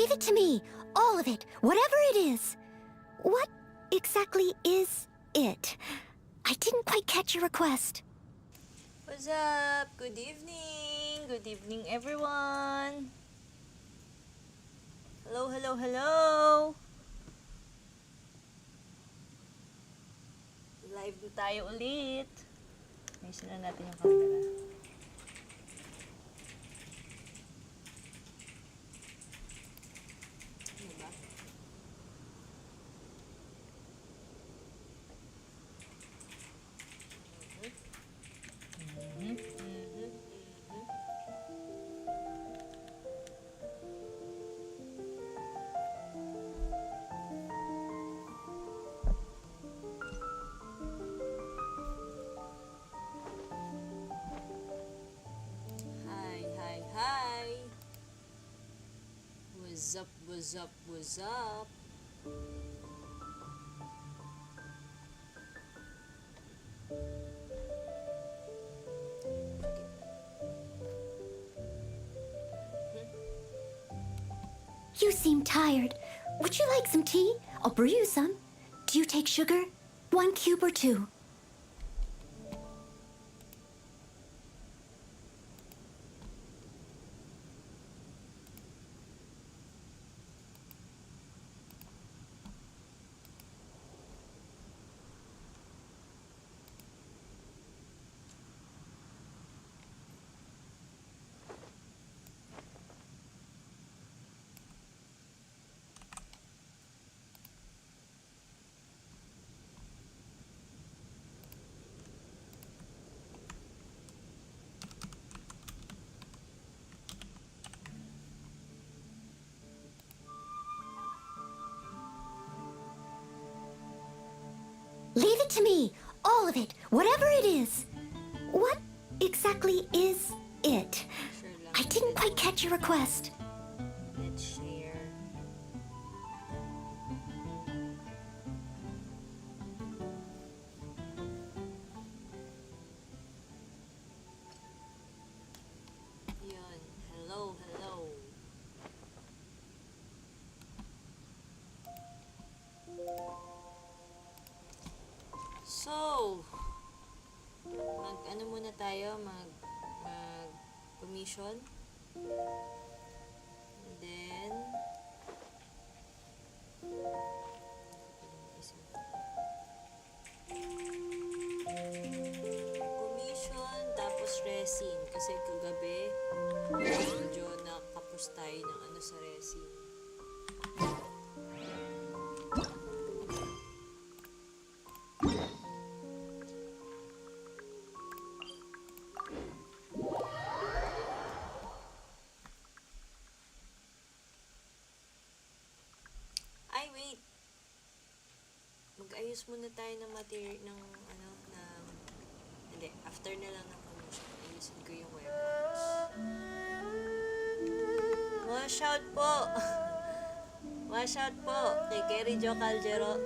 Leave it to me. All of it. Whatever it is. What exactly is it? I didn't quite catch your request. What's up? Good evening. Good evening, everyone. Hello, hello, hello. Live na tayo ulit. Ayusin na natin yung camera. Ano ba? Hi, hi, hi. What's up, what's up, what's up? You seem tired. Would you like some tea? I'll brew you some. Do you take sugar? 1 cube or 2? Leave it to me. All of it. Whatever it is. What exactly is it? Sure lang. I didn't quite catch your request. Let's share. Yun. Hello, hello. So, ano muna tayo, mag commission. And then, commission, tapos resin. Kasi kagabi, medyo nakapos tayo ng ano sa resin. Ay, wait. Mag-ayos muna tayo ng material, ng ano, ng... Hindi, after na lang ng commission. Ayusin ko yung weapons. Wash out po! Wash out po kay Kerry Jo Calderon.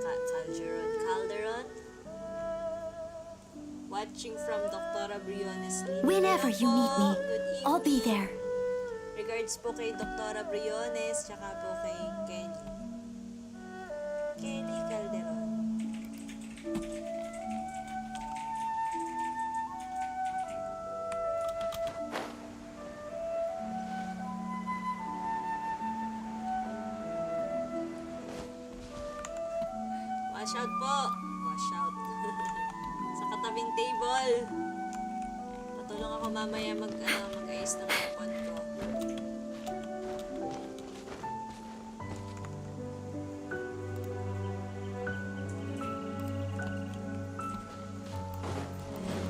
Watching from Dr. Briones Lee. Whenever you need me, Good I'll be evening. there. Regards po kay Dr. Briones, tsaka po kay Kelly Calderon. Wash out po! Wash out. Sa katabing table. Patulong ako mamaya mag-ayos ng weapon ko.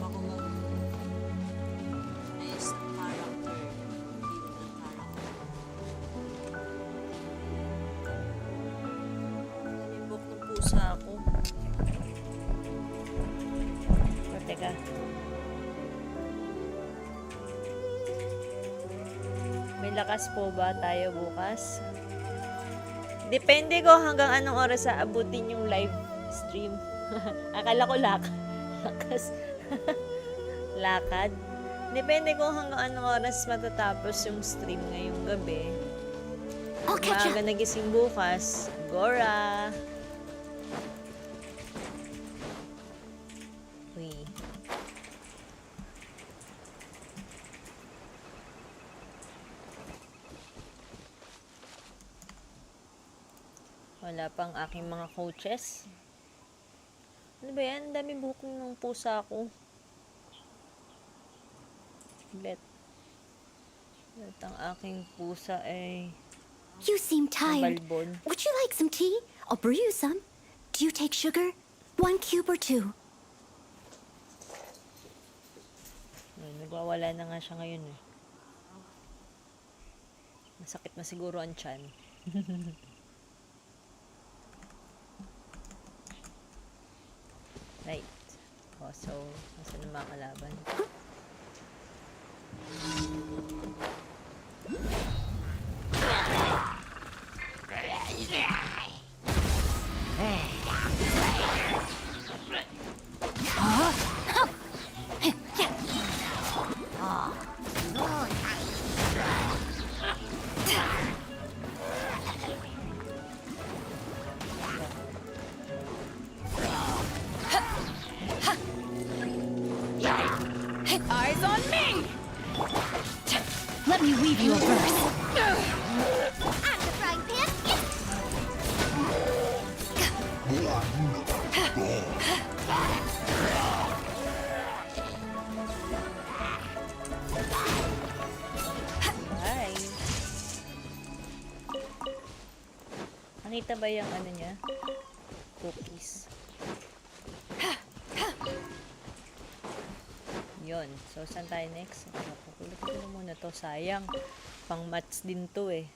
Ako mag-ayos ng character. Build ng character. Nalimbok ng pusa ako. O, teka. May lakas po ba tayo bukas? Depende ko hanggang anong oras aabutin yung live stream. Akala ko lakas. Lakad. Depende ko hanggang anong oras matatapos yung stream ngayong gabi. I'll catch Maaga up. nagising bukas. Gora! Uy. Wala pang aking mga coaches. Ano ba yan? Ang dami buhok ng pusa ko. Bet ang aking pusa ay You seem tired. nabalbon. Would you like some tea? I'll brew you some. Do you take sugar? 1 cube or 2? Nagwawala na nga siya ngayon eh. Masakit na siguro ang tiyan. Right. Oh, so, nasa na mga kalaban? Eyes on me! Let me weave you a verse. I'm the frying pan. Hi! Nakita ba yung ano niya? Cookies. Yun. So, saan tayo next? Kukulit ko na muna to. Sayang. Pang mats din to eh.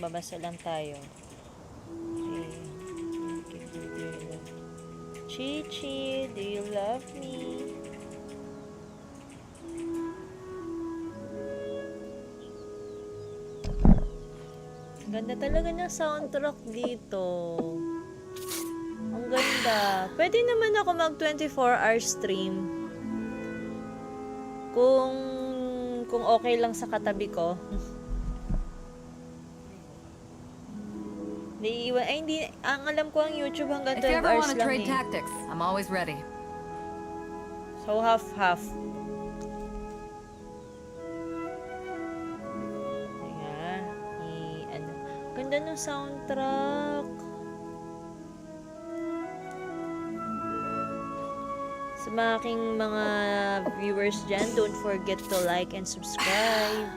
Magbabasa lang tayo. Chichi, do you love me? Ganda talaga ng soundtrack dito. Ang ganda. Pwede naman ako mag 24-hour stream. Kung okay lang sa katabi ko. Hindi, ang alam ko ang YouTube hanggang If you 12 ever hours want to lang trade eh. tactics, I'm always ready. So, half-half. Nga, ganda ng soundtrack. Sa mga aking mga viewers dyan, don't forget to like and subscribe.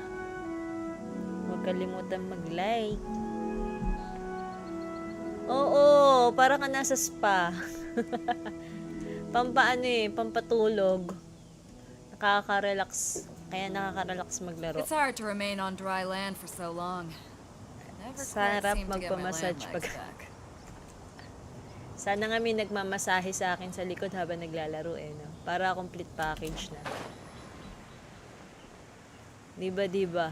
Huwag kalimutan mag-like. Oo, para ka nasa spa. Pampatulog. Nakaka-relax. Kaya nakaka-relax maglaro. It's hard to remain on dry land for so long. Never quite Sarap seem to get my magpamassage land pag... legs back. Sana nga may nagmamasahe sa akin sa likod habang naglalaro eh, no? Para complete package na. Diba?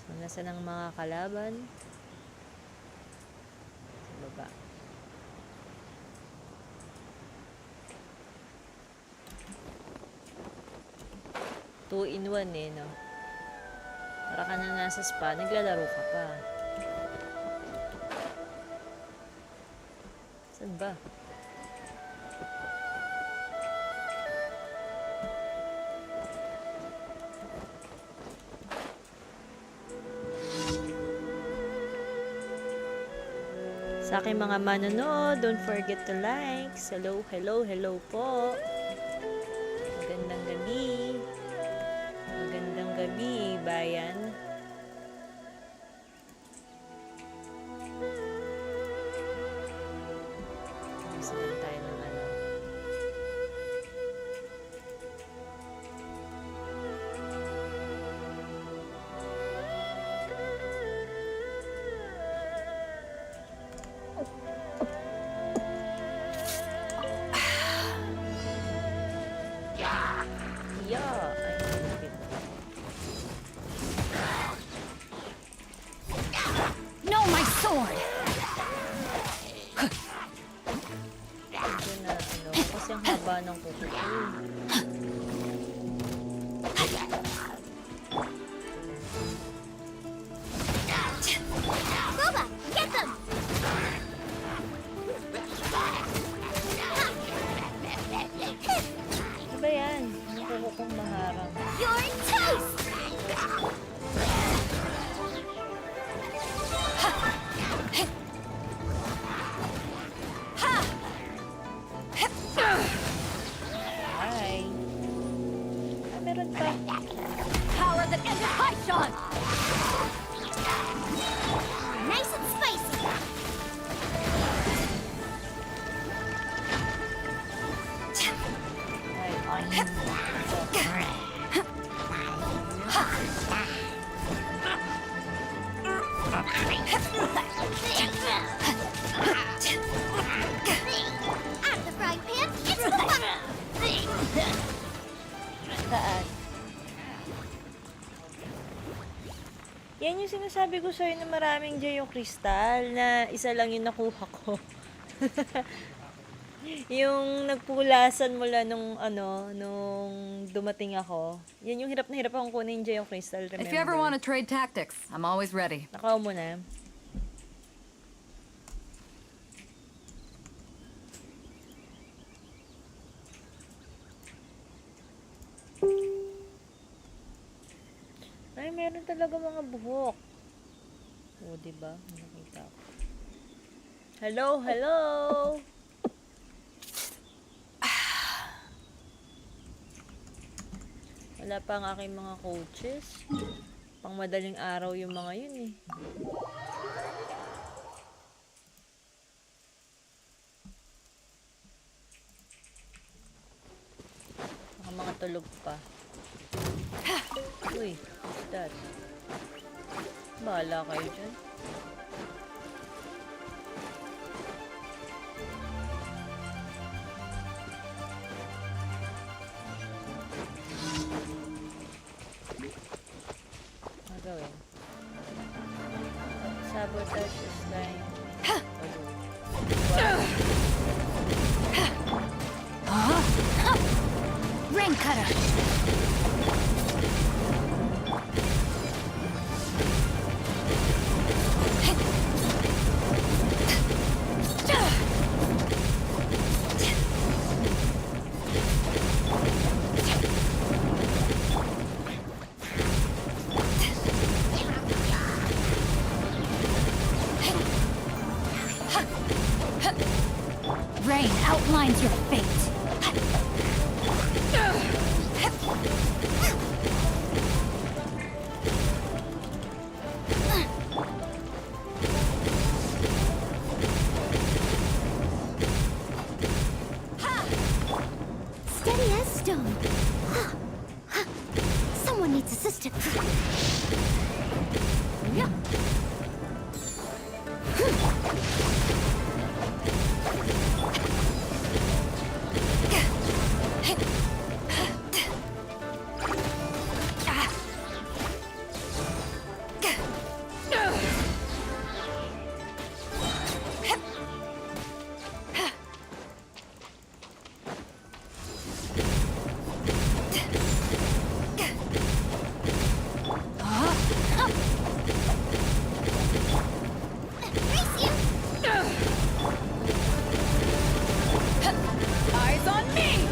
So, nasa ng mga kalaban? Sa baba. Two in one eh, no? Para ka na nasa spa, naglalaro ka pa. Saan ba? Sa aking mga manonood, don't forget to like. Hello po. Magandang gabi. Magandang gabi, bayan. Isa lang tayo ng ano. sinasabi ko sa'yo na maraming dyan yung kristal na isa lang yung nakuha ko. Yung nagpulasan mula nung dumating ako. Yan yung hirap na hirap akong kunin dyan yung crystal, remember? If you ever want to trade tactics, I'm always ready. Nakaw mo na. Ay, meron talaga mga buhok. O, diba? Nakita ko. Hello, hello! Wala pa ang aking mga coaches. Pang madaling araw yung mga yun eh. Mga tulog pa. Uy, what's that? Bahala kayo dyan. Gawin. Sabotage is line. Rain cutter. Rain outlines your fate. Steady as stone. Someone needs assistance. Yeah. Eyes on me!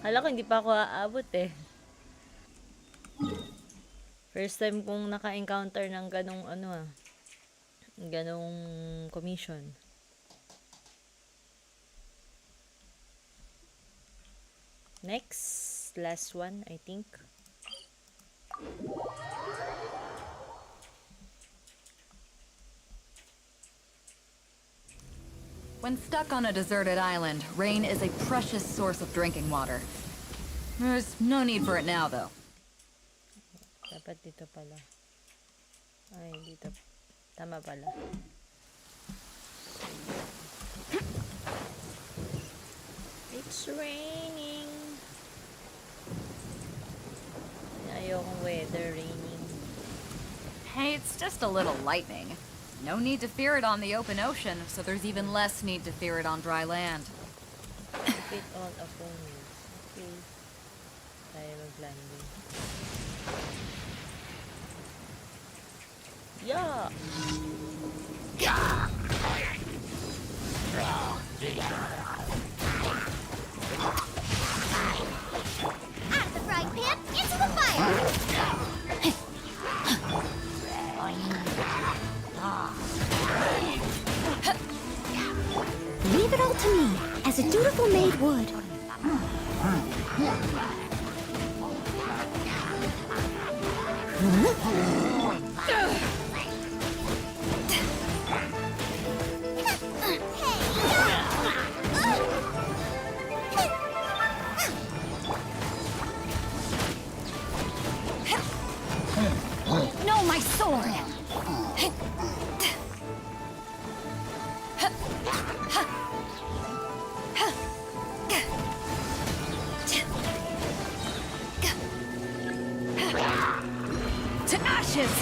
Hala ko, hindi pa ako aabot eh. First time kong naka-encounter ng ganong ganong commission. Next, last one, I think. When stuck on a deserted island, rain is a precious source of drinking water. There's no need for it now, though. Dapat dito pala. Ay, dito. Tama pala. It's raining. Ayokong weather, raining. Hey, it's just a little lightning. No need to fear it on the open ocean, so there's even less need to fear it on dry land. Defeat all opponents. Okay. Tayo mag-landing. Yeah! Out of the frying pan, into the fire! Leave it all to me, as a dutiful maid would. my sword! To ashes!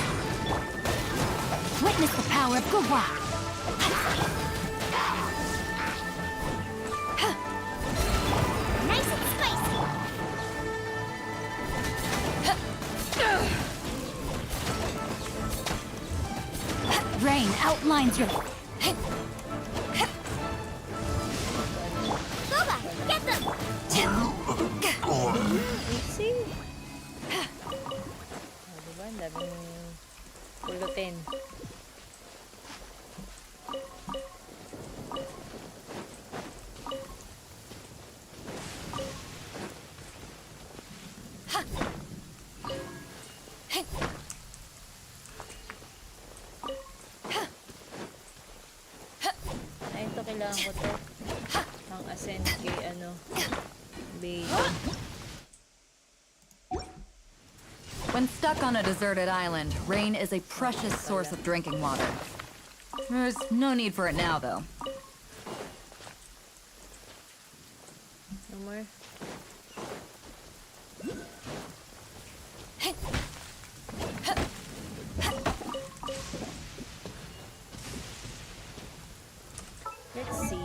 Witness the power of Guwa! Nice and spicy. Rain outlines your... Boba, get them. Easy. Diba? Ang daming pulutin. Ay, ito kailangan ko to. Ang ascend kay baby. When stuck on a deserted island, rain is a precious source of drinking water. There's no need for it now, though. No more. Let's see.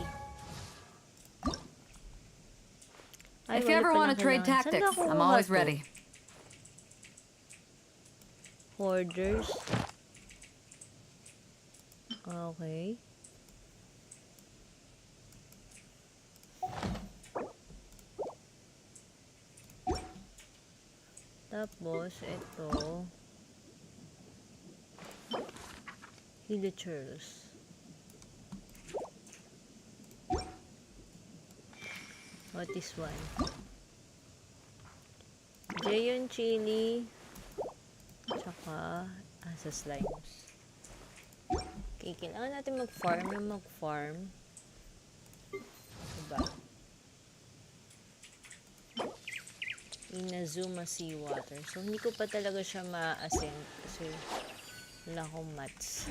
Ay, If you wala ever want to palang trade kailangan. Saan tactics, nakuha I'm always to? ready. Hoarders. Okay. Tapos, ito. Villagers. What is one? Jayon chili. Tsaka asa slimes. Okay, kailangan natin mag-farm. Diba? Inazuma seawater. So, hindi ko pa talaga siya ma-ascend kasi wala akong mats.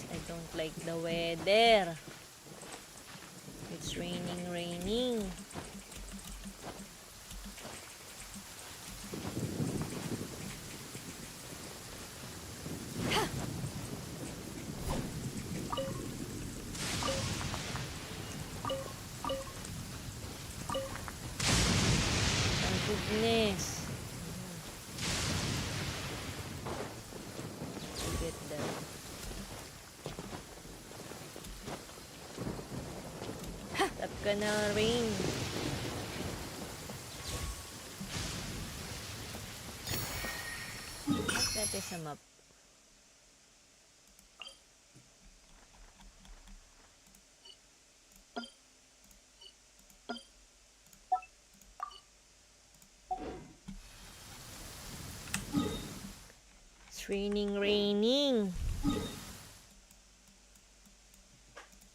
I don't like the weather. It's raining. Oh goodness. Get that. Tap ka na, rain. Tap natin sa map. It's raining.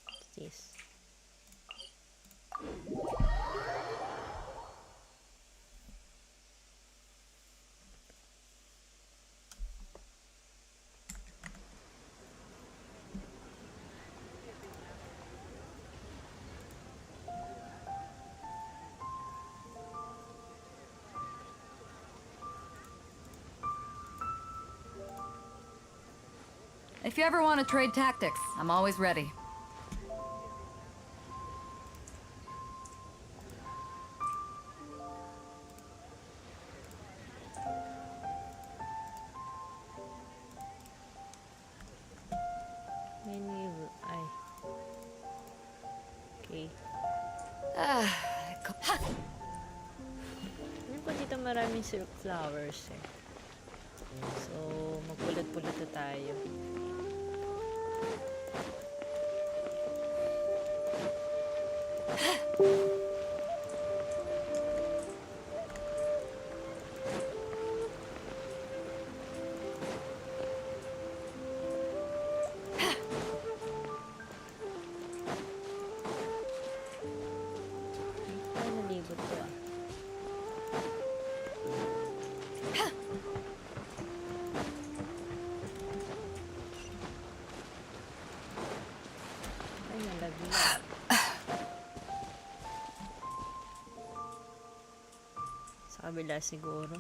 What's this? If you ever want to trade tactics, I'm always ready. Ay. Okay. Ano po dito maraming silk flowers eh. So, magpulot-pulot na tayo. kabila siguro.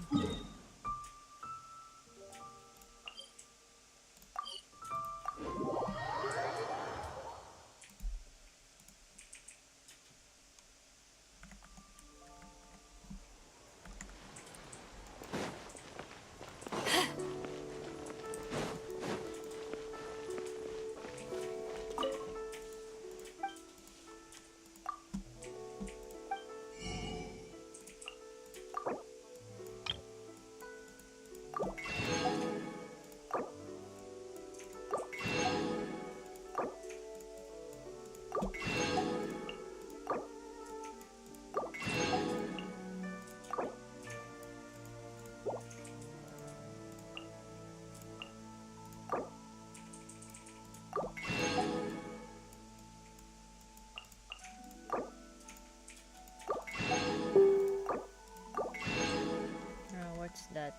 What's that?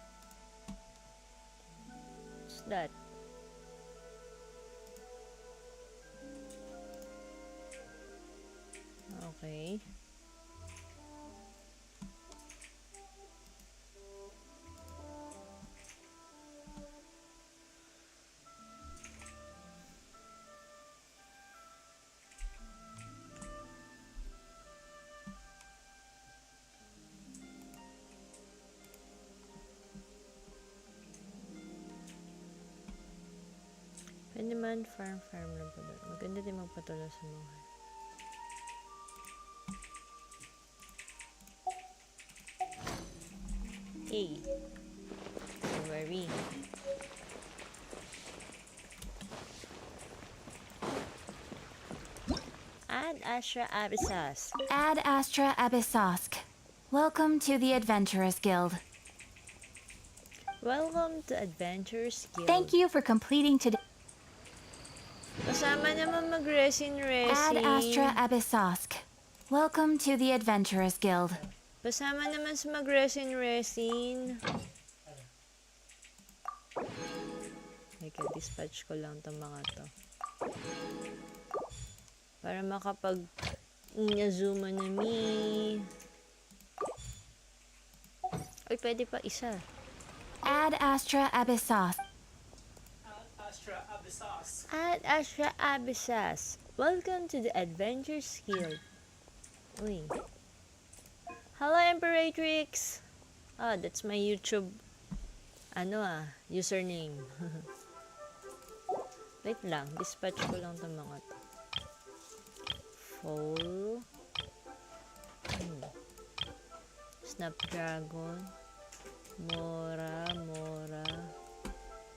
What's that? Okay. Pwede man farm lang po doon. Maganda din magpatuloy sa mga. Hey. Where are we? Ad Astra Abyssos. Ad Astra Abyssosk. Welcome to the Adventurers Guild. Welcome to Adventurers Guild. Thank you for completing today. Kasama naman mag-resin. Ad Astra Abyssosk. Welcome to the Adventurers Guild. Kasama naman sa mag-resin. Dispatch ko lang itong mga to. Para makapag Inazuma na mi. Ay, pwede pa isa. Ad Astra Abyssos. Ad Astra Abyssos. Welcome to the Adventures Guild. Uy. Hello, Imperatrix. Oh, that's my YouTube username. Wait lang, dispatch ko lang itong mga to. Full. Snapdragon. Mora.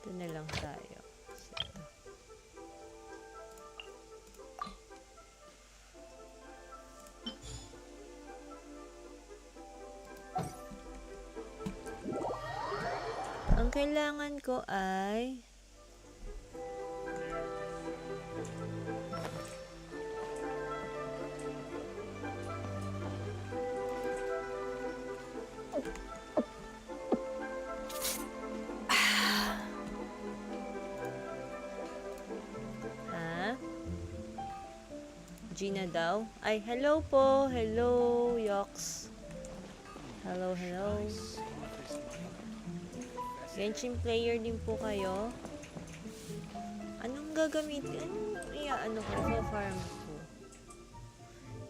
Ito na lang tayo. Ang kailangan ko ay Gina daw. Ay, hello po. Hello, Yox. Hello. Genshin player din po kayo. Anong gagamitin? Anong farm ko?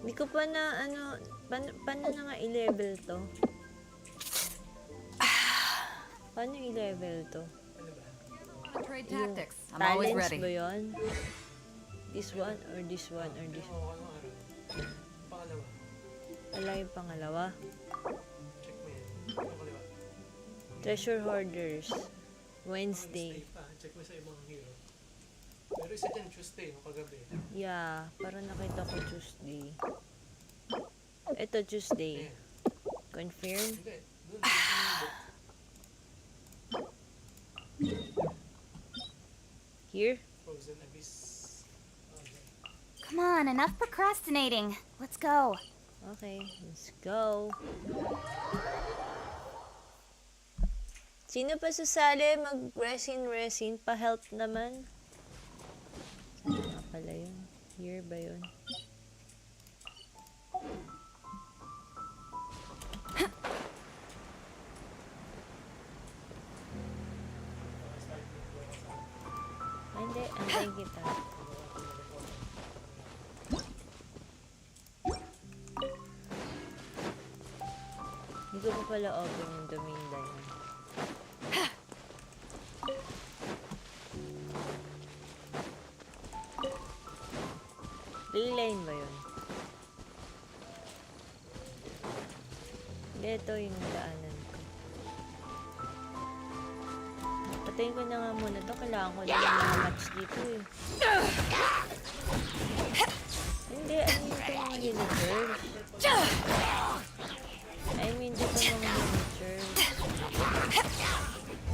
Hindi ko pa na, paano na nga i-level to? Paano i-level to? Trade tactics. I'm always Talents ready. ba yun? This one or this one or this one? Pangalawa. Wala yung pangalawa. Check mo yan. Pangalawa. Treasure Hoarders. Wednesday. Pa. Check mo sa ibang hero. Pero isa dyan Tuesday, no? Kagabi. Yeah, parang nakita ko Tuesday. Ito Tuesday. Yeah. Confirm? Hindi. Doon. Here? Frozen Abyss. Okay. Come on, enough procrastinating. Let's go. Okay, let's go. Sino pa sasali? Mag-resin? Pa-help naman. Saan nga pala yun? Here ba yun? Antayin kita. Hindi ko pa pala open yung domain line. Leyline ba yun? Hindi, ito yung daanan ko. Patayin ko na nga muna ito. Kailangan ko na mga match dito eh. Hindi, ano yung ito mga villagers? I mean, dito mga villagers.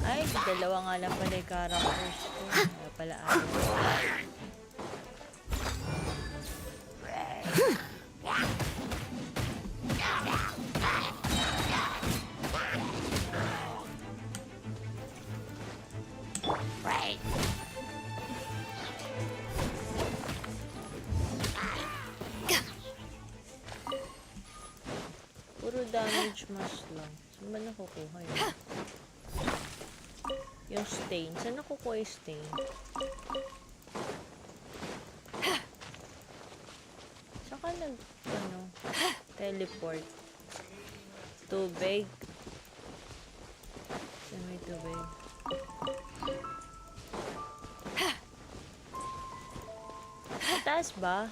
Ay, dalawa nga lang pala yung characters ko. Kaya pala ayaw. Puro damage mask lang. Saan ba nakukuha yun? Yung stain. Saan nakukuha yung stain? Saan ka teleport? Tubig. Saan may tubig? Taas ba?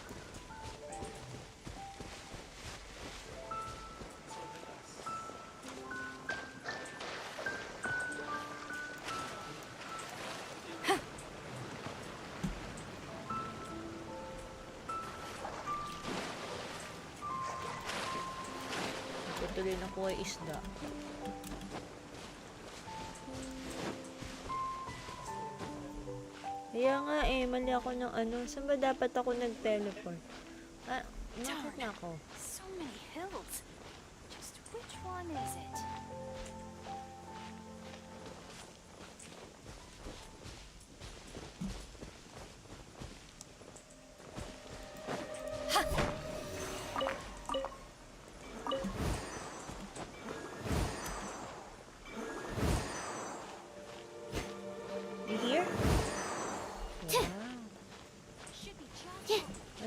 Tuloy na ko ay isda. Kaya nga eh, mali ako ng ano. Saan ba dapat ako nag-teleport? Ah, nakit na ako. So many hills. Just which one is it?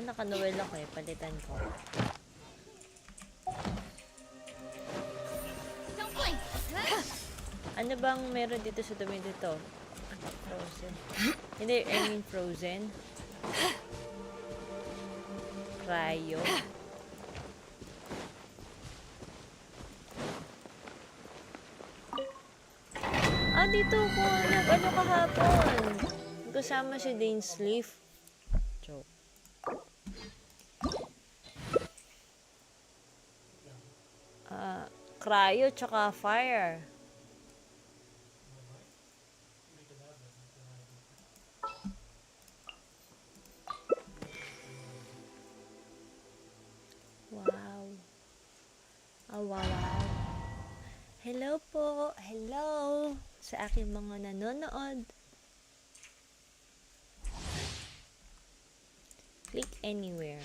Naka-Noel ako eh, palitan ko. Ano bang meron dito sa dumi dito? Frozen. Hindi, I mean frozen. Cryo. Ah, dito ko nag-ano kahapon. Kasama si Dane's Leaf. Joke. Cryo tsaka fire. Wow. Oh, wow. Hello po. Hello sa aking mga nanonood. Click anywhere.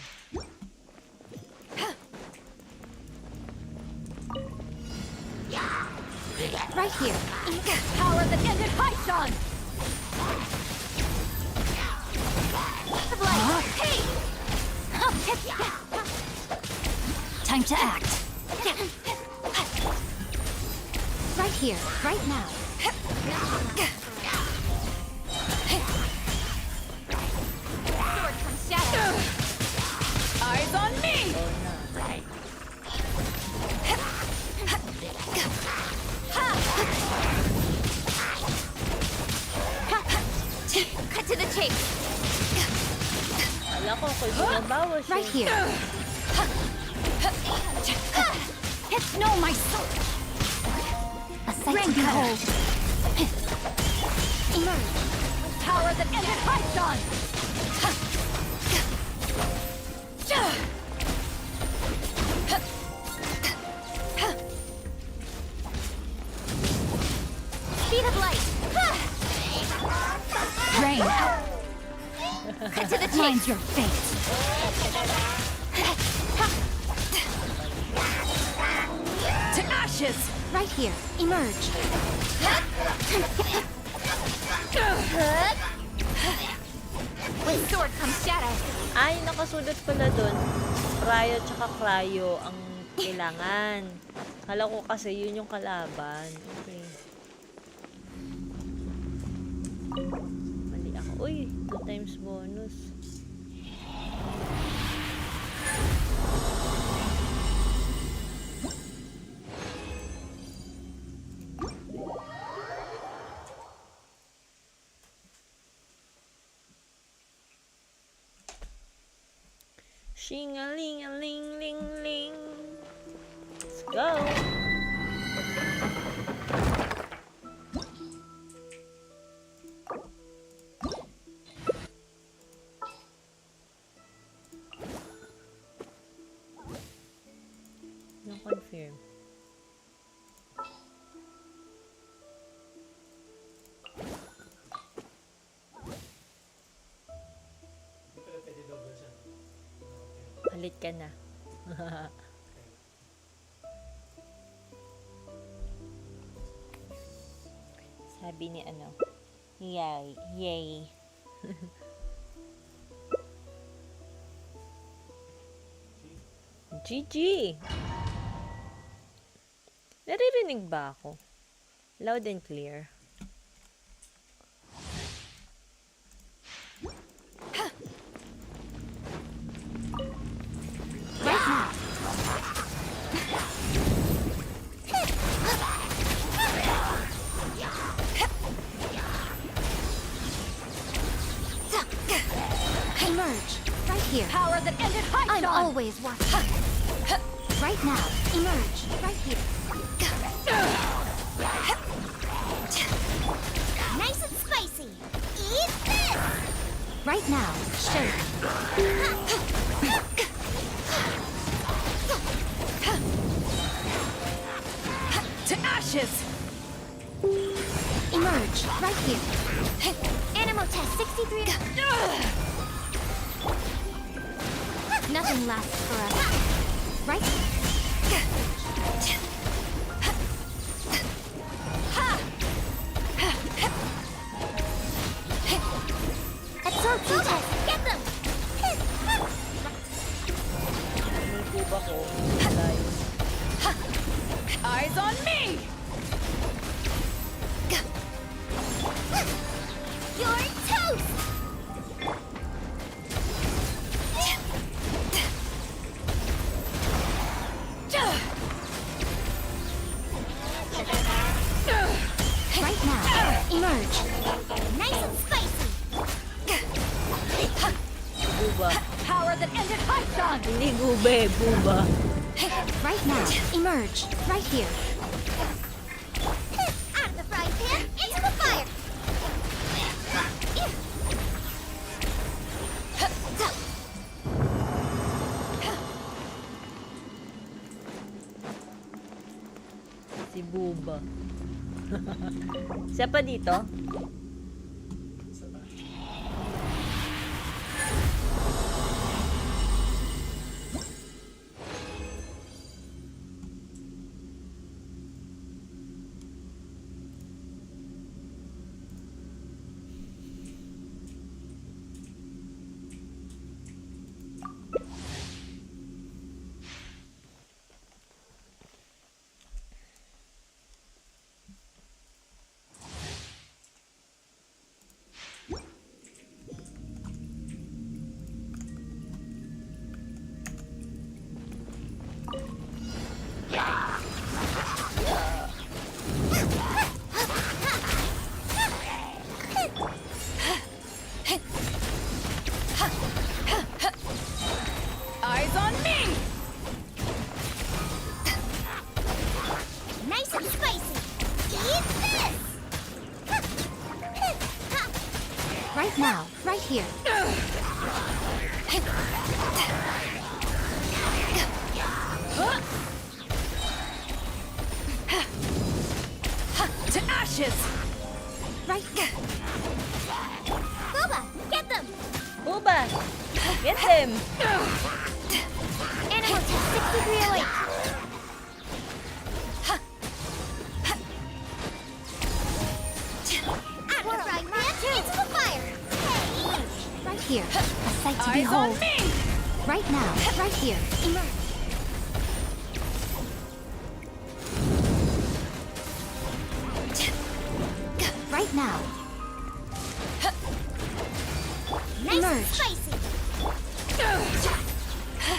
Right here. Power the desert python. Hey! Time to act. Right here, right now. Sword from shadow. Eyes on me. Cut to the chase. Wala ko kung sinabawas yun. Right here. Know my soul. A sight to behold. Emerge. Power that ended Python. Speed of light. Rain. Cut to the chase. Mind your fate. To ashes. Right here. Emerge. With sword comes shadow. Ay, nakasulat pala dun. Cryo tsaka cryo ang kailangan. Kala ko kasi yun yung kalaban. Okay. Mali ako. Uy, 2 times bonus. Shing-a-ling-a-ling-ling-ling. Let's go. No confirm. Hindi pala pwede double siya. Palit ka na. Sabi ni ano, yay, yay. GG! Naririnig ba ako? Loud and clear. Emerge. Right here. Power that ended I'm Hydon! always watching. Right now. Emerge. Right here. Nice and spicy. Eat this. Right now. Shake. To ashes! Emerge. Right here. Animal test 63. Nothing lasts forever. Right? Absorption test. Get them. Hindi ba ko? Layo. Eyes on me! You're toast. Right now. Emerge. Nice and spicy. Buba. Power that ended Hydon! Hindi gube, buba. Right now. Emerge. Right here. Out of the frying pan, into the fire. Si buba. Siya pa dito? Eyes on me! Nice and spicy. Eat this. Right now. Right here. To ashes! Right here. Booba, get them. Buba! Get them! Animal test 6308. Out of the frying pan, into the fire. Hey. Right here, a sight to behold. Right now, right here, emerge. Right now. Nice emerge. Spicy.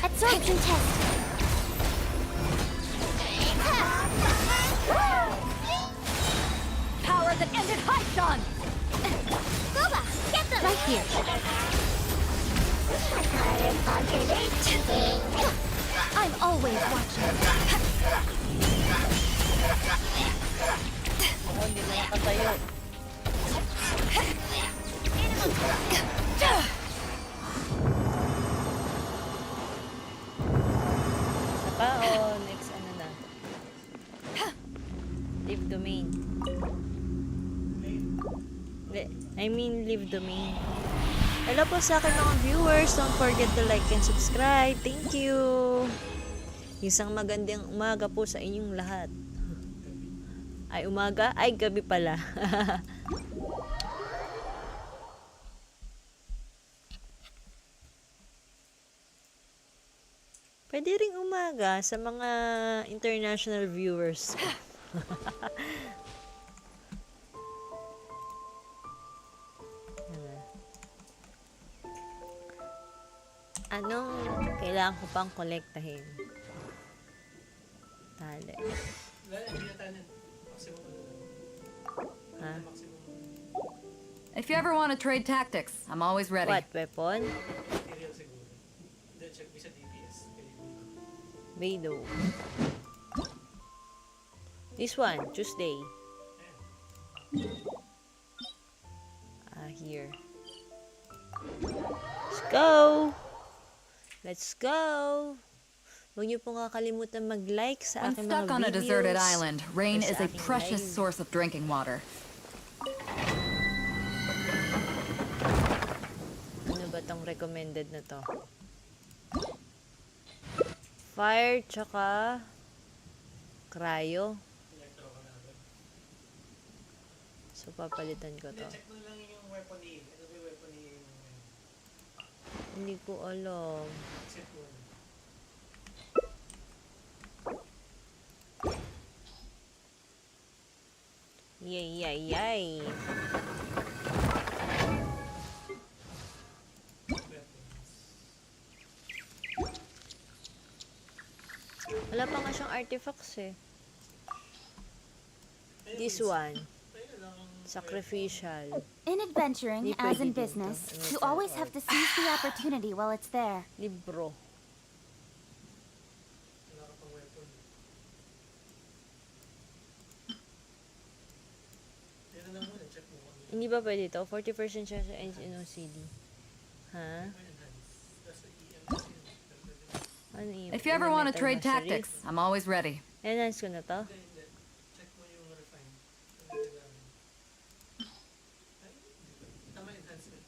Absorption test. Power that ended Hypson! Booba, get them! Right here. I'm always watching. Ako, hindi na nakatayo. Isa pa o next ano na? Leave domain. I mean leave domain. Hello po sa akin mga viewers. Don't forget to like and subscribe. Thank you. Isang magandang umaga po sa inyong lahat. Ay umaga? Ay gabi pala. Pwede ring umaga sa mga international viewers. Anong kailangan ko pang kolektahin? Tali. Hindi na tayo maximum. Ha? Maximum. If you ever want to trade tactics, I'm always ready. What weapon? Material siguro. Then check mo sa DPS. Beidou. This one, Tuesday. Here. Let's go! Let's go! Huwag niyo pong kakalimutan mag-like sa When aking mga stuck on a videos. deserted island, rain or is sa a aking precious live. source of drinking water. Ano ba tong recommended na to? Fire tsaka cryo. So papalitan ko to. Check mo lang yung weapon ni. Ano ba yung weapon ni? Hindi ko alam. Set mo. Yay, yay, yay. Wala pa nga siyang artifacts eh. This one. Sacrificial. In adventuring, Di as pwede in dito. business, Ano you sa always have to seize the opportunity while it's there. Libro. Wala ka pang weapon. Yan na lang muna. Check mo. Hindi ba pwede to? 40% siya sa NCD. Ha? Ano yun? If you ever want to Elemental trade mastery? tactics, I'm always ready. Enhance ko na to? Hindi. Check mo yung refine. Tama enhancement.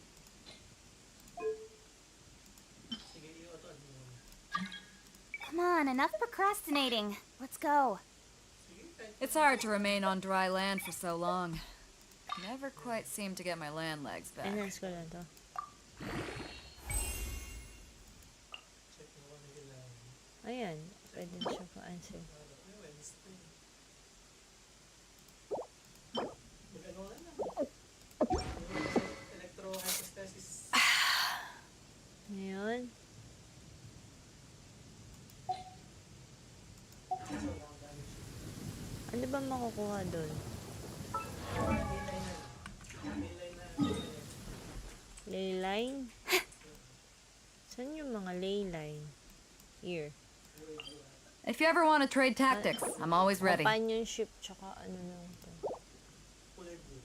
Sige, i-auto-add mo. Come on, enough procrastinating. Let's go. It's hard to remain on dry land for so long. Never quite seem to get my land legs back. Enhance ko lang to. Check mo kung ano kailangan. Ayan. Pwede siya pa-answer. Mag-ano ka na. Electro-hypostasis. Ngayon. Ano ba makukuha doon? Ley line? Saan yung mga ley line? Here. If you ever want to trade tactics, I'm always ready. Companionship, tsaka ano lang to. Kulay blue.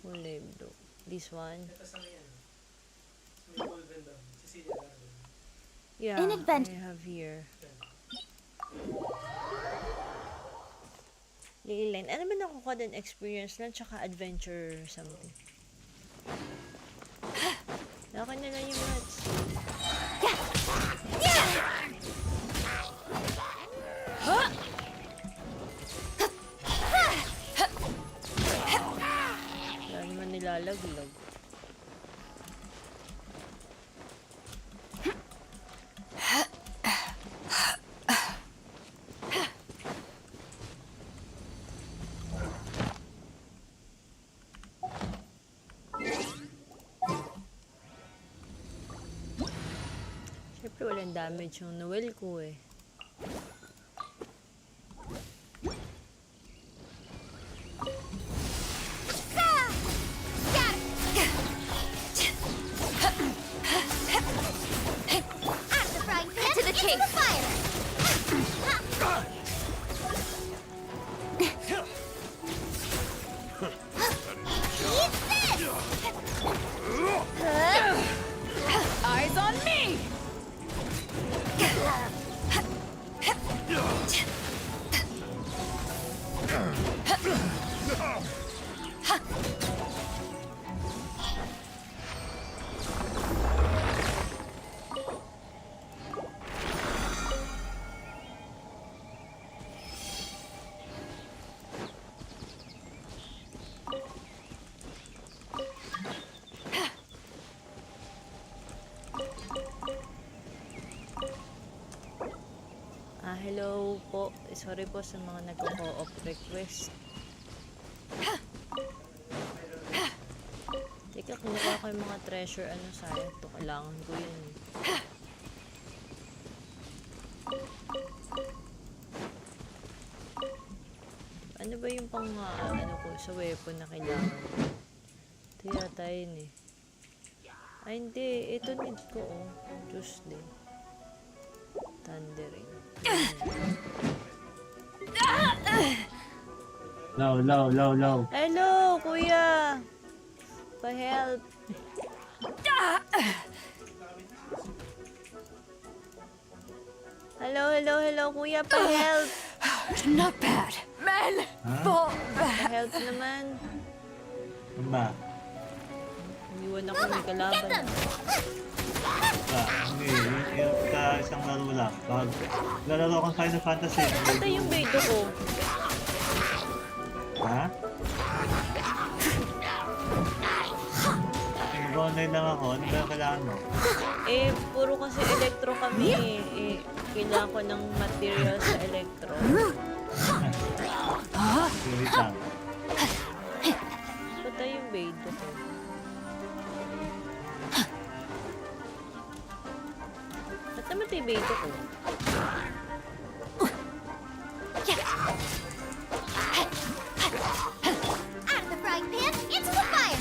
Hulebdo. This one. Ito sa may ano. Sa may golden daw. Cecilia Garden. Yeah, In advent- I have here. Ley line. Ano ba nakukuha din? Experience lang, tsaka adventure something. Laki na lang yung mats. Wala naman nilalaglag. sobrang damage yung Noel ko eh. To the cave. Fire. Eyes on me! Hello po. Sorry po sa mga nagko-co-op request. Teka, kinuha ko yung mga treasure. Ano, sayang to. Kailangan ko yun eh. Ano ba yung pang ano ko sa weapon na kailangan? Ito yata yun eh. Ay hindi. Ito need ko oh. Tuesday. Thundering. Low. Hello, kuya! Pa-help! Hello, kuya, pa-help! Not bad. Men, fall back. Pa-help naman. Ano ba? Iniwan ako may kalaban. Hindi. Yung isang laro lang. Lalaro akong Final Fantasy. Ito yung bedo ko. Ha? Nag-online lang ako. Ano ba yung kailangan mo? Eh, puro kasi electro kami eh. Kailangan ko ng material sa electro. Wait lang. Ito yung bedo ko. Ba't naman yung bedo ko? Out of the frying pan, into the fire.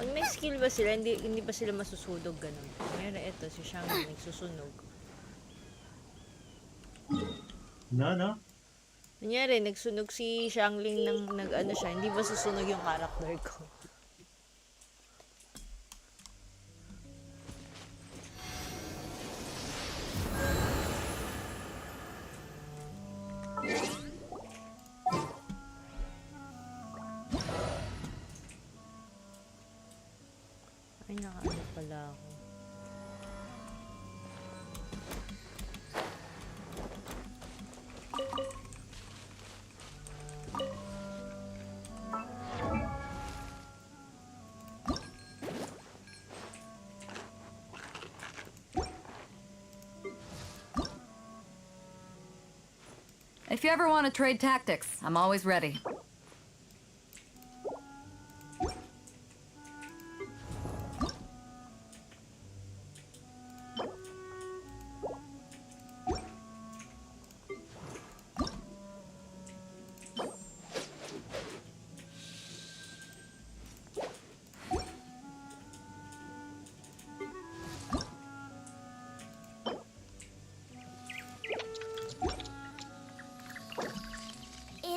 Pag may skill ba sila, hindi ba sila masusunog ganun? Ngayon ito, si Shang nagsusunog. No? Nangyari, nagsunog si Shangling ng nag-ano siya, hindi ba susunog yung character ko? Ay, nakaano pala ako. If you ever want to trade tactics, I'm always ready.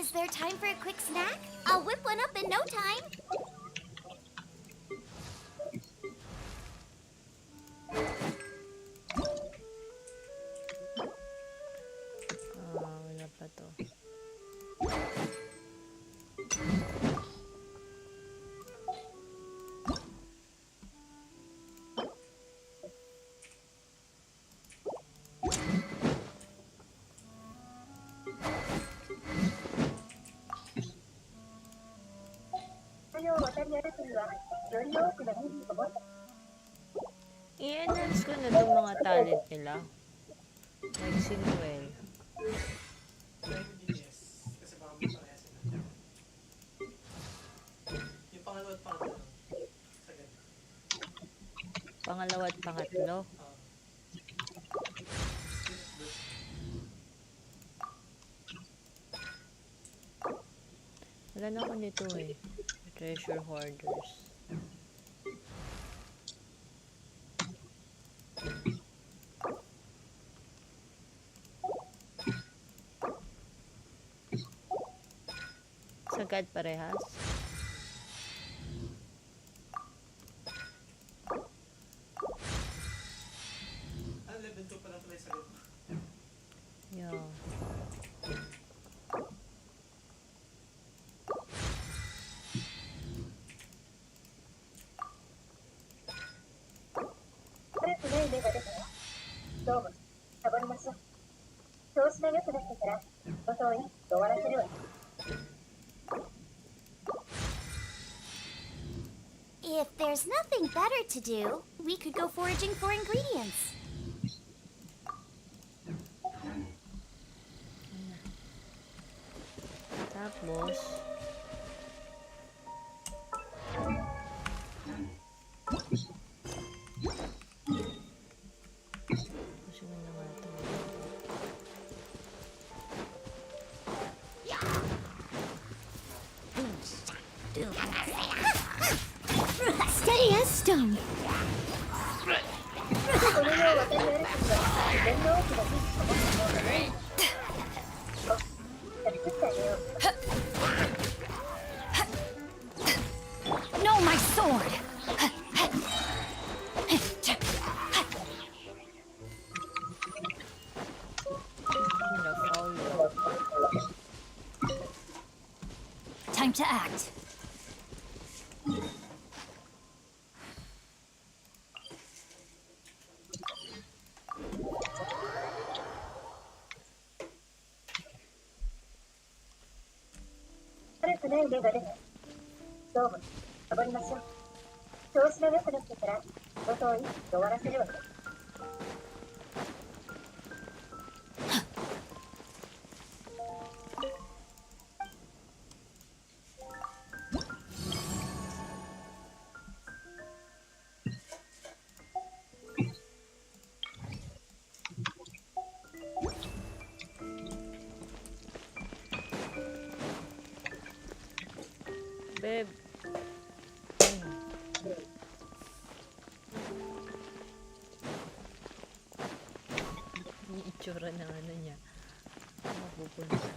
Is there time for a quick snack? I'll whip one up in no time. Wala pa to. I-enhance ko na itong mga talent nila. Like si Noel. Pwede din yes. Kasi baka may parehas sila. Yung pangalawa at pangatlo lang. Sagad. Pangalawa at pangatlo. Wala na ako nito eh. Treasure hoarders. Sagad parehas. Level 2 pa lang pala yung sagad mo. Yeah. If there's nothing better to do, we could go foraging for ingredients. Tapos, gusto mo na nga ito. Steady as stone. No, my sword. Time to act. Beb. Yung itsura ng ano niya. Mapupunta.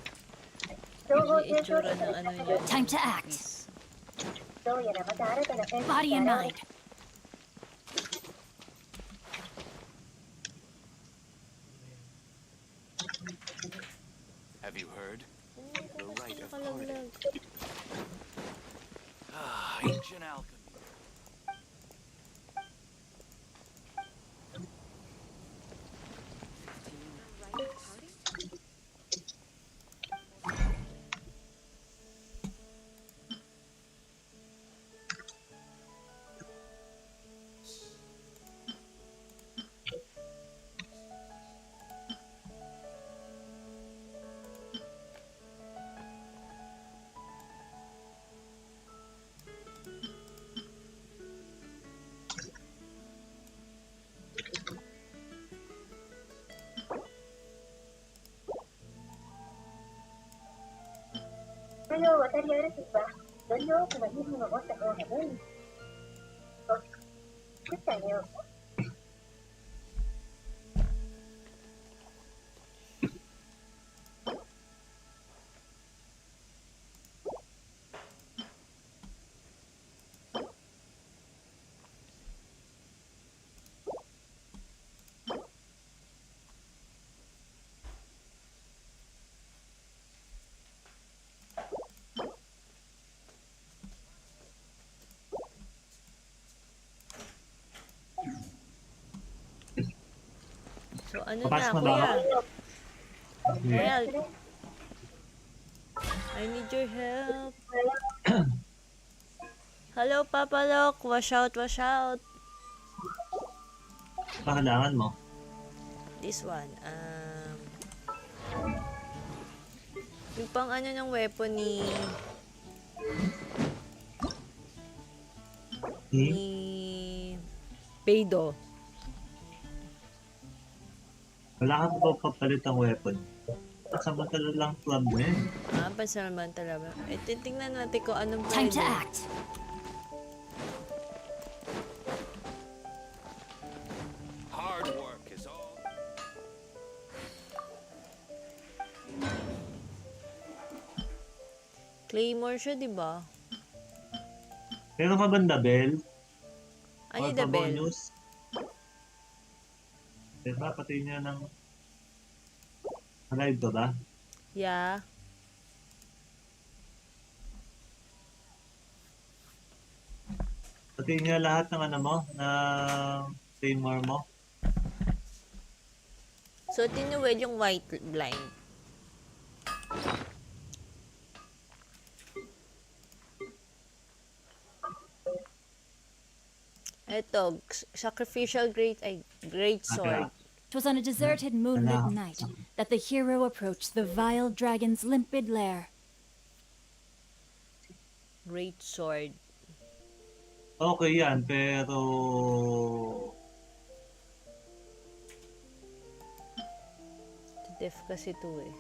Yung itsura ng ano niya. Time to act. Body and mind. Have you heard? The rite of Nakalaglag. parting. Ah, ancient alchemy. So ano Papas na, mo na. kuya? Yeah. Help! I need your help. Hello, Papa Lok. Wash out, wash out. Kailangan mo. This one. Yung pang ano ng weapon ni Peido. Wala kang papapalit ang weapon. Samantala lang club mo yun. Pansamantala ba? Tingnan natin kung anong Time pwede. to act. Hard work is all. Claymore siya, di ba? Meron ka ba Bell? Ano Or yung the bell? bonus? Diba, pati niya ng... Alive to ba? Yeah. Pati niya lahat ng ano mo, na Claymore mo. So, tinuwid yung white blind. Ito, sacrificial great sword. It was on a deserted moonlit Hello. night that the hero approached the vile dragon's limpid lair. Great sword. Okay yan, pero... Def kasi to eh.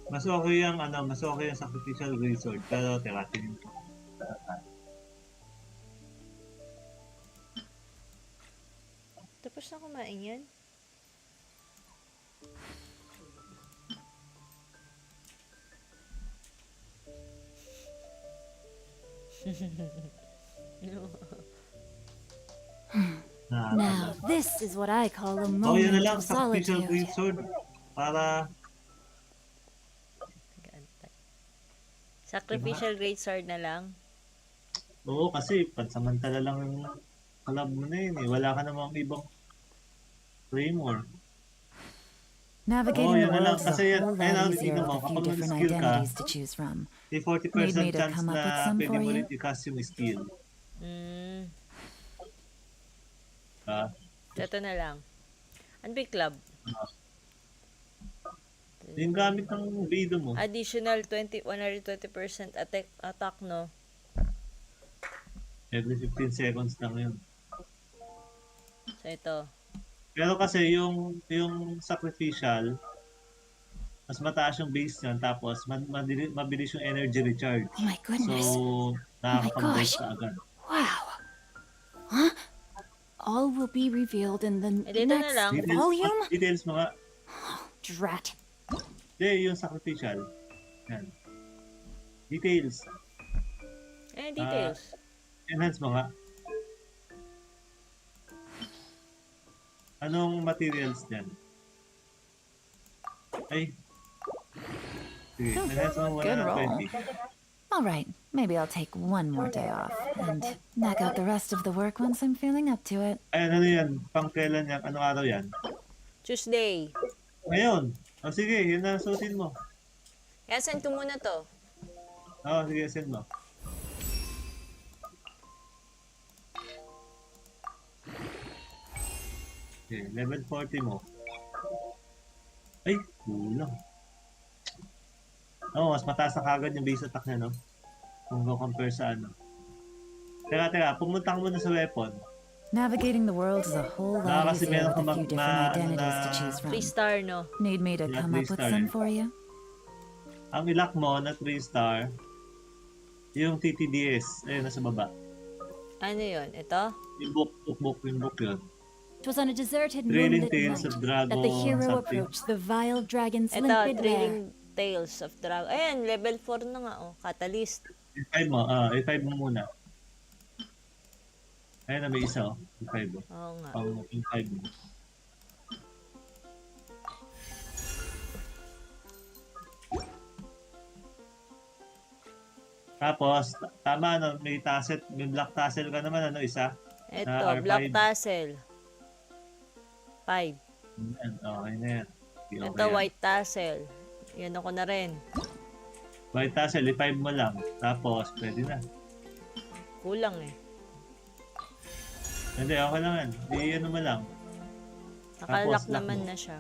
Mas okay yung ano, mas okay yung sacrificial great sword. Pero teka, tingin ko. Tapos na kumain yan? Now, this is what I call a Oh, yun na moment lang, of sacrificial solitude. great sword. Para... Sacrificial great sword na lang. Oo, kasi pansamantala lang yung collab mo na yun eh. Wala ka namang ibang Claymore. Navigating yun the na lang. world is Kasi a whole ayun lot ang easier tingnan mo, with a few kapag different mag-skill ka, identities to choose from. may 40% Need me to chance come up with na some pwede for mo you? rin i-cast yung skill. Ito na lang. Ano ba yung club? Yung gamit ng video mo. Additional 120% attack, no? Every 15 seconds lang yun. So, ito. Pero kasi yung sacrificial, mas mataas yung base niyan, tapos mabilis yung energy recharge. Oh my goodness. So, nakakapag-burst gosh. ka agad. Wow. Huh? All will be revealed in the Dito na next lang. volume? Details mo nga. Drat. Hindi, yung sacrificial. Yan. Details. Details. Enhance mo nga. Anong materials niyan? Ay. Sige, enhance mo Good muna ng roll. 20. All right, maybe I'll take one more day off and knock out the rest of the work once I'm feeling up to it. Ay, ano yan? Pang kailan yan? Anong araw yan? Tuesday. Ngayon. O sige, yun na suotin mo. Kaya send ko muna to. Oo, sige, send mo. Okay, level 40 mo. Ay, kulang. Oo, mas mataas na kagad yung base attack niya, no? Kung compare sa ano. Teka, pumunta ka muna sa weapon. Navigating the world is a whole lot kasi easier meron with ka a few different identities to choose from. 3 star, no? Need me to Yeah, come up with 3-star. some for you? Ang ilak mo na 3-star, yung TTDS, ayun, nasa baba. Ano yun? Ito? Yung book yun. It was on a deserted Trailing moonlit Tales night of Dragon, that the hero something. approached the vile dragon's Ito, limpid lair. Trailing Tales of Dragon. Ayan, level 4 na nga, oh. Catalyst. I5 mo, I5 mo muna. Ayun na, may isa, oh. I5 mo. Oo nga. Pang I5 mo. Tapos, tama, no? May tassel, may black tassel ka naman, ano, isa? Ito, R5. Black Tassel. 5. Yan, okay na yan. Okay, Ito, yan. White Tassel. Yan ako na rin. White tassel, I5 mo lang. Tapos, pwede na. Kulang eh. Hindi, okay lang yan. Di ano mo lang. Nakalock Tapos, lock naman mo. na siya.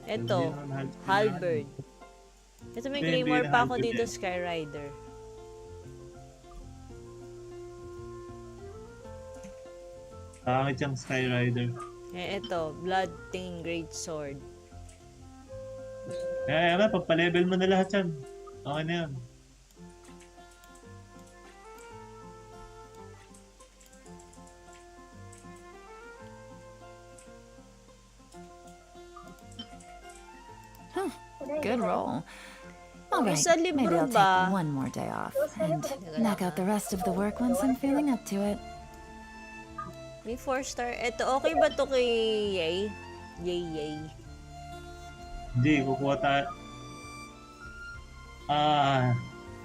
Hindi Ito, naman halberd. Ito may Hindi, claymore hindi pa na ako halberd dito, yan. Skyrider. Pangit yung Skyrider. Eh, ito, blood-stained great sword. Kaya nga, pagpa-level mo na lahat yan. Okay na yan. Good roll. All right, Sa maybe libro I'll ba? take one more day off and knock out the rest of the work once I'm feeling up to it. May 4-star. Ito, okay ba to kay Yay? Yay. Hindi, kukuha tayo.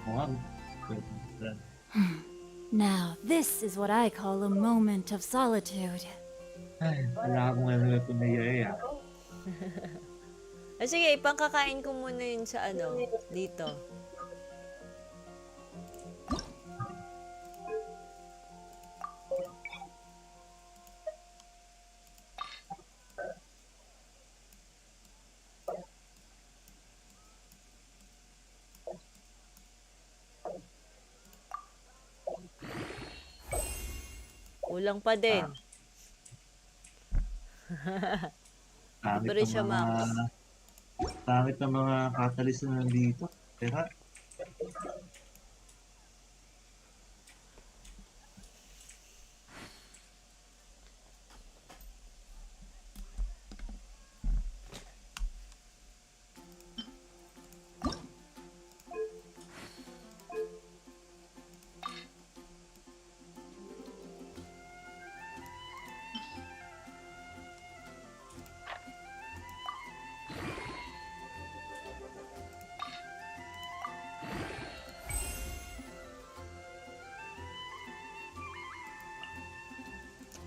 Mukhang. Now, this is what I call a moment of solitude. Ay, wala akong ano ito na yaya. Sige, ipangkakain ko muna yun sa dito. Kulang pa din. Pangit Pero ng siya, mga... Max. Pangit ng mga catalyst na nandito. Teka.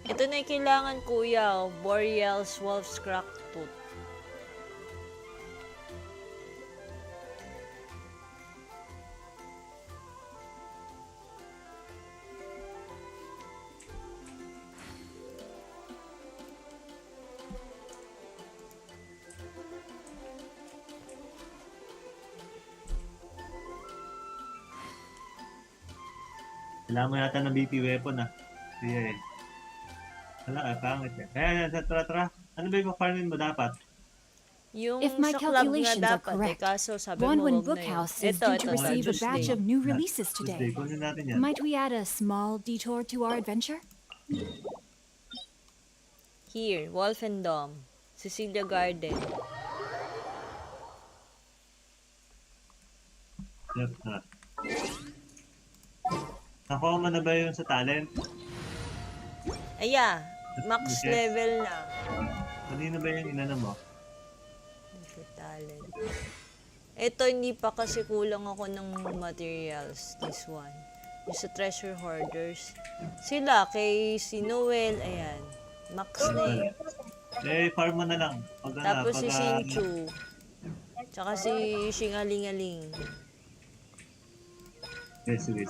Ito na yung kailangan, kuya. Boreal's Wolf's Crack Tooth. Kailangan mo yata ng BP weapon Sige eh. Wala pangit yan. Kaya tara. Ano ba yung farming mo dapat? Yung If my sa club nga calculations are dapat correct, kaso sabi mo Wanwan wag na yun. Bookhouse is Ito, due to ito, receive a Tuesday. batch of new Yeah. releases Tuesday, today. kunin natin yan. Might we add a small detour to our adventure? Here, Wolf and Dom. Cecilia Garden. Yep, nakuha mo na ba yun sa talent? Aya, max Okay. level na. Kanino ba yung inano mo? Ito, talent. Ito, hindi pa kasi kulang ako ng materials. This one. Yung sa treasure hoarders. Sila, kay si Noel, ayan. Max na eh. Farm mo na lang. Tapos si Sinchu. Tsaka si Shingalingaling. Sige.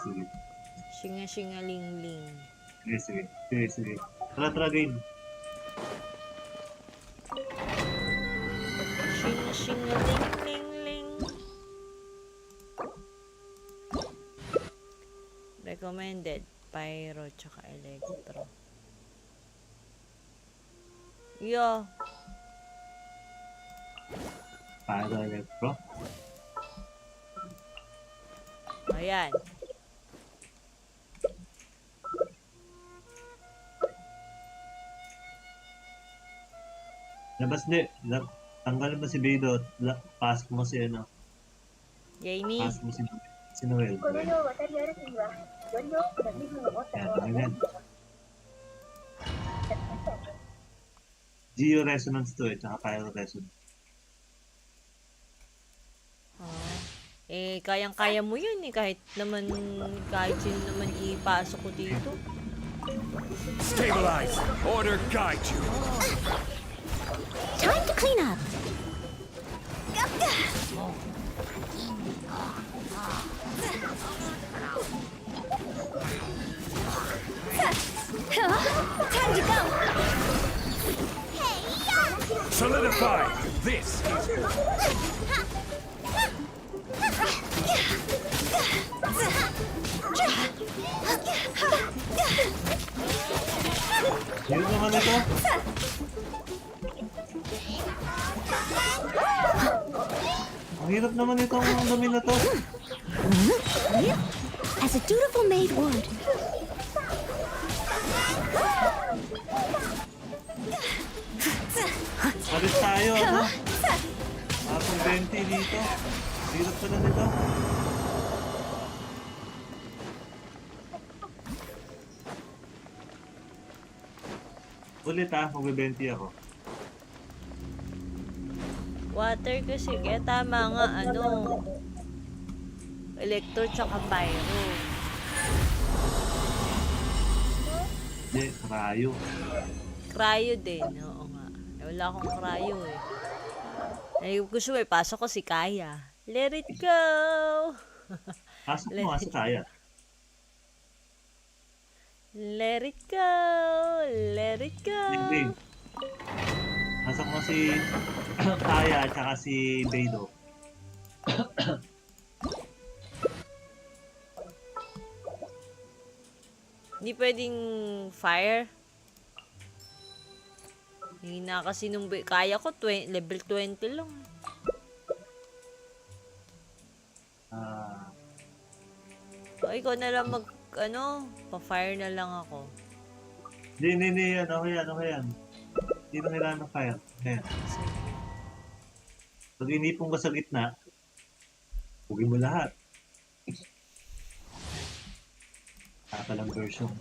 Shingalingaling. Sige. Tara, game. Shingalingaling. Recommended. Pyro tsaka electro. Yeah. Para electro. Ayan. Labas tanggalin mo si Beidou. Pasok mo si Jamie. Pasok mo si Noel. Ayan. Geo Resonance to tsaka Pyro Resonance. Kayang-kaya mo yun kahit sino naman ipasok ko dito. Stabilize. Order guide you. Time to clean up. Solidify. This is Hirap naman ito. Ang hirap naman itong dumi na to. As a dutiful maid would. Alis tayo, ano? Apong 20 dito. Hirap pala nito. Ulit magbe-20 ako. Water kasi, kaya tama nga, electro tsaka pyro. Hindi, rayo. Cryo din, oo nga. Wala akong cryo eh. Ay, gusto mo pasok ko si Kaya. Let it go! Pasok mo nga sa kaya. Let it go! Let it go! Hindi. Pasok mo si Kaya at saka si Beidou. Hindi pwedeng fire. Hindi na kasi nung kaya ko level 20 lang. O, ikaw na lang pa-fire na lang ako. Hindi, ano yan. Hindi na kailangan ng fire. Ayan. Pag inipon ka sa gitna, hugin mo lahat. Palang version.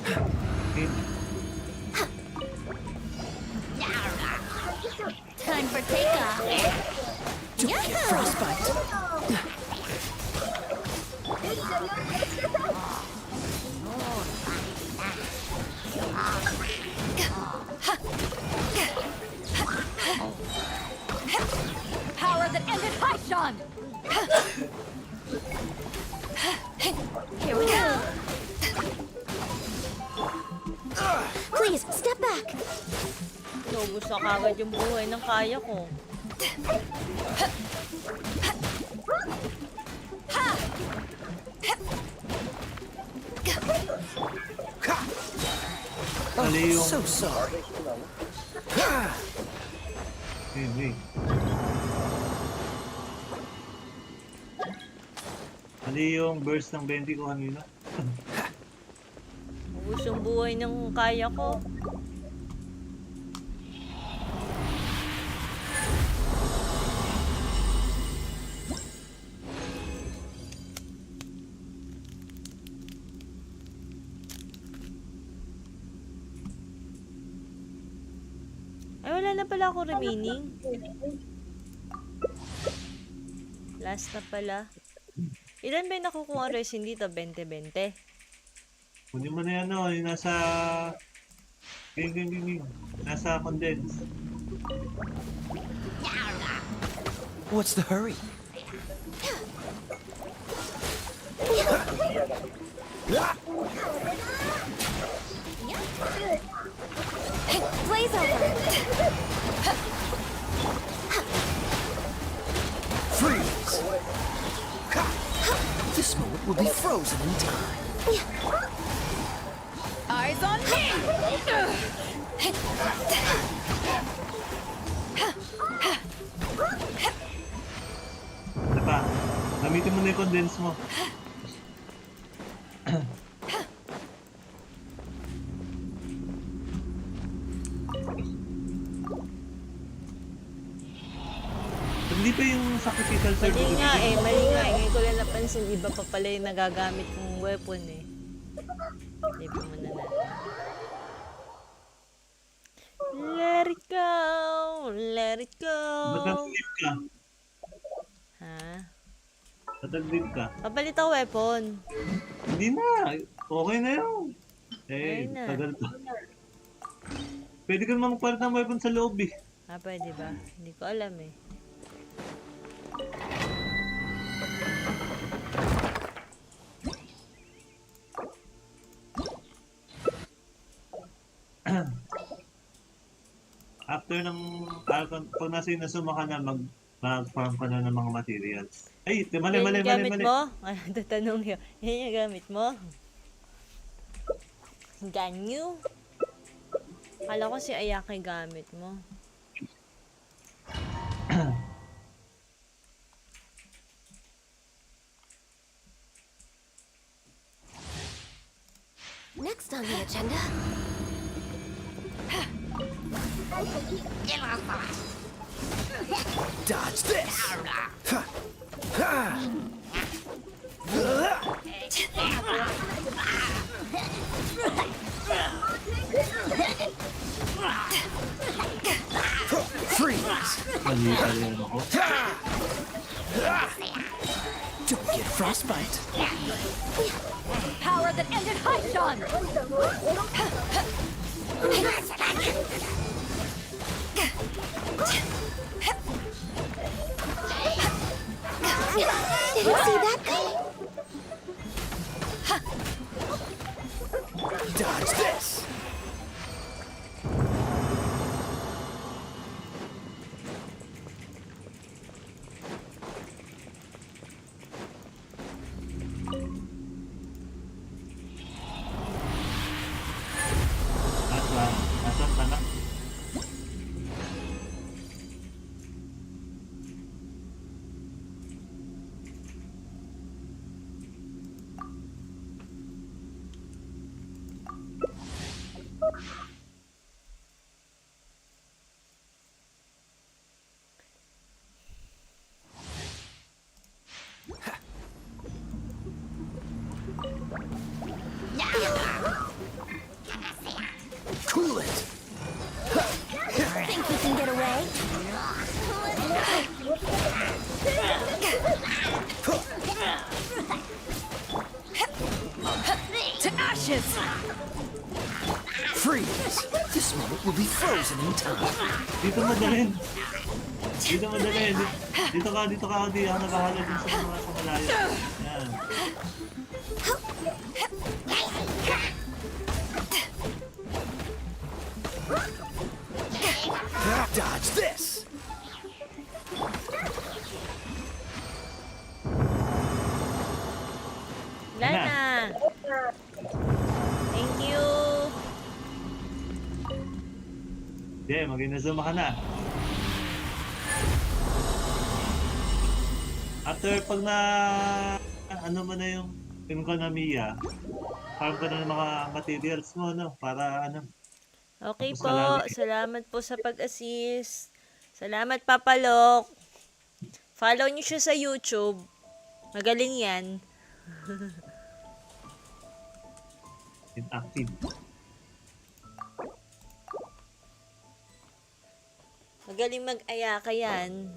Okay. Time for takeoff. Frostbite. Power that ended Haishan! Here we go. Please, step back. Naubos na kagad yung buhay ng kaya ko. Mali yung... So sorry. Wait. Mali yung burst ng 20 ko kanina. Naubos yung buhay ng kaya ko. Ay, wala na pala ako remaining. Last na pala. Ilan ba yung nakukuha resin dito? 20-20? Kunin mo na yan, yung nasa... Ging. Nasa condense. What's the hurry? Blaze over. Freeze! This moment will be frozen in time. Eyes on me! Ano pa? Gamitin mo na yung condense mo. Hindi pa yung sacrificial sword. Mali nga eh. Ngayon ko lang napansin, iba pa pala yung nagagamit kong weapon eh. Hindi pa muna natin. Let it go! Let it go! Matagdip ka. Ha? Matagdip ka. Papalit ako weapon. Hindi na. Okay na yun. Okay na. Tagal pa. Pwede ka naman magpalit ng weapon sa loob eh. Ah, pwede ba? Hindi ko alam eh. after ng, pag nasa Inazuma ka na, mag-farm ka na ng mga materials. Ay, mali, Yan mali, yung mali, gamit mali. mo? Ano tatanong yun? Yan yung gamit mo? Ganyu? Kala ko si Ayake gamit mo. Next on the agenda. Dodge this! Ha! Ha! Freeze! Mali pa rin ako. Don't get frostbite. Power that ended Haishan! Did you see that guy? Dodge this! Asan ka na? Cool it! Think we can get away? To ashes! Freeze! This moment will be frozen in time. Dito madalhin. Dito madalhin. Dito ka, di ako nakahala dun sa mga sa malayo. Yan. Dodge this! Wala Yan na. Thank you. Hindi, mag-Inazuma ka na. After pag na ano mo na yung economiya, farm ka na ng mga materials mo, no? Para ano. Okay Tapos po. kalali. Salamat po sa pag-assist. Salamat, Papalok. Follow niyo siya sa YouTube. Magaling yan. Inactive. Magaling mag-ayaka yan.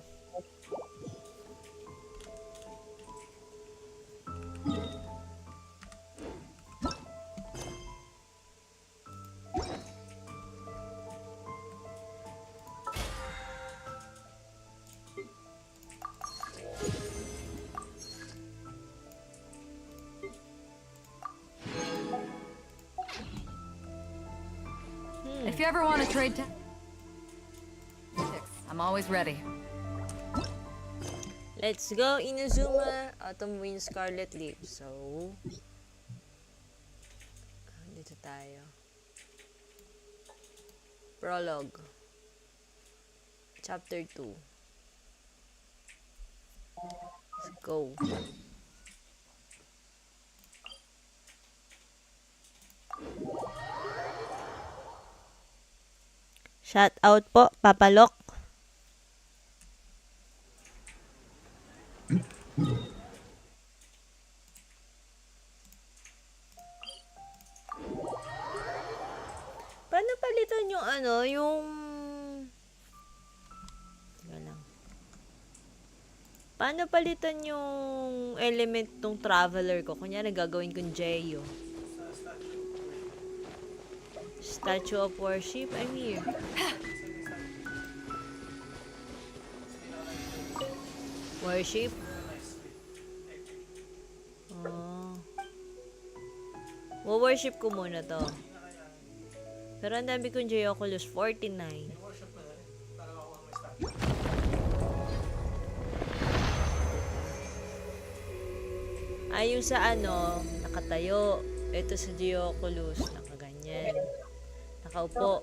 If you ever want to trade I'm always ready. Let's go, Inazuma. Autumn Wind Scarlet Leaf. So, dito tayo. Prologue. Chapter 2. Let's go. Shout out po, Papalok. Paano palitan yung ano, yung... Teka lang. Paano palitan yung element ng traveler ko? Kunyari, gagawin kong Jeyo. Statue of Worship? I'm here. Worship? Oh. Wo-worship ko muna to. Pero ang dami kong J-Oculus, 49. Ay, yung sa ano, nakatayo. Ito sa Geoculus, nakaganyan. Nakaupo.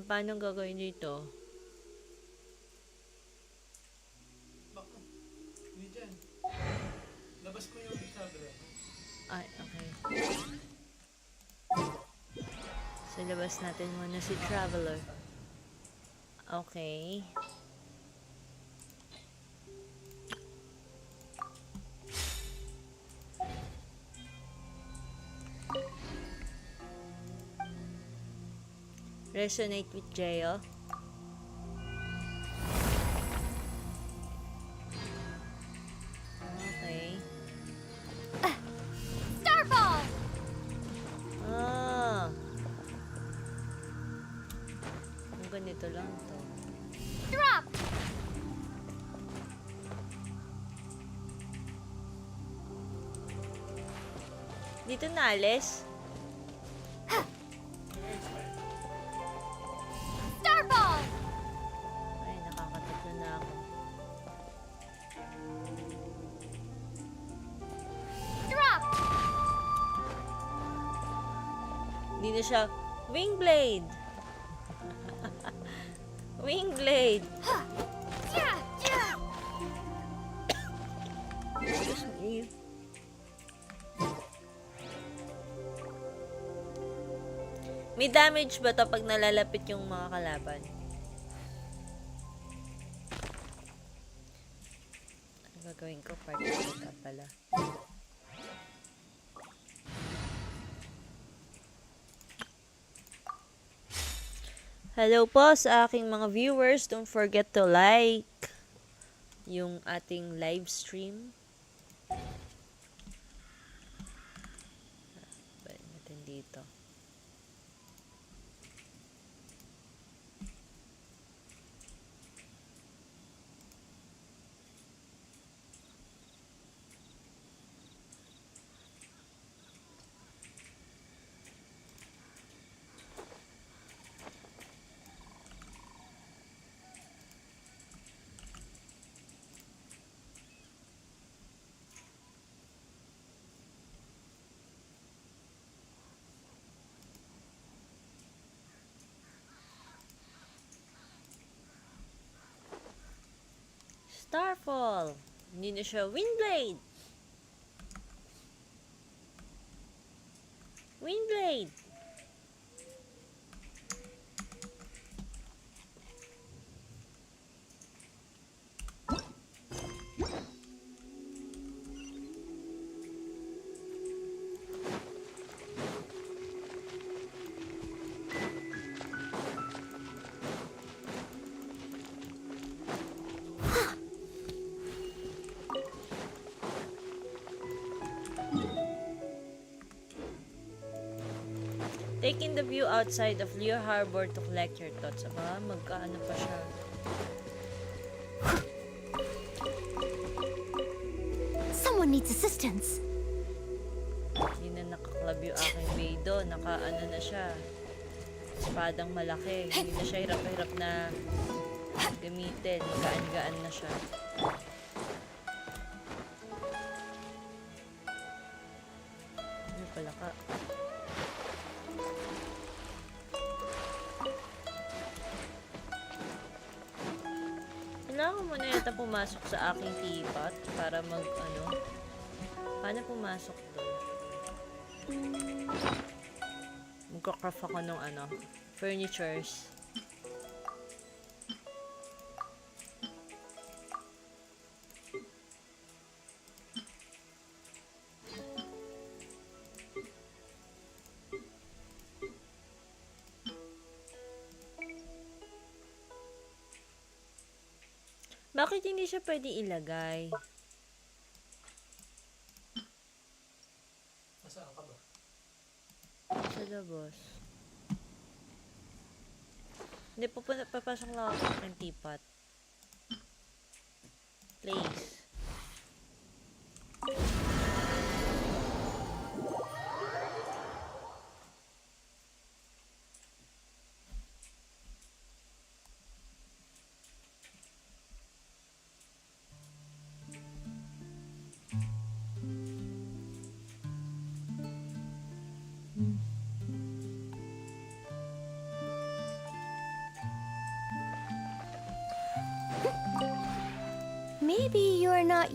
Paano gagawin dito? Baka. Hindi dyan. Labas mo yung camera. Ay, okay. So, labas natin muna si Traveler. Okay. Resonate with Jayo. Okay. Starfall! Ang ganito lang to. Drop! Dito na alis? Starfall! Ay, nakakatatlo na ako. Drop! Hindi na siya. Wingblade! Wingblade! Yeah, yeah. May damage ba to pag nalalapit yung mga kalaban? Ano gagawin ko? Participate pala. Hello po sa aking mga viewers. Don't forget to like yung ating live stream. Balik natin dito. Starfall! Hindi na siya Windblade! Windblade! Taking the view outside of Leo Harbor to collect your thoughts. Aba, magkaano pa siya. Someone needs assistance. Hindi na nakaklab yung aking Beidou. Nakaano na siya. Espadang malaki. Hindi na siya hirap-hirap na gamitin. Gaan-gaan na siya. Ano pala ka? Kailangan ko muna yata pumasok sa aking teapot para mag-ano. Paano pumasok doon? Magka-craft ako ng ano, furnitures. Bakit hindi siya pwede ilagay? Nasaan ka ba? Sa labas. Hindi, papasok lang ako sa aking teapot. Place. maybe you're not...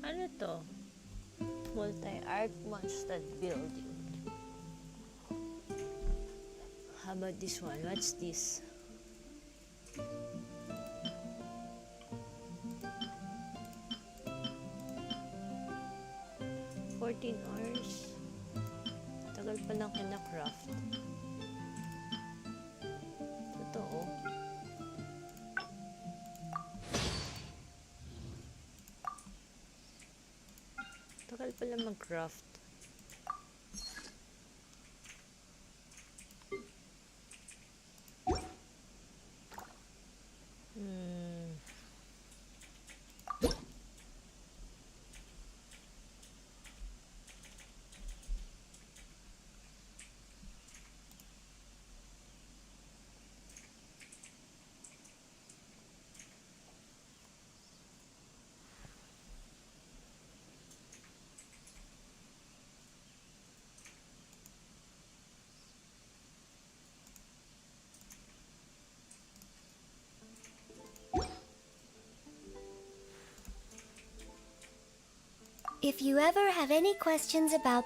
Ano to? Multi-arc monster building. How about this one? What's this? $14. Tagal pa lang kina-craft. Totoo. Tagal pala mag-craft. If you ever have any questions about...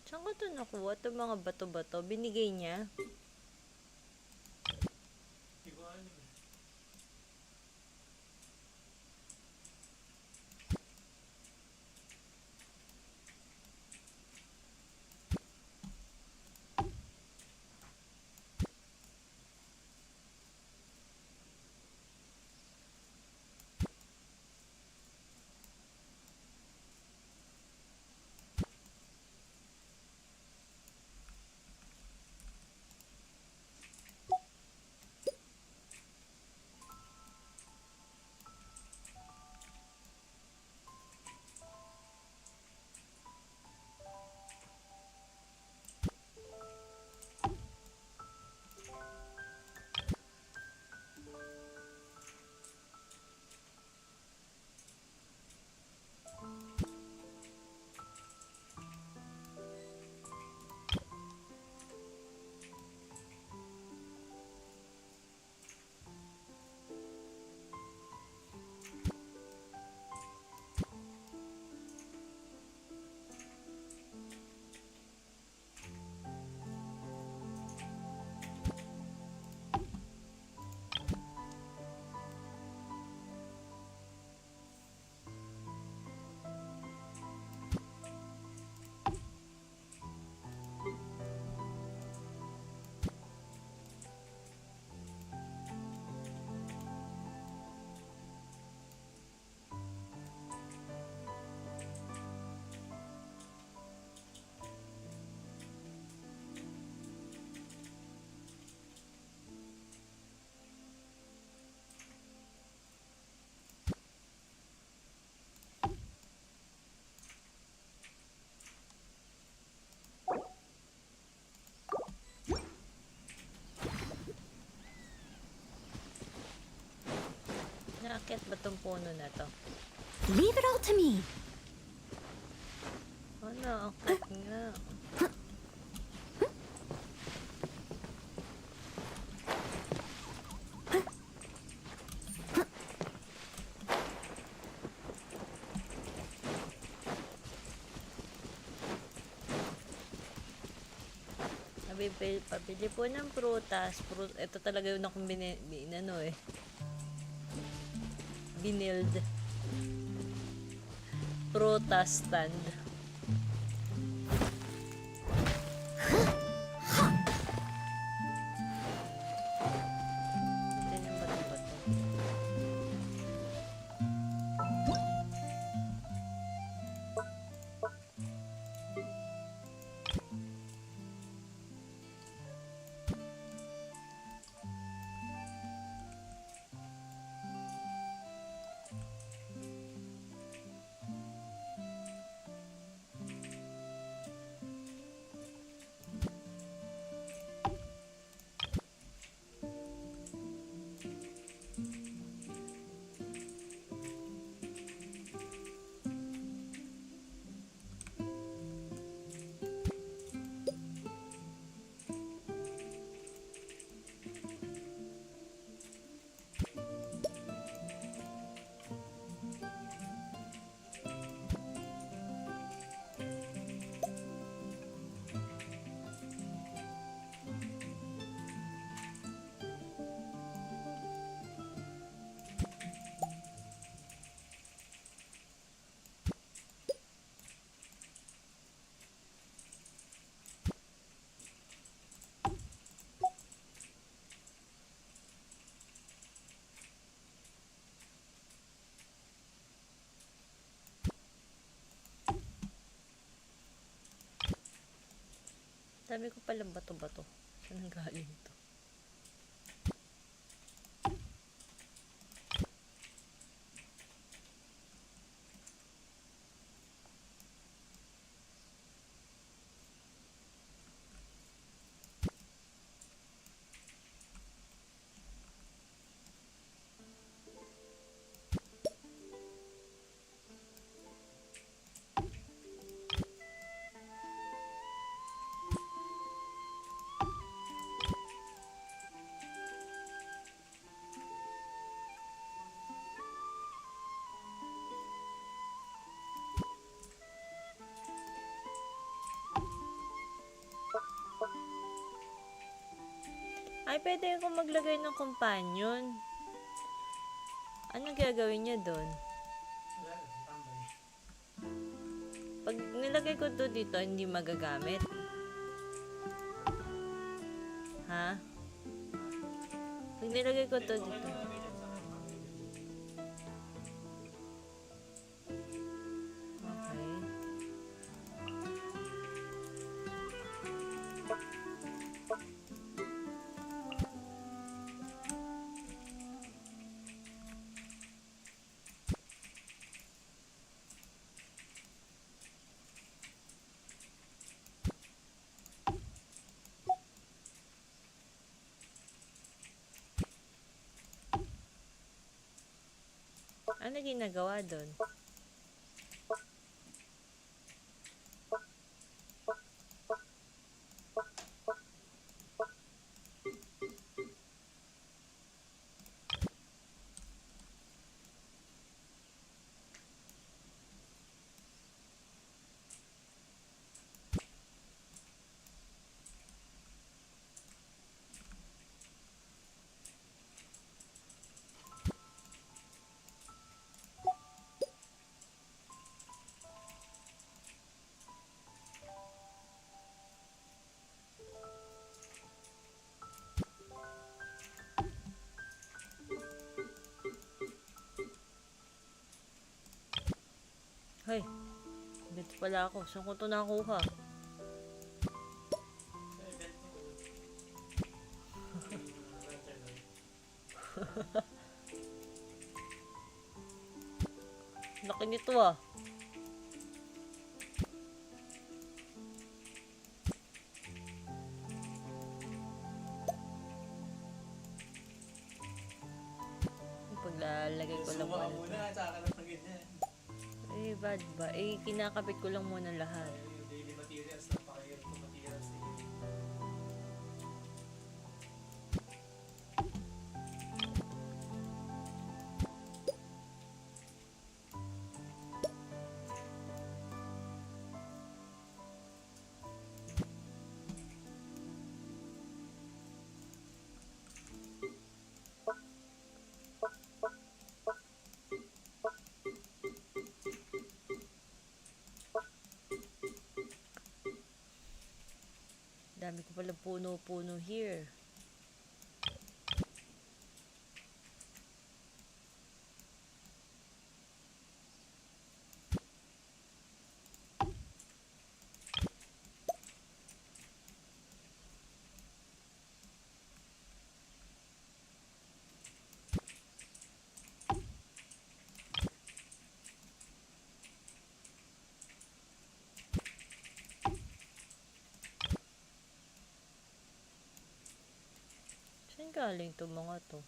Saan ko ito nakuha? Ito mga bato-bato. Binigay niya. Hindi ko alam eh. Aakyat ba tong puno na to? Leave it all to me. Ano, akyat nga. Pabili po ng prutas. Ito talaga yung akong binild. Prutas stand. Natin yung bato-bato. Dami ko palang bato-bato. Saan ang galing to? Ay, pwede akong maglagay ng companion. Anong gagawin niya doon? Wala na, tambay. Pag nilagay ko to dito, hindi magagamit. Ha? Pag nilagay ko to dito. Okay. Ano ginagawa doon? Hoy, dito pala ako. Saan ko ito nakuha? Laki nito ah. Nilalagay ko lang Subukan muna. muna, tsaka lang pag ganyan. Eh, bad ba? Eh, kinakabit ko lang muna lahat. Yung daily materials, napakahirap ng materials. Dami ko pala puno-puno here. Saan galing to mga to?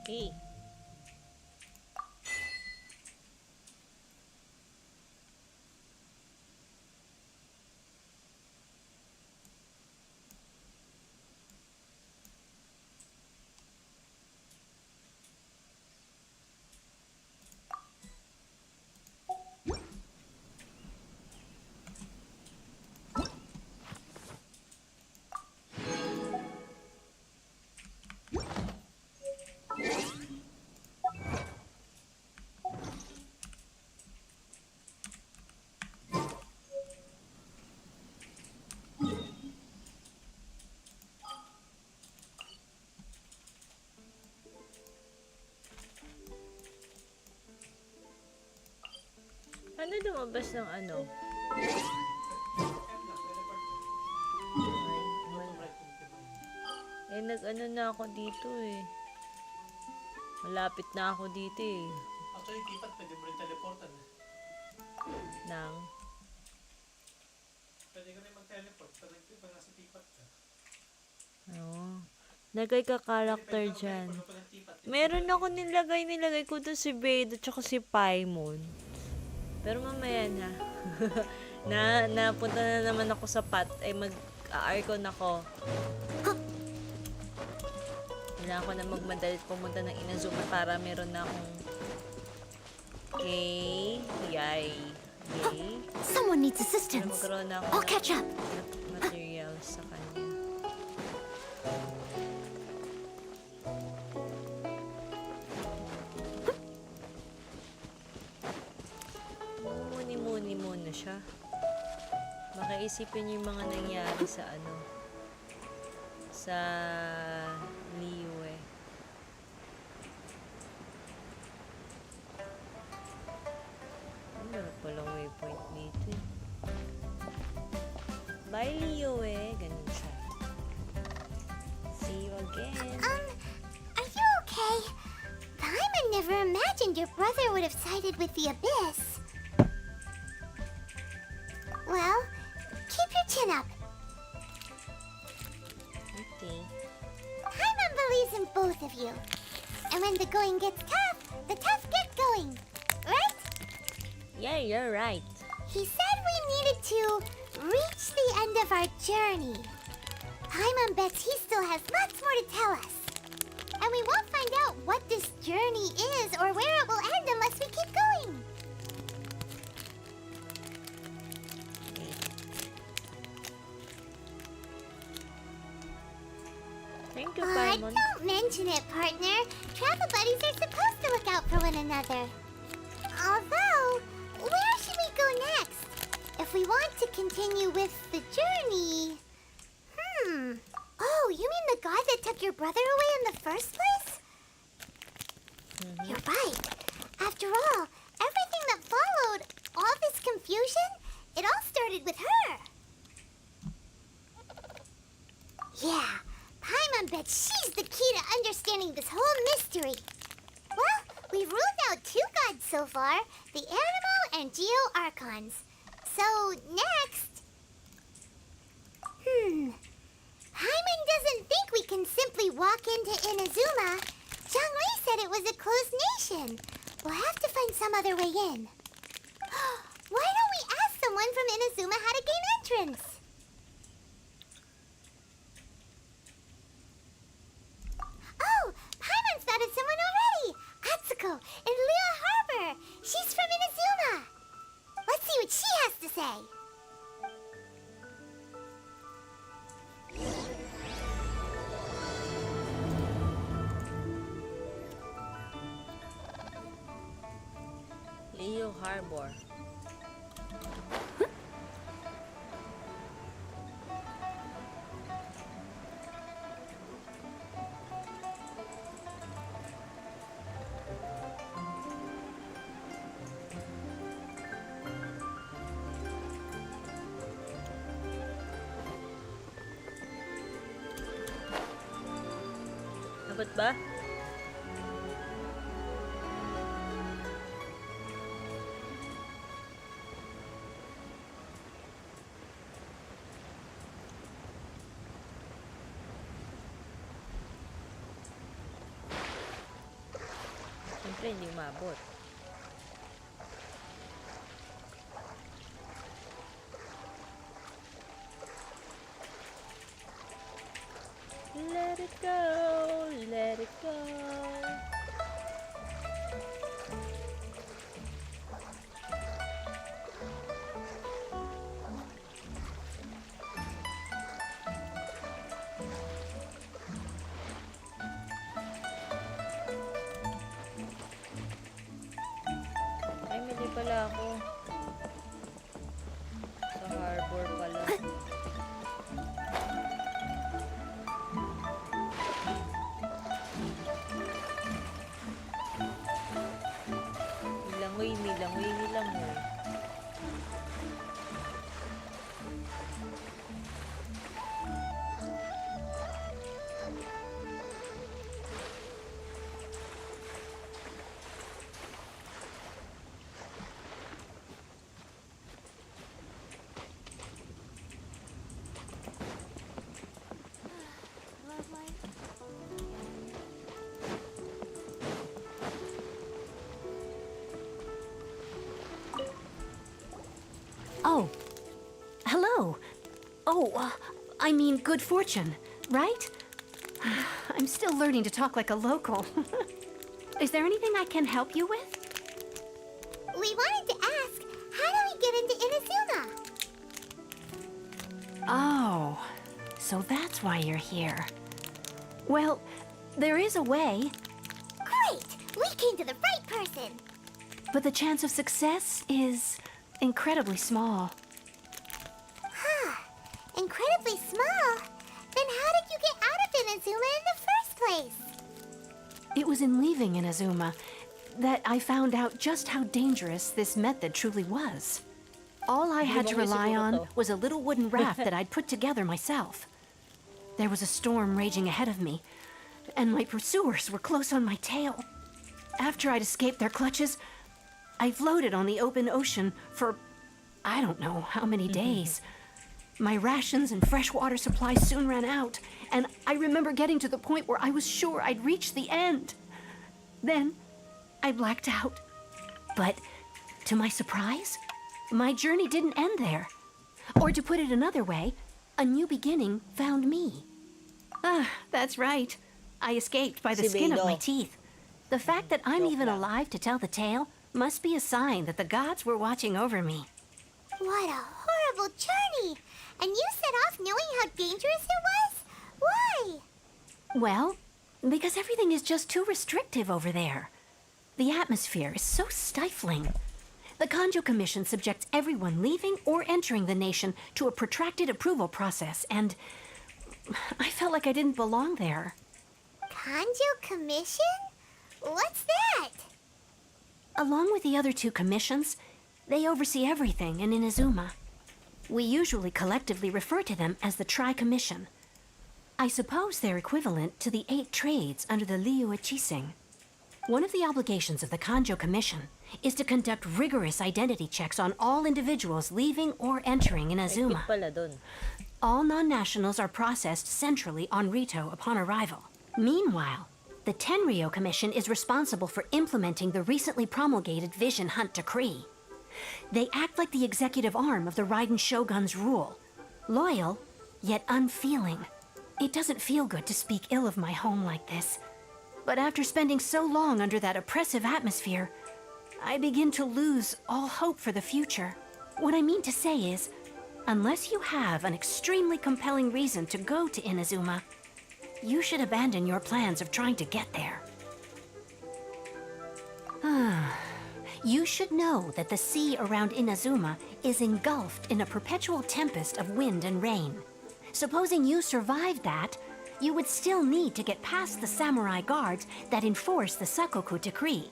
Eh. Ano lumabas ng ano? Eh, nag-ano na ako dito eh. Malapit na ako dito eh. Actually, tipat, pwede mo rin teleportan. Nang. Pwede ka rin mag-teleport pag nasa tipat ka. Oo. Lagay ka character dyan. Meron ako nilagay ko doon si Beda tsaka si Paimon. Pero mamaya na. Napunta na naman ako sa path. Ay mag-arcon ako. Kailangan ko na magmadalit pumunta ng Inazuma para meron na akong yay. Someone needs Para assistance. magkaroon na ako I'll catch up. ng materials sa kanya. Muni muna siya. Baka isipin niyo yung mga nangyari sa sa Liyue. Meron palang waypoint dito eh. Bye Liyue. Ganun siya. See you again. Are you okay? Paimon never imagined your brother would have sided with the Abyss. Well, keep your chin up. Okay. Paimon believes in both of you. And when the going gets tough, the tough get going. Right? Yeah, you're right. He said we needed to reach the end of our journey. Paimon bets he still has lots more to tell us. And we won't find out what this journey is or where it will end unless we keep going. Thank you, Paimon. Don't mention it, partner. Travel buddies are supposed to look out for one another. Although, where should we go next? If we want to continue with the journey... Oh, you mean the god that took your brother away in the first place? You're right. After all, everything that followed, all this confusion, it all started with her. Yeah, Paimon bets she's the key to understanding this whole mystery. Well, we've ruled out 2 gods so far, the Animo and Geo Archons. So, next... Paimon doesn't think we can simply walk into Inazuma. Zhongli said it was a closed nation. We'll have to find some other way in. Why don't we ask someone from Inazuma how to gain entrance? Oh, Paimon's thought of someone already. Atsuko in Liyue Harbor. She's from Inazuma. Let's see what she has to say. Liyue Harbor. Dapat ba? Siyempre, hindi umabot. Let it go, let it go. Ay, mali pala ako. Sa harbor pala. Milangoy, milangoy. Oh, hello. Oh, I mean good fortune, right? I'm still learning to talk like a local. Is there anything I can help you with? We wanted to ask, how do we get into Inazuma? Oh, so that's why you're here. Well, there is a way, Great! We came to the right person! but the chance of success is incredibly small. Incredibly small? Then how did you get out of Inazuma in the first place? It was in leaving Inazuma that I found out just how dangerous this method truly was. All I had to rely on was a little wooden raft that I'd put together myself. There was a storm raging ahead of me, and my pursuers were close on my tail. After I'd escaped their clutches, I floated on the open ocean for I don't know how many days. My rations and freshwater supplies soon ran out, and I remember getting to the point where I was sure I'd reached the end. Then I blacked out. But to my surprise, my journey didn't end there. Or to put it another way, a new beginning found me. Ah, that's right. I escaped by the Si skin of my Beidou. teeth. The fact that I'm even alive to tell the tale must be a sign that the gods were watching over me. What a horrible journey! And you set off knowing how dangerous it was? Why? Well, because everything is just too restrictive over there. The atmosphere is so stifling. The Kanjo Commission subjects everyone leaving or entering the nation to a protracted approval process, and I felt like I didn't belong there. Kanjo Commission? What's that? Along with the other two commissions, they oversee everything in Inazuma. We usually collectively refer to them as the Tri-Commission. I suppose they're equivalent to the 8 trades under the Liu Chising. One of the obligations of the Kanjo Commission is to conduct rigorous identity checks on all individuals leaving or entering Inazuma. Epic pala dun. All non-nationals are processed centrally on Rito upon arrival. Meanwhile, the Tenryo Commission is responsible for implementing the recently promulgated Vision Hunt Decree. They act like the executive arm of the Raiden Shogun's rule. Loyal, yet unfeeling. It doesn't feel good to speak ill of my home like this. But after spending so long under that oppressive atmosphere, I begin to lose all hope for the future. What I mean to say is, unless you have an extremely compelling reason to go to Inazuma, you should abandon your plans of trying to get there. You should know that the sea around Inazuma is engulfed in a perpetual tempest of wind and rain. Supposing you survived that, you would still need to get past the samurai guards that enforce the Sakoku Decree,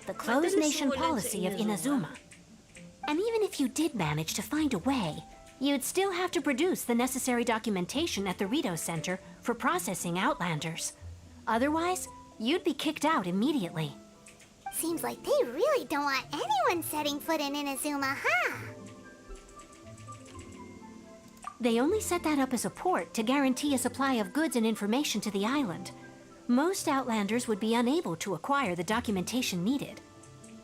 the closed nation policy of Inazuma. And even if you did manage to find a way, you'd still have to produce the necessary documentation at the Rito Center for processing Outlanders. Otherwise, you'd be kicked out immediately. Seems like they really don't want anyone setting foot in Inazuma, huh? They only set that up as a port to guarantee a supply of goods and information to the island. Most Outlanders would be unable to acquire the documentation needed.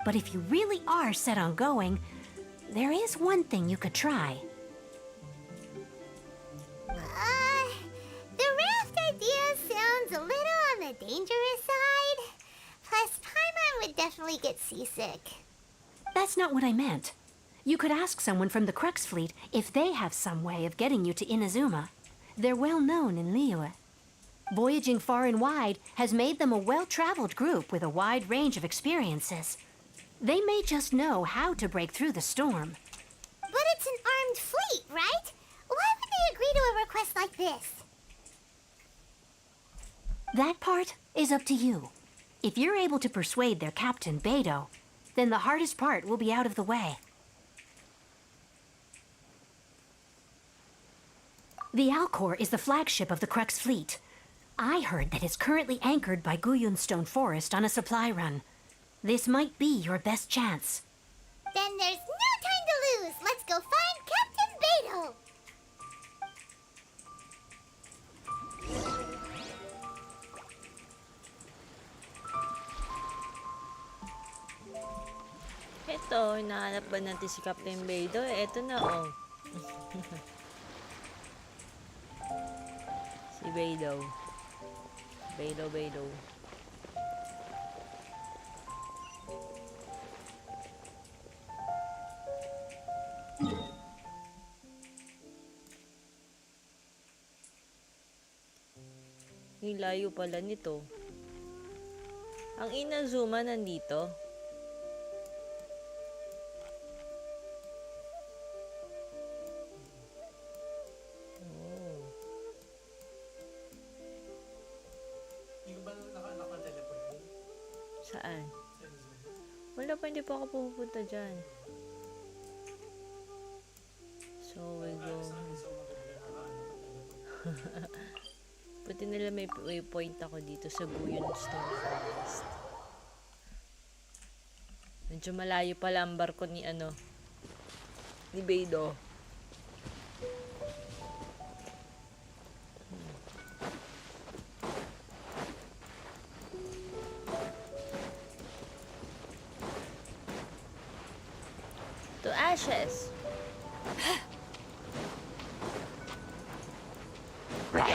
But if you really are set on going, there is one thing you could try. The raft idea sounds a little on the dangerous side. Plus, Paimon would definitely get seasick. That's not what I meant. You could ask someone from the Crux Fleet if they have some way of getting you to Inazuma. They're well known in Liyue. Voyaging far and wide has made them a well-traveled group with a wide range of experiences. They may just know how to break through the storm. But it's an armed fleet, right? Why would they agree to a request like this? That part is up to you. If you're able to persuade their captain, Beidou, then the hardest part will be out of the way. The Alcor is the flagship of the Crux Fleet. I heard that it's currently anchored by Guyunstone Forest on a supply run. This might be your best chance. Then there's no time to lose. Let's go find Captain Beidou. Eto, hinahanap ba natin si Captain Beidou? Eto na, oh. Si Beidou. Beidou. Layo pala nito. Ang Inazuma nandito. Hindi ba naka-teleport mo? Saan? Wala pa, hindi pa ako pupunta dyan. So, we go. Buti nila may waypoint ako dito sa Guyunstone Forest. Medyo malayo pala ang barko ni ni Beidou. Yes. Back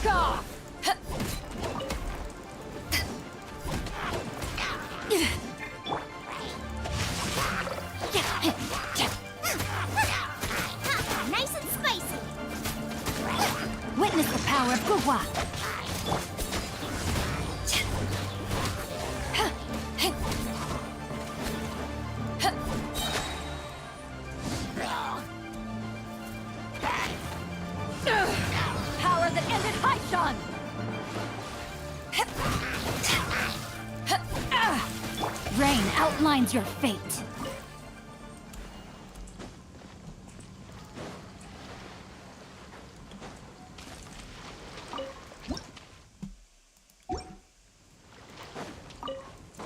off! Nice and spicy. Witness the power of Gugwa. Power that ended Haishan! Rain outlines your fate.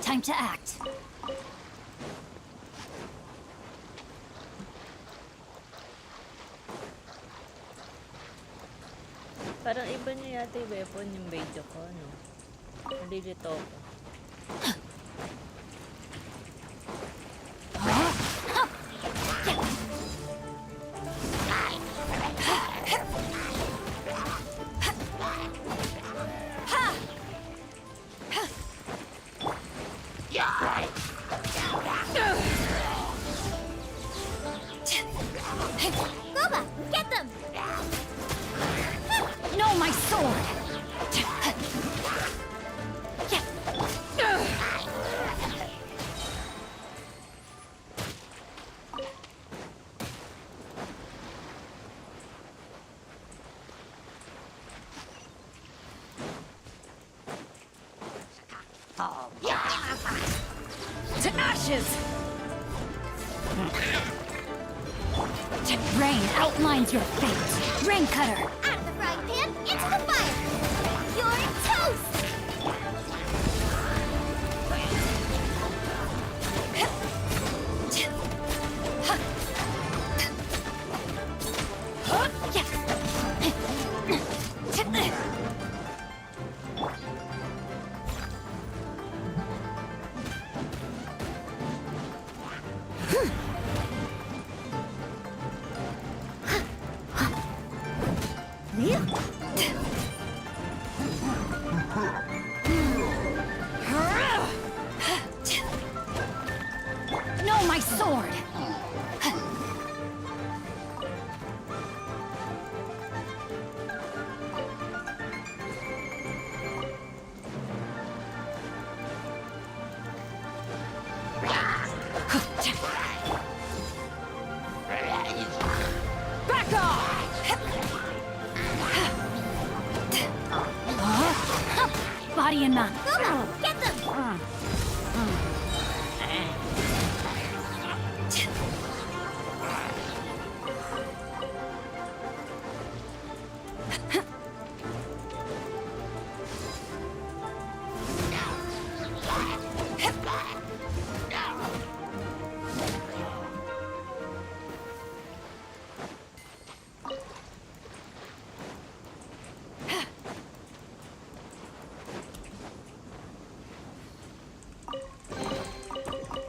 Time to act. Parang iba na yata yung weapon yung video ko, no? Nalilito ako. Boba, get them! No, my sword! To ashes! Rain outlines your fate. Rain cutter. Out of the frying pan, into the fire! You're toast! No, my sword! Back off! Body and mind. Boba, get them!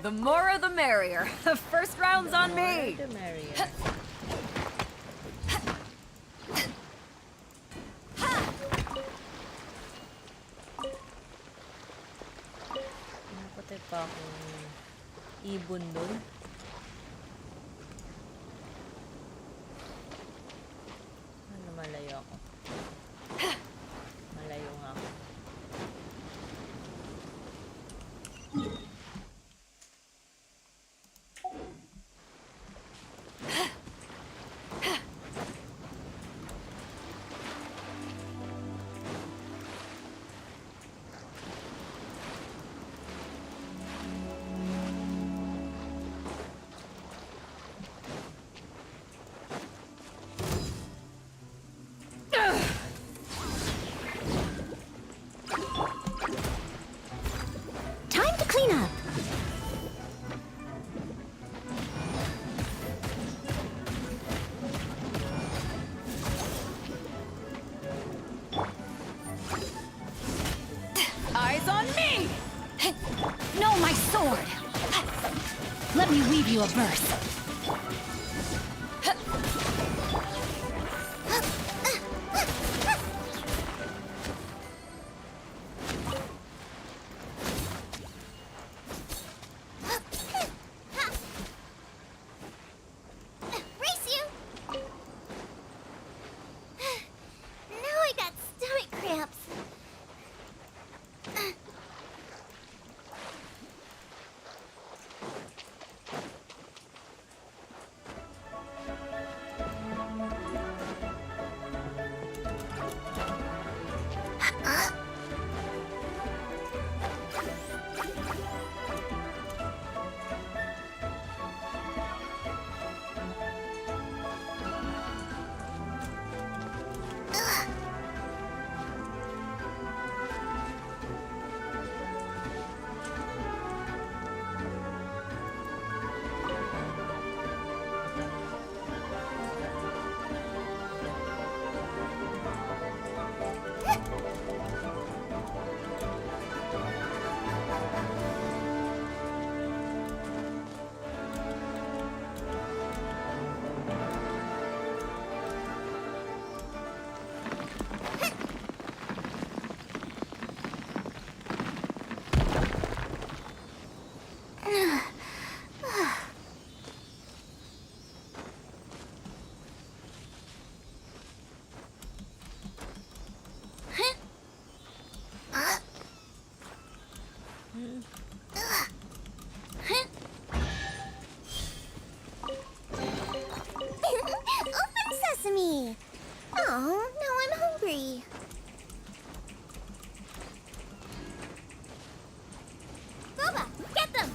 The more the merrier. First round's on me. The merrier. Napatay pa akong ibon doon. Ano, malayo ako. Malayo nga ako. Let me weave you a verse. Race you! Now I got stomach cramps. Open sesame! Oh, now I'm hungry. Boba, get them!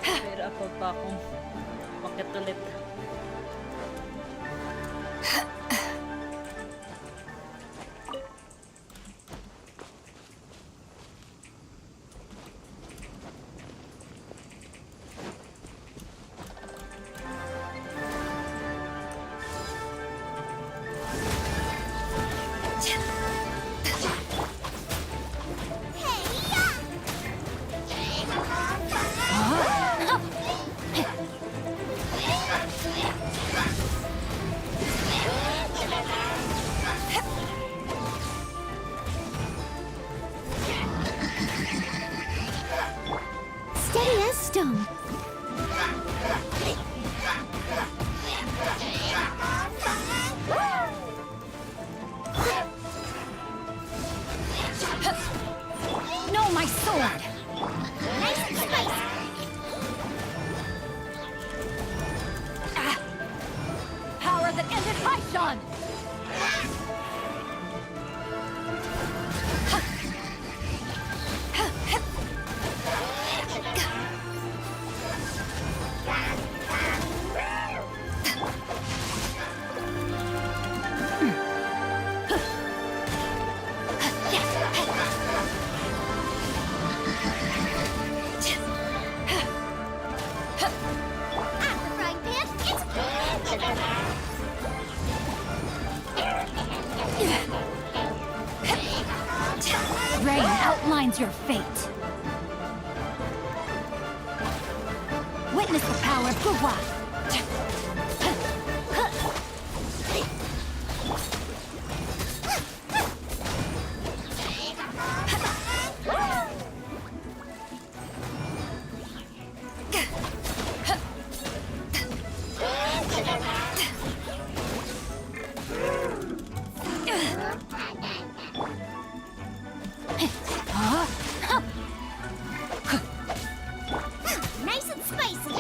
Mahirapan pa akong makit ulit. Steady as stone. No, my sword! Nice and spicy. Power that ended Haishan! At the frying pan, it's... Rain outlines your fate. Witness the power of Guwa. Nice and spicy.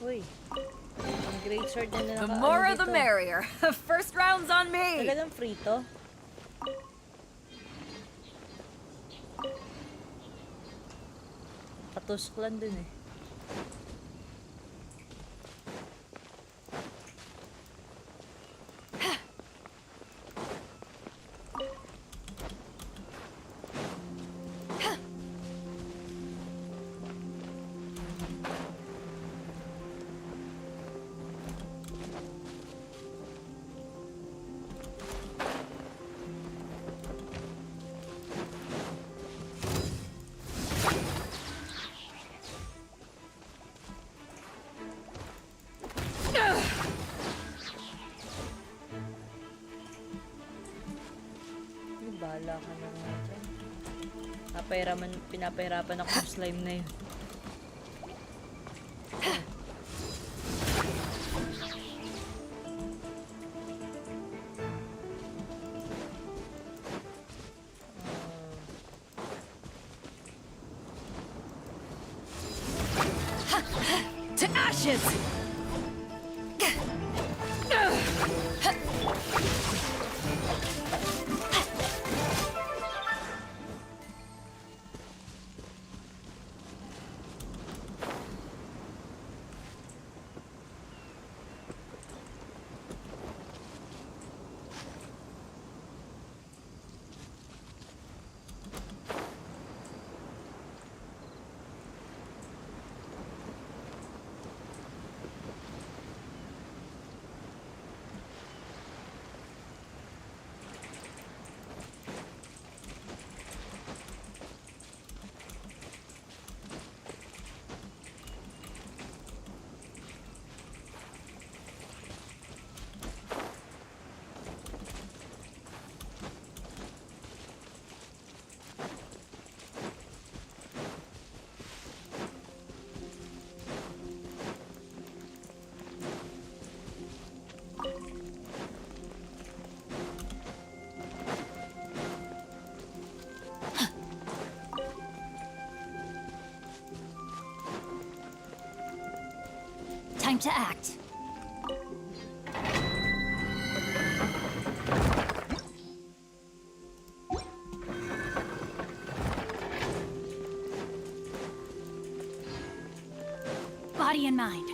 Uy. Ang great sword na The naka more ano the dito. merrier. First round's on me. Talagang free to? Katusk lang dun eh. Bahala ka na nga dyan. Pinapahirapan ako ng slime na yun. To ashes. Time to act. Body and mind.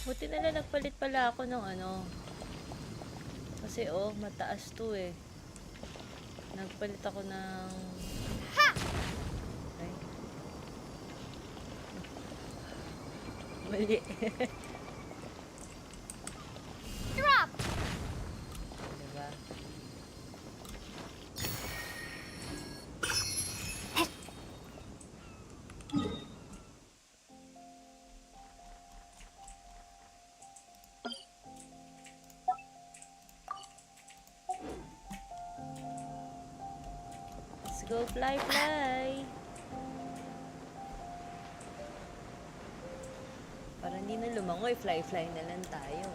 Buti na lang nagpalit pala ako ng ano. Kasi oh, mataas to eh. Nagpalit ako ng... Ay. Mali. Drop! Diba? Go fly, fly! Para hindi na lumangoy, fly, fly na lang tayo.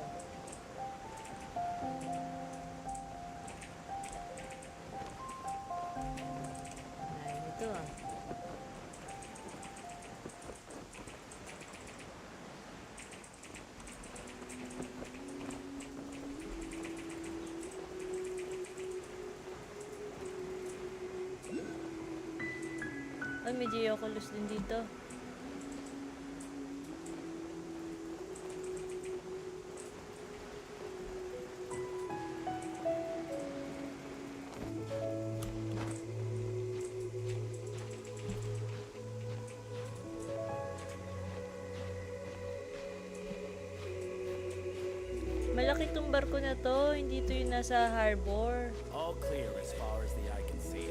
Ay, ito ah. Ay, may geoculus din dito. Malaki tong barko na to, hindi to yung nasa harbor. All clear as far as the eye can see.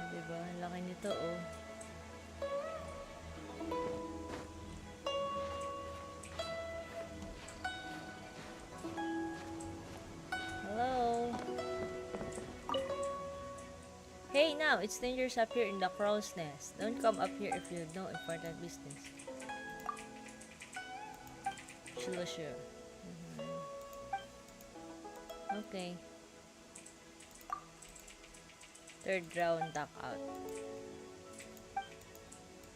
Diba? Ang laki nito, oh. Hello? Hey, now, it's dangerous up here in the crow's nest. Don't come up here if you have no important business. Sure. Okay. Third round, duck out.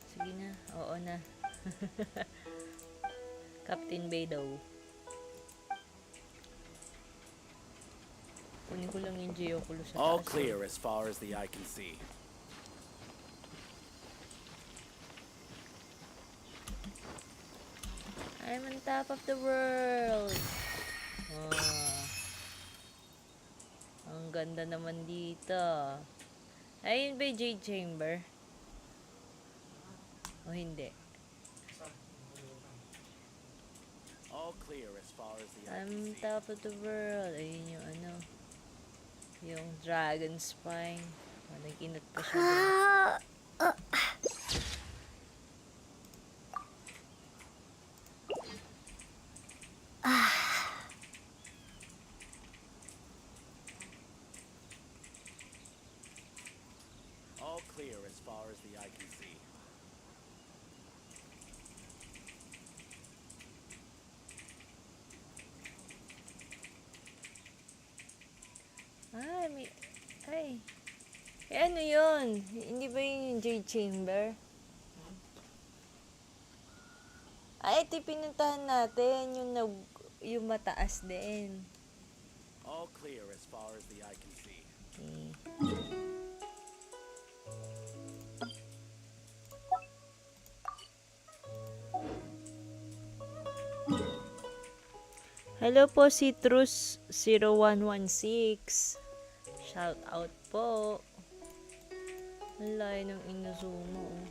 Sige na. Oo na. Captain Beidou. Kunin ko lang yung geoculus sa All taas. clear as far as the eye can see. I'm on top of the world. Oh. Ang ganda naman dito. Ayun ba yung Jade Chamber? O hindi? All clear as far as the eye I'm can on see. top of the world. Ayun yung ano. Yung dragon spine. Oh, nag-inot pa siya. All clear as far as the eye can see. Ay, may... Ay. Eh, ano yun? Hindi ba yun yung Jade Chamber? Ay, ito yung pinuntahan natin. Yung mataas din. All clear as far as the eye can see. Okay. Hello po, Citrus0116. Shout out po. Ang layo ng Inazuma, oh.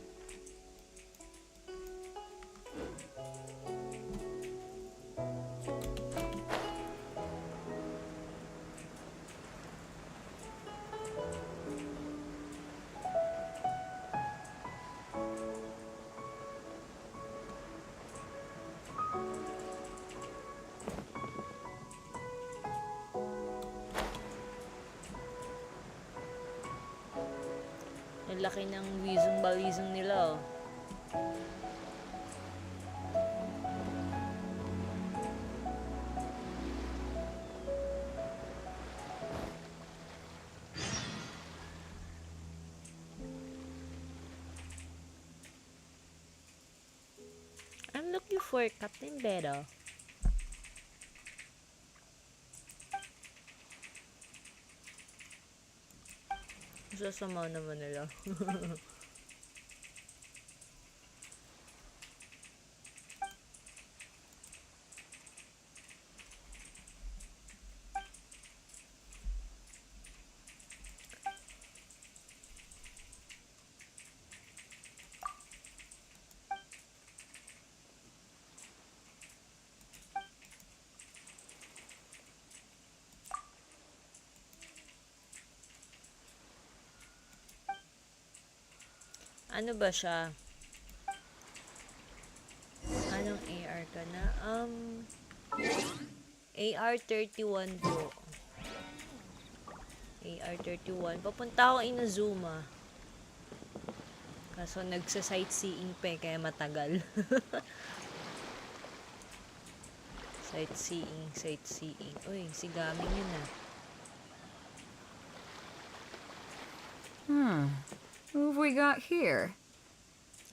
Ang laki ng wizong nila, oh. I'm looking for Captain Beto. Sasama naman nila. Ano ba siya? ng AR ka na? AR-31 po. AR-31. Papunta ako Inazuma. Kaso nagsa-sightseeing pa kaya matagal. Sightseeing. Uy, si Gaming yun ah. Who have we got here?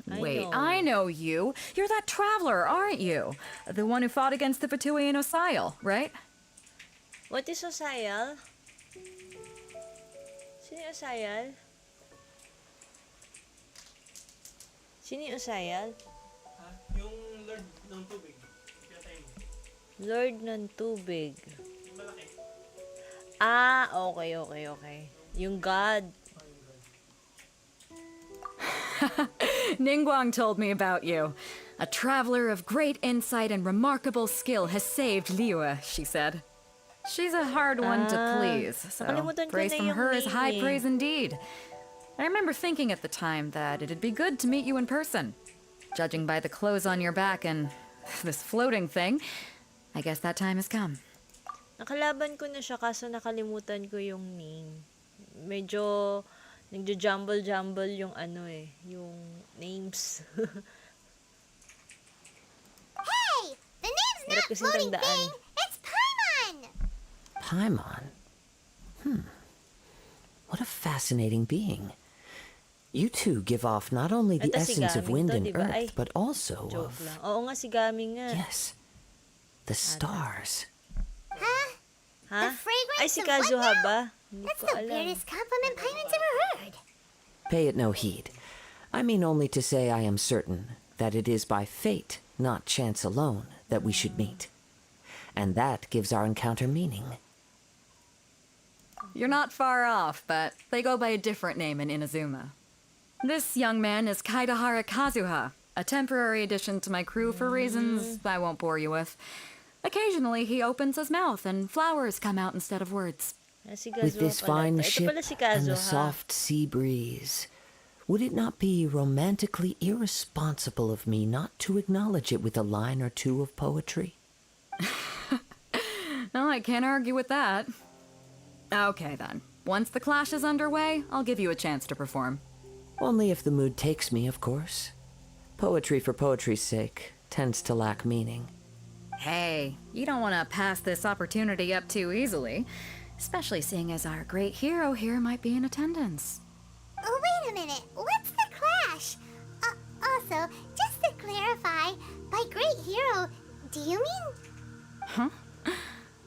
Wait, know. I know you. You're that traveler, aren't you? The one who fought against the Fatui and Osail, right? What is Osail? Sino yung Osail? Sino yung Osail? Ha? Yung Lord ng Tubig. Pinatay mo. Lord ng Tubig. Yung malaki. Ah, okay. Yung God. Ningguang told me about you. A traveler of great insight and remarkable skill has saved Liua, she said. She's a hard one to please, so nakalimutan ko praise na from yung her is name high eh. praise indeed. I remember thinking at the time that it'd be good to meet you in person. Judging by the clothes on your back and this floating thing, I guess that time has come. Nakalaban ko na siya kaso nakalimutan ko yung name. Medyo nagjo-jumble yung ano eh, yung names. Hey! The name's Hirap not kasing floating tandaan. thing! It's Paimon! Paimon? What a fascinating being. You two give off not only the Ito si essence of Gaming wind to, and diba? Ay, earth, but also joke of... lang. Oo nga, si Gaming nga. Yes, the stars. Huh? Ha? The fragrance Ay, si of what Kazuha now? ba? Hindi That's ko the alam. weirdest compliment Paimon's ever heard. Pay it no heed. I mean only to say I am certain that it is by fate, not chance alone, that we should meet. And that gives our encounter meaning. You're not far off, but they go by a different name in Inazuma. This young man is Kaidahara Kazuha, a temporary addition to my crew for reasons I won't bore you with. Occasionally, he opens his mouth and flowers come out instead of words. Ah, si With Kazuha this pala fine to. Ito ship pala si and the Kazuha. soft sea breeze, would it not be romantically irresponsible of me not to acknowledge it with a line or two of poetry? No, I can't argue with that. Okay, then. Once the clash is underway, I'll give you a chance to perform. Only if the mood takes me, of course. Poetry for poetry's sake tends to lack meaning. Hey, you don't want to pass this opportunity up too easily, especially seeing as our great hero here might be in attendance. Oh, wait a minute. What's the clash? Also, just to clarify, by great hero, do you mean...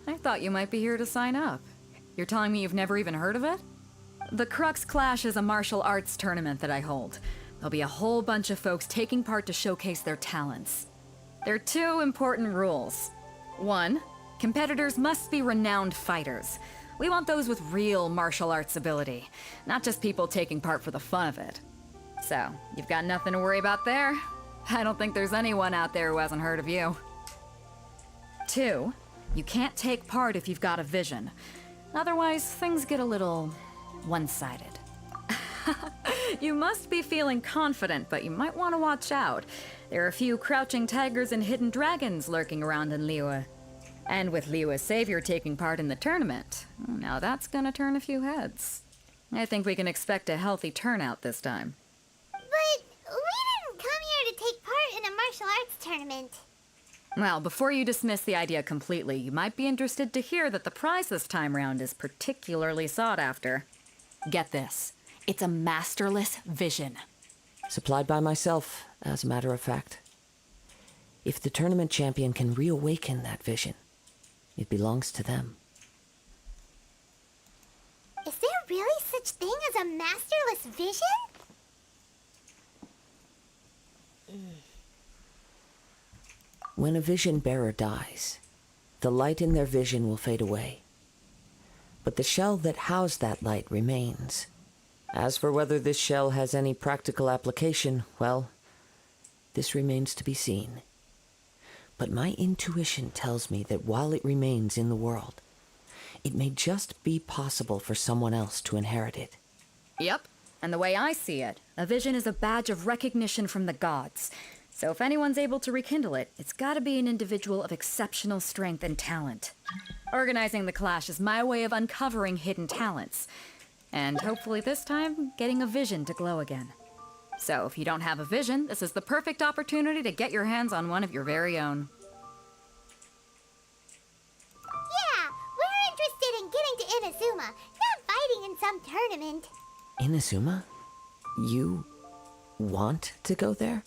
I thought you might be here to sign up. You're telling me you've never even heard of it? The Crux Clash is a martial arts tournament that I hold. There'll be a whole bunch of folks taking part to showcase their talents. There are two important rules. One, competitors must be renowned fighters. We want those with real martial arts ability, not just people taking part for the fun of it. So, you've got nothing to worry about there. I don't think there's anyone out there who hasn't heard of you. Two, you can't take part if you've got a vision. Otherwise, things get a little one-sided. You must be feeling confident, but you might want to watch out. There are a few crouching tigers and hidden dragons lurking around in Liua. And with Liua's savior taking part in the tournament, now that's gonna turn a few heads. I think we can expect a healthy turnout this time. But we didn't come here to take part in a martial arts tournament. Well, before you dismiss the idea completely, you might be interested to hear that the prize this time round is particularly sought after. Get this. It's a masterless vision. Supplied by myself, as a matter of fact. If the tournament champion can reawaken that vision, it belongs to them. Is there really such thing as a masterless vision? When a vision bearer dies, the light in their vision will fade away. But the shell that housed that light remains. As for whether this shell has any practical application, well, this remains to be seen. But my intuition tells me that while it remains in the world, it may just be possible for someone else to inherit it. Yep. And the way I see it, a vision is a badge of recognition from the gods. So if anyone's able to rekindle it, it's gotta be an individual of exceptional strength and talent. Organizing the clash is my way of uncovering hidden talents. And hopefully this time, getting a vision to glow again. So if you don't have a vision, this is the perfect opportunity to get your hands on one of your very own. Yeah, we're interested in getting to Inazuma, not fighting in some tournament. Inazuma? You want to go there?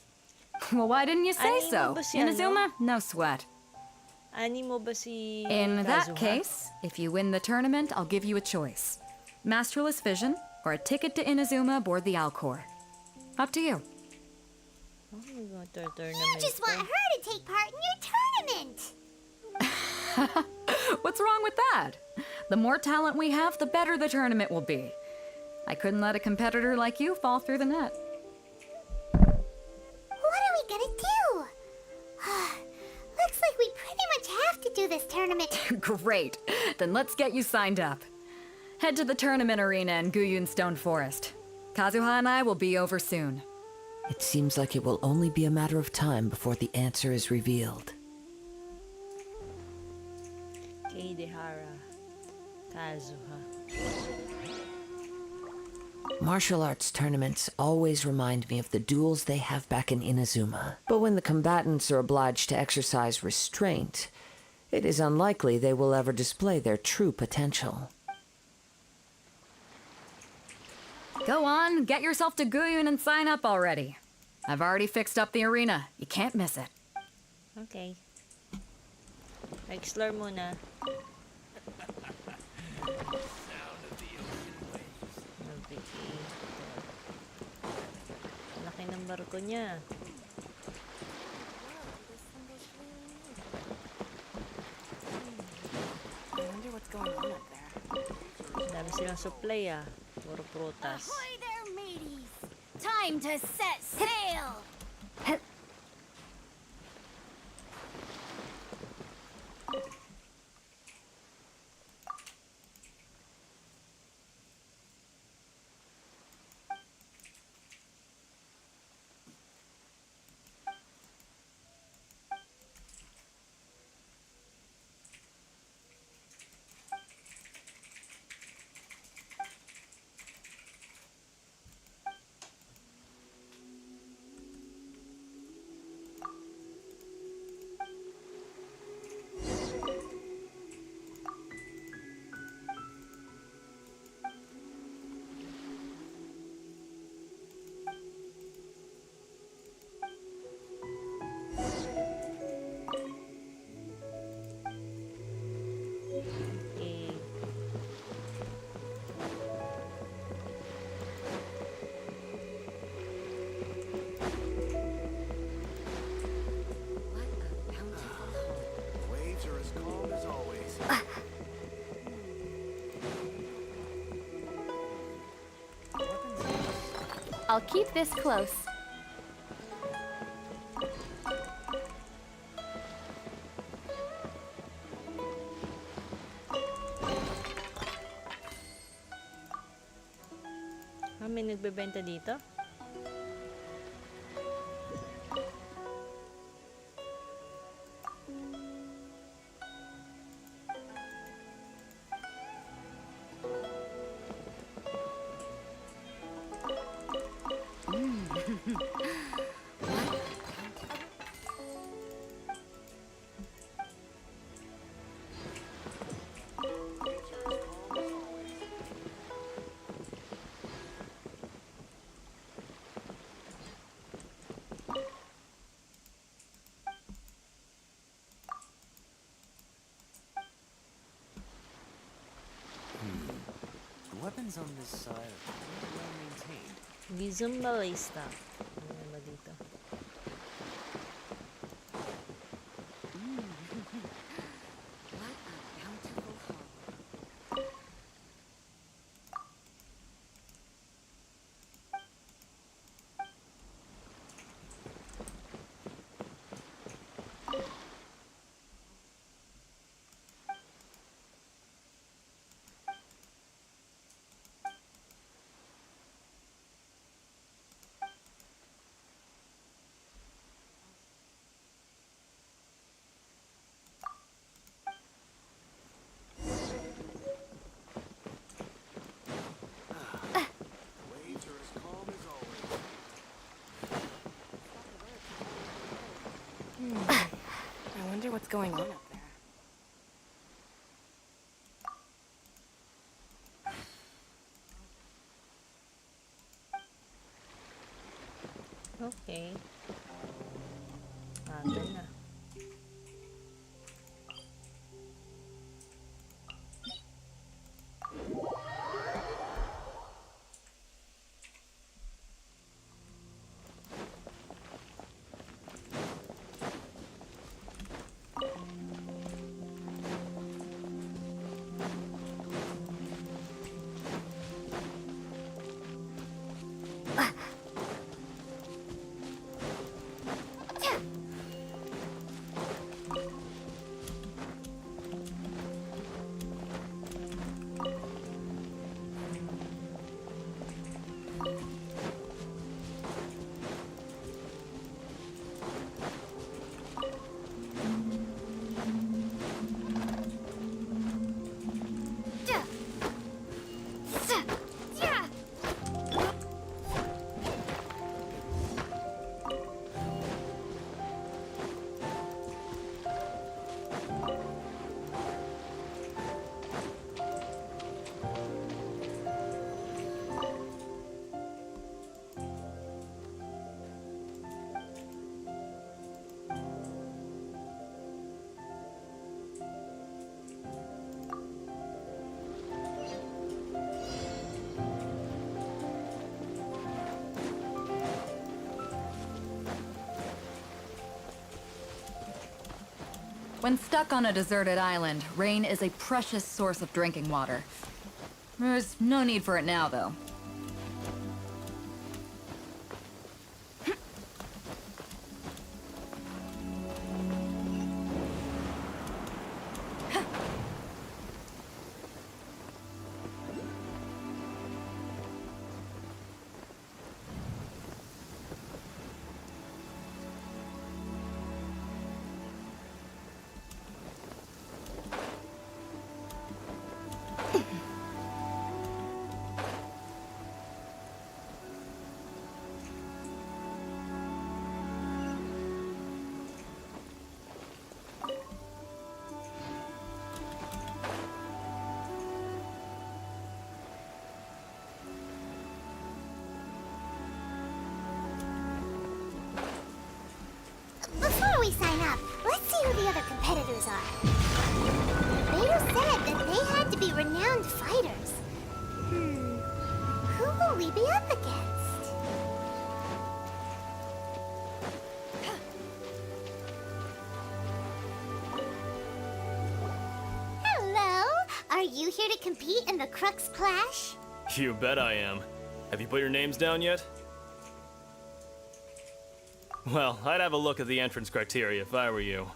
Well, why didn't you say Animo so? ba siya, no? Inazuma? No sweat. Animo ba si In that Kazuha? case, if you win the tournament, I'll give you a choice. Masterless Vision, or a ticket to Inazuma aboard the Alcor. Up to you. Oh, may mga tournament You just want pa. her to take part in your tournament. What's wrong with that? The more talent we have, the better the tournament will be. I couldn't let a competitor like you fall through the net. What are we gonna do? Looks like we pretty much have to do this tournament. Great. Then let's get you signed up. Head to the tournament arena in Guyun Stone Forest. Kazuha and I will be over soon. It seems like it will only be a matter of time before the answer is revealed. Kay Dehara. Kazuha. Martial arts tournaments always remind me of the duels they have back in Inazuma. But when the combatants are obliged to exercise restraint, it is unlikely they will ever display their true potential. Go on, get yourself to Guyun and sign up already. I've already fixed up the arena. You can't miss it. Okay. Explore muna. Laki ng barko niya. I wonder what's going on up there. Dami silang supply ah. Puro prutas. Ahoy there, mateys! Time to set sail! Okay. Waves are as calm as always. I'll keep this close. Ah, may nagbebenta dito? The weapons on this side are pretty well maintained. Gizumbalista. Ano na ba dito? wonder what's going on up there. Okay. Aga na. When stuck on a deserted island, rain is a precious source of drinking water. There's no need for it now, though. Before we sign up, let's see who the other competitors are. Beta said that they had to be renowned fighters. Who will we be up against? Hello! Are you here to compete in the Crux Clash? You bet I am. Have you put your names down yet? Well, I'd have a look at the entrance criteria if I were you.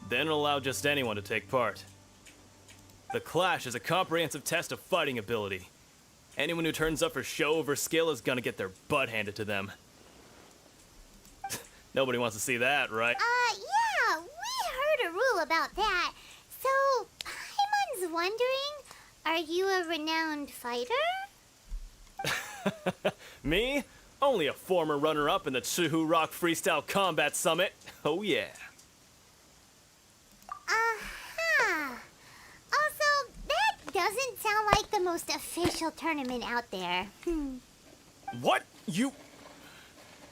Then allow just anyone to take part. The Clash is a comprehensive test of fighting ability. Anyone who turns up for show over skill is gonna get their butt handed to them. Nobody wants to see that, right? Yeah, we heard a rule about that. So, Paimon's wondering, are you a renowned fighter? Me? Only a former runner-up in the Chihu Rock Freestyle Combat Summit. Oh yeah. Also, that doesn't sound like the most official tournament out there. What? You...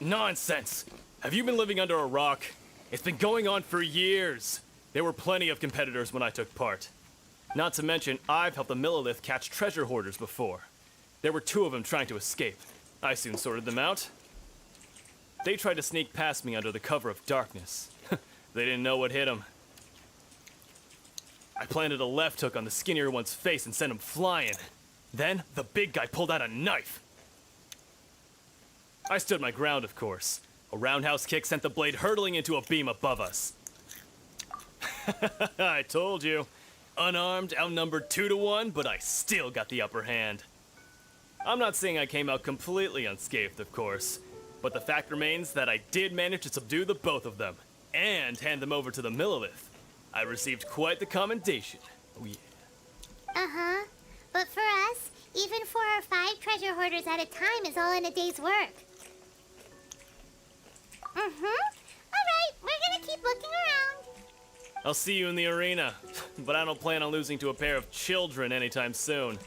Nonsense. Have you been living under a rock? It's been going on for years. There were plenty of competitors when I took part. Not to mention, I've helped the Millilith catch treasure hoarders before. There were 2 of them trying to escape. I soon sorted them out. They tried to sneak past me under the cover of darkness. They didn't know what hit them. I planted a left hook on the skinnier one's face and sent him flying. Then, the big guy pulled out a knife. I stood my ground, of course. A roundhouse kick sent the blade hurtling into a beam above us. I told you. Unarmed, outnumbered 2-1, but I still got the upper hand. I'm not saying I came out completely unscathed, of course, but the fact remains that I did manage to subdue the both of them, and hand them over to the Millilith. I received quite the commendation. Oh yeah. But for us, even 4 or 5 treasure hoarders at a time is all in a day's work. Alright, we're gonna keep looking around. I'll see you in the arena, but I don't plan on losing to a pair of children anytime soon.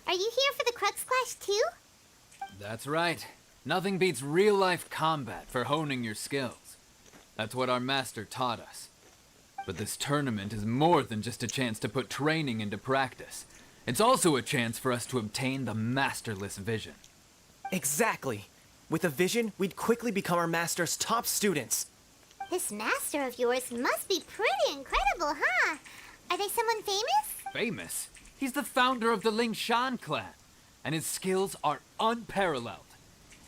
Are you here for the Crux Clash too? That's right. Nothing beats real-life combat for honing your skills. That's what our master taught us. But this tournament is more than just a chance to put training into practice. It's also a chance for us to obtain the masterless vision. Exactly. With a vision, we'd quickly become our master's top students. This master of yours must be pretty incredible, huh? Are they someone famous? Famous? He's the founder of the Lingshan clan, and his skills are unparalleled.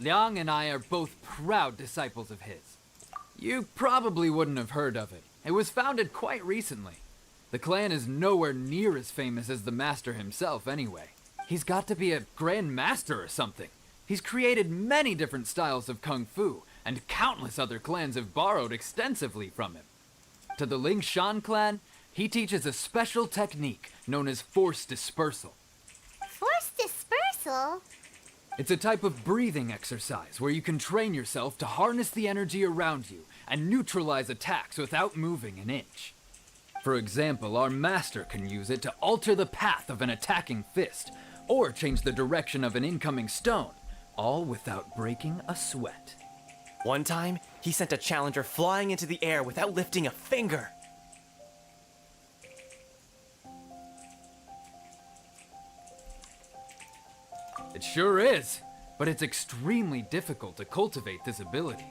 Liang and I are both proud disciples of his. You probably wouldn't have heard of it. It was founded quite recently. The clan is nowhere near as famous as the master himself anyway. He's got to be a grand master or something. He's created many different styles of kung fu, and countless other clans have borrowed extensively from him. To the Lingshan clan, he teaches a special technique known as force dispersal. Force dispersal? It's a type of breathing exercise where you can train yourself to harness the energy around you and neutralize attacks without moving an inch. For example, our master can use it to alter the path of an attacking fist, or change the direction of an incoming stone, all without breaking a sweat. One time, he sent a challenger flying into the air without lifting a finger. It sure is, but it's extremely difficult to cultivate this ability.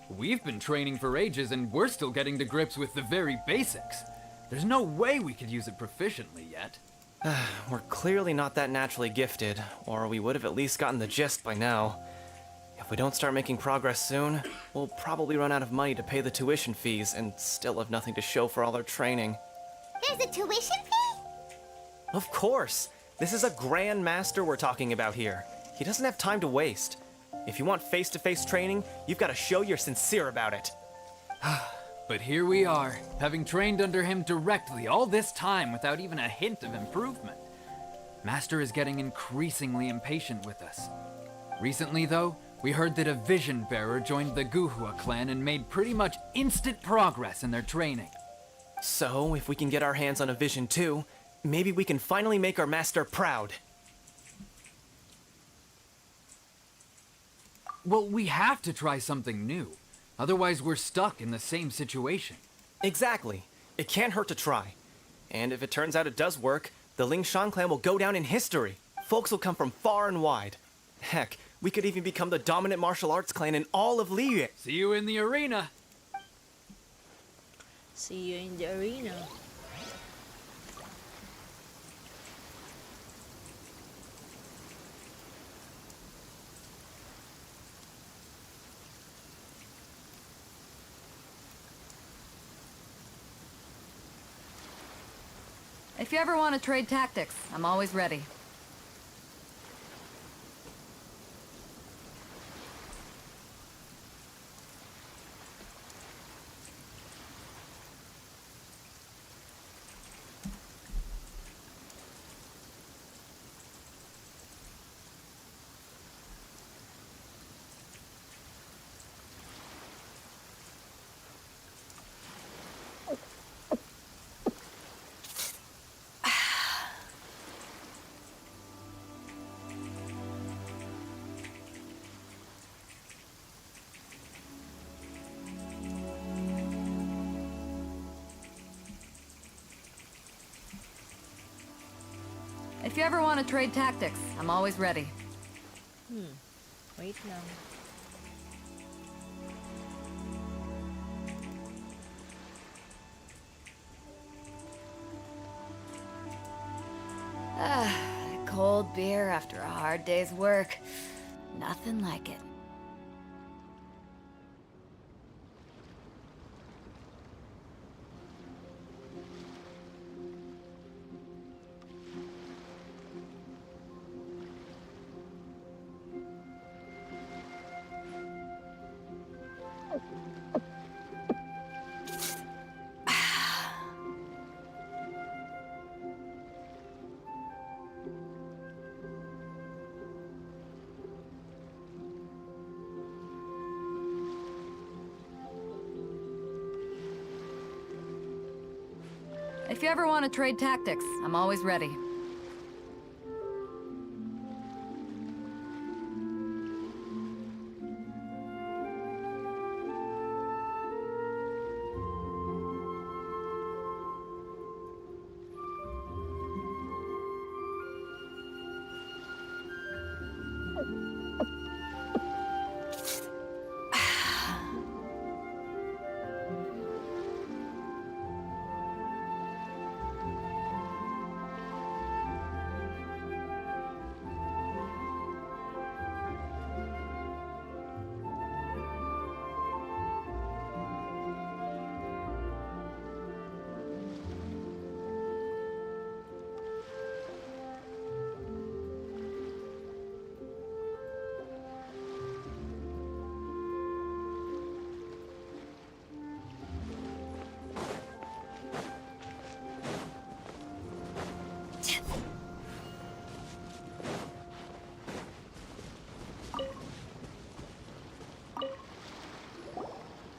We've been training for ages and we're still getting to grips with the very basics. There's no way we could use it proficiently yet. We're clearly not that naturally gifted, or we would have at least gotten the gist by now. If we don't start making progress soon, we'll probably run out of money to pay the tuition fees and still have nothing to show for all our training. There's a tuition fee? Of course! This is a grand master we're talking about here. He doesn't have time to waste. If you want face-to-face training, you've got to show you're sincere about it. But here we are, having trained under him directly all this time without even a hint of improvement. Master is getting increasingly impatient with us. Recently, though, we heard that a vision bearer joined the Guhua clan and made pretty much instant progress in their training. So, if we can get our hands on a vision too, maybe we can finally make our master proud. Well, we have to try something new. Otherwise, we're stuck in the same situation. Exactly. It can't hurt to try. And if it turns out it does work, the Lingshan clan will go down in history. Folks will come from far and wide. Heck, we could even become the dominant martial arts clan in all of Liyue. See you in the arena. See you in the arena. If you ever want to trade tactics, I'm always ready. If you ever want to trade tactics, I'm always ready. Wait lang. Cold beer after a hard day's work. Nothing like it. If you ever want to trade tactics, I'm always ready.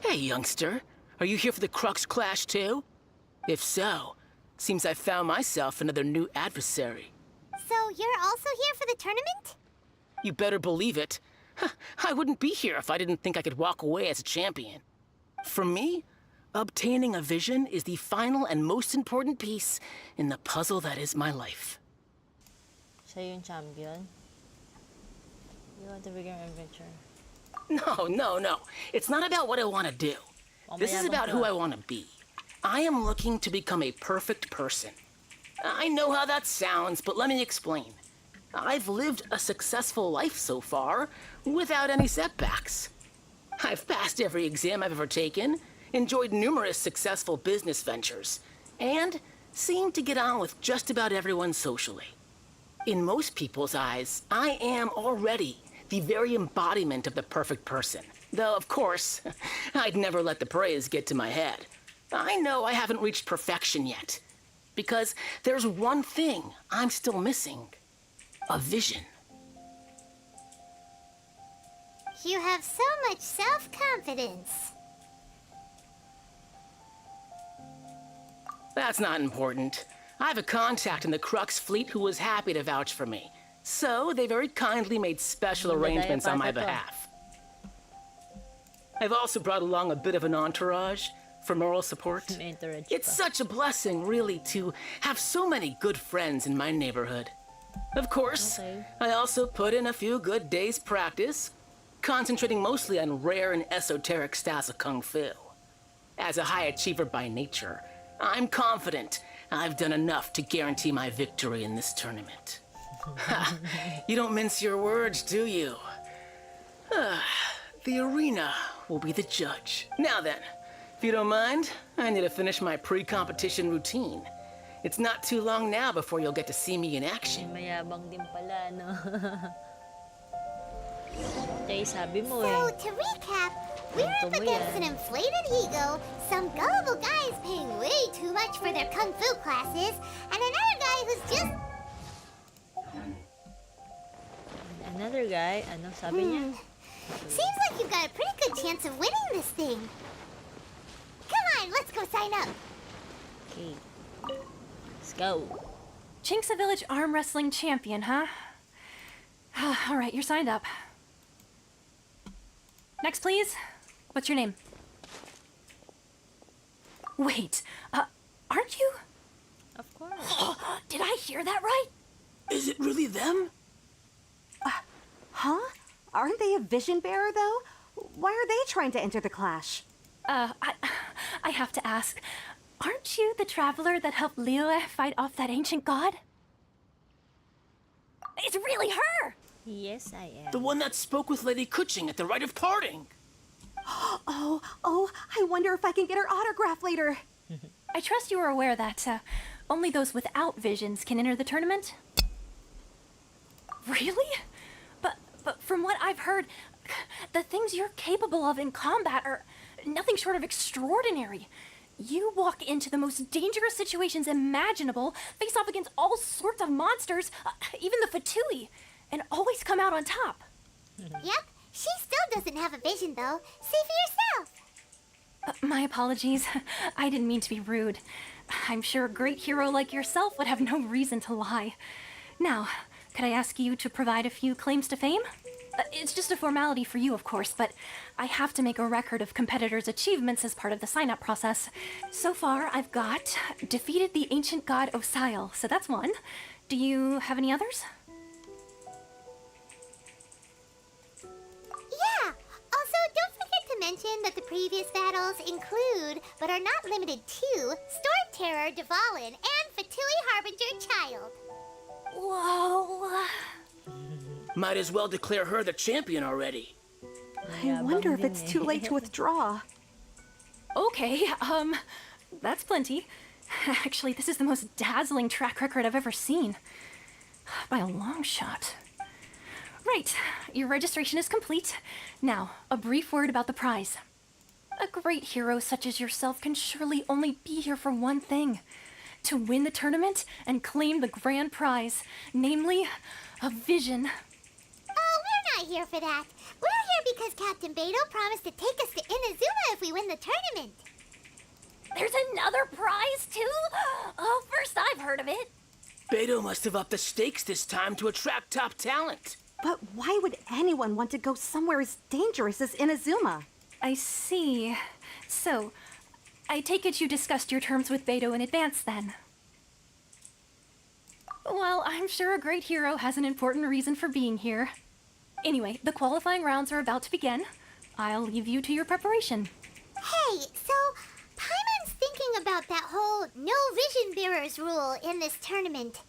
Hey, youngster. Are you here for the Crux Clash, too? If so, seems I found myself another new adversary. So you're also here for the tournament? You better believe it. I wouldn't be here if I didn't think I could walk away as a champion. For me, obtaining a vision is the final and most important piece in the puzzle that is my life. Siya yung champion. You want to begin your adventure. No. It's not about what I want to do. This is about who I want to be. I am looking to become a perfect person. I know how that sounds, but let me explain. I've lived a successful life so far, without any setbacks. I've passed every exam I've ever taken, enjoyed numerous successful business ventures, and seemed to get on with just about everyone socially. In most people's eyes, I am already the very embodiment of the perfect person. Though, of course, I'd never let the praise get to my head. I know I haven't reached perfection yet, because there's one thing I'm still missing. A vision. You have so much self-confidence. That's not important. I have a contact in the Crux fleet who was happy to vouch for me. So they very kindly made special arrangements on my behalf. I've also brought along a bit of an entourage for moral support. It's such a blessing, really, to have so many good friends in my neighborhood. Of course, I also put in a few good days' practice, concentrating mostly on rare and esoteric styles of Kung Fu. As a high achiever by nature, I'm confident I've done enough to guarantee my victory in this tournament. You don't mince your words, do you? The arena will be the judge. Now then, if you don't mind, I need to finish my pre-competition routine. It's not too long now before you'll get to see me in action. Mayabang din pala, no? Okay, sabi mo So, to recap, we're up against an inflated ego, some gullible guys paying way too much for their kung fu classes, and another guy who's just... Another guy, ano sabi niya? Seems like you've got a pretty good chance of winning this thing. Come on, let's go sign up. Okay. Let's go. Chink's a village arm wrestling champion, huh? All right, you're signed up. Next, please. What's your name? Wait, aren't you? Of course. Did I hear that right? Is it really them? Huh? Aren't they a vision bearer, though? Why are they trying to enter the clash? I have to ask, aren't you the traveler that helped Liyue fight off that ancient god? It's really her! Yes, I am. The one that spoke with Lady Kuching at the rite of parting. Oh, I wonder if I can get her autograph later. I trust you are aware that only those without visions can enter the tournament? Really? But from what I've heard, the things you're capable of in combat are nothing short of extraordinary. You walk into the most dangerous situations imaginable, face off against all sorts of monsters, even the Fatui, and always come out on top. Yep, she still doesn't have a vision, though. See for yourself. My apologies. I didn't mean to be rude. I'm sure a great hero like yourself would have no reason to lie. Now, could I ask you to provide a few claims to fame? It's just a formality for you, of course, but I have to make a record of competitors' achievements as part of the sign-up process. So far, I've got defeated the ancient god Osile, so that's one. Do you have any others? Yeah! Also, don't forget to mention that the previous battles include, but are not limited to, Storm Terror, Dvalin, and Fatui Harbinger Child. Whoa! Might as well declare her the champion already. I wonder if it's too late to withdraw. Okay, that's plenty. Actually, this is the most dazzling track record I've ever seen. By a long shot. Right, your registration is complete. Now, a brief word about the prize. A great hero such as yourself can surely only be here for one thing. To win the tournament and claim the grand prize, namely, a vision. Oh, we're not here for that. We're here because Captain Beto promised to take us to Inazuma if we win the tournament. There's another prize, too? Oh, first I've heard of it. Beto must have upped the stakes this time to attract top talent. But why would anyone want to go somewhere as dangerous as Inazuma? I see. So, I take it you discussed your terms with Beto in advance, then? Well, I'm sure a great hero has an important reason for being here. Anyway, the qualifying rounds are about to begin. I'll leave you to your preparation. Hey, so Paimon's thinking about that whole no vision bearers rule in this tournament.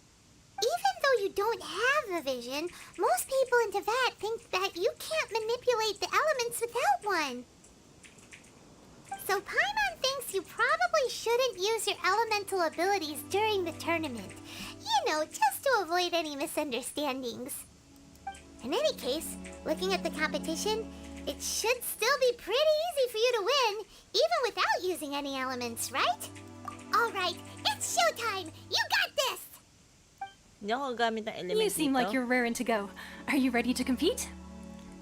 Even though you don't have a vision, most people in Teyvat think that you can't manipulate the elements without one. So Paimon thinks you probably shouldn't use your elemental abilities during the tournament. You know, just to avoid any misunderstandings. In any case, looking at the competition, it should still be pretty easy for you to win, even without using any elements, right? Alright, it's showtime! You got this! Hindi ako gamit ng element You seem dito. like you're raring to go. Are you ready to compete?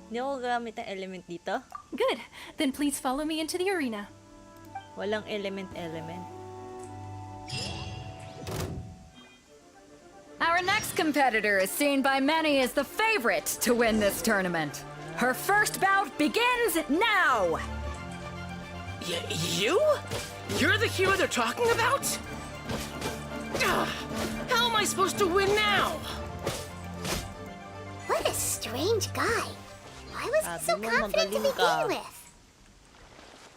Hindi ako gamit ng element dito. Good. Then please follow me into the arena. Walang element. Our next competitor is seen by many as the favorite to win this tournament. Her first bout begins now! You? You're the hero they're talking about? How am I supposed to win now? What a strange guy. Why was he so confident to begin with?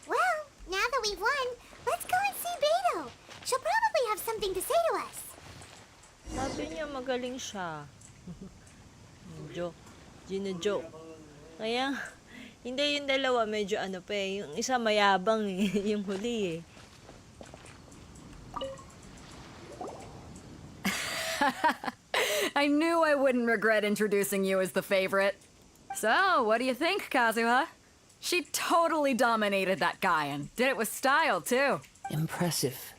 Well, now that we've won, let's go and see Beto. She'll probably have something to say to us. Sabi niya magaling siya. Joke. Gino-joke. Kaya, hindi yung dalawa medyo ano pa eh. Yung isa mayabang eh. Yung huli eh. I knew I wouldn't regret introducing you as the favorite. So, what do you think, Kazuha? She totally dominated that guy and did it with style, too. Impressive.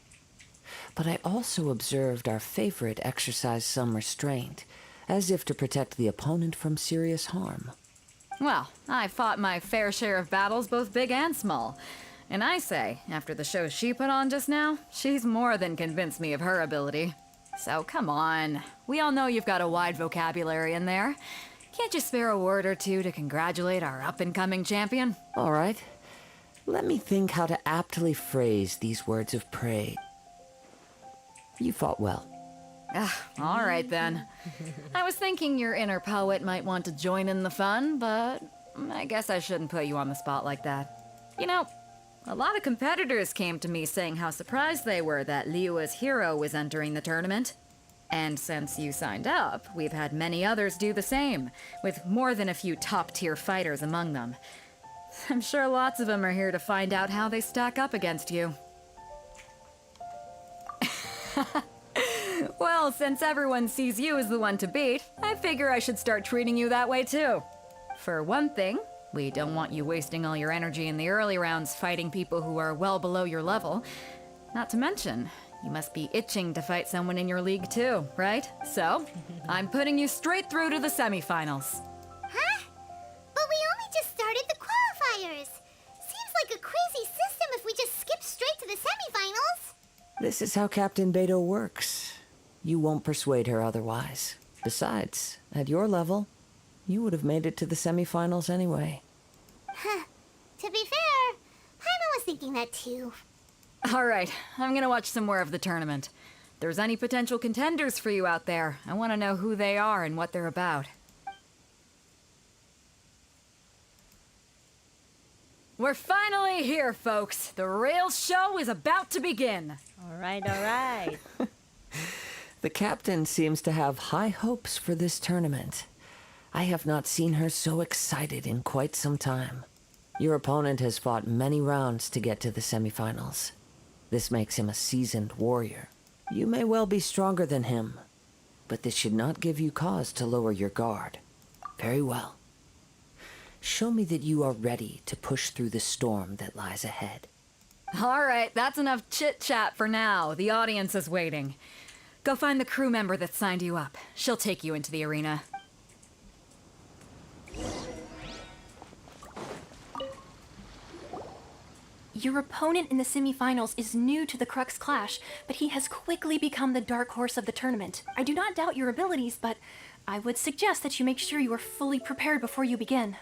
But I also observed our favorite exercise some restraint, as if to protect the opponent from serious harm. Well, I fought my fair share of battles, both big and small. And I say, after the show she put on just now, she's more than convinced me of her ability. So come on. We all know you've got a wide vocabulary in there. Can't you spare a word or two to congratulate our up-and-coming champion? All right. Let me think how to aptly phrase these words of praise. You fought well. All right then. I was thinking your inner poet might want to join in the fun, but I guess I shouldn't put you on the spot like that. You know, a lot of competitors came to me saying how surprised they were that Liyue's hero was entering the tournament. And since you signed up, we've had many others do the same, with more than a few top-tier fighters among them. I'm sure lots of them are here to find out how they stack up against you. Well, since everyone sees you as the one to beat, I figure I should start treating you that way too. For one thing, we don't want you wasting all your energy in the early rounds fighting people who are well below your level. Not to mention, you must be itching to fight someone in your league too, right? So, I'm putting you straight through to the semifinals. Huh? But we only just started the qualifiers. Seems like a crazy system if we is how Captain Beto works. You won't persuade her otherwise. Besides, at your level, you would have made it to the semifinals anyway. Huh. To be fair, Paimon was thinking that too. All right, I'm gonna watch some more of the tournament. If there's any potential contenders for you out there, I want to know who they are and what they're about. We're finally here, folks. The real show is about to begin. All right. The captain seems to have high hopes for this tournament. I have not seen her so excited in quite some time. Your opponent has fought many rounds to get to the semifinals. This makes him a seasoned warrior. You may well be stronger than him, but this should not give you cause to lower your guard. Very well. Show me that you are ready to push through the storm that lies ahead. All right, that's enough chit-chat for now. The audience is waiting. Go find the crew member that signed you up. She'll take you into the arena. Your opponent in the semifinals is new to the Crux Clash, but he has quickly become the dark horse of the tournament. I do not doubt your abilities, but I would suggest that you make sure you are fully prepared before you begin.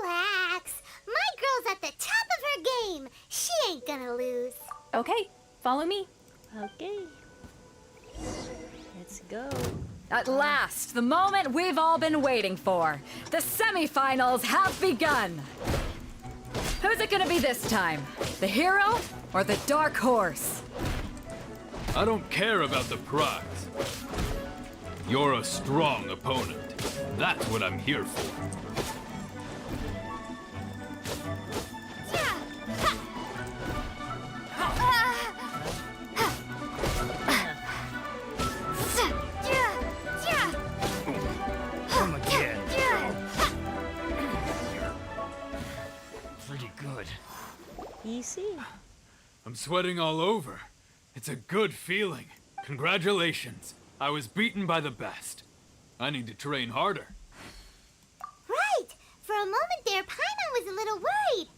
Relax. My girl's at the top of her game. She ain't gonna lose. Okay, follow me. Okay. Let's go. At last, the moment we've all been waiting for. The semifinals have begun. Who's it gonna be this time? The hero or the dark horse? I don't care about the prize. You're a strong opponent. That's what I'm here for. Come again. Pretty good. Easy. I'm sweating all over. It's a good feeling. Congratulations. I was beaten by the best. I need to train harder. Right. For a moment there, Paimon was a little worried.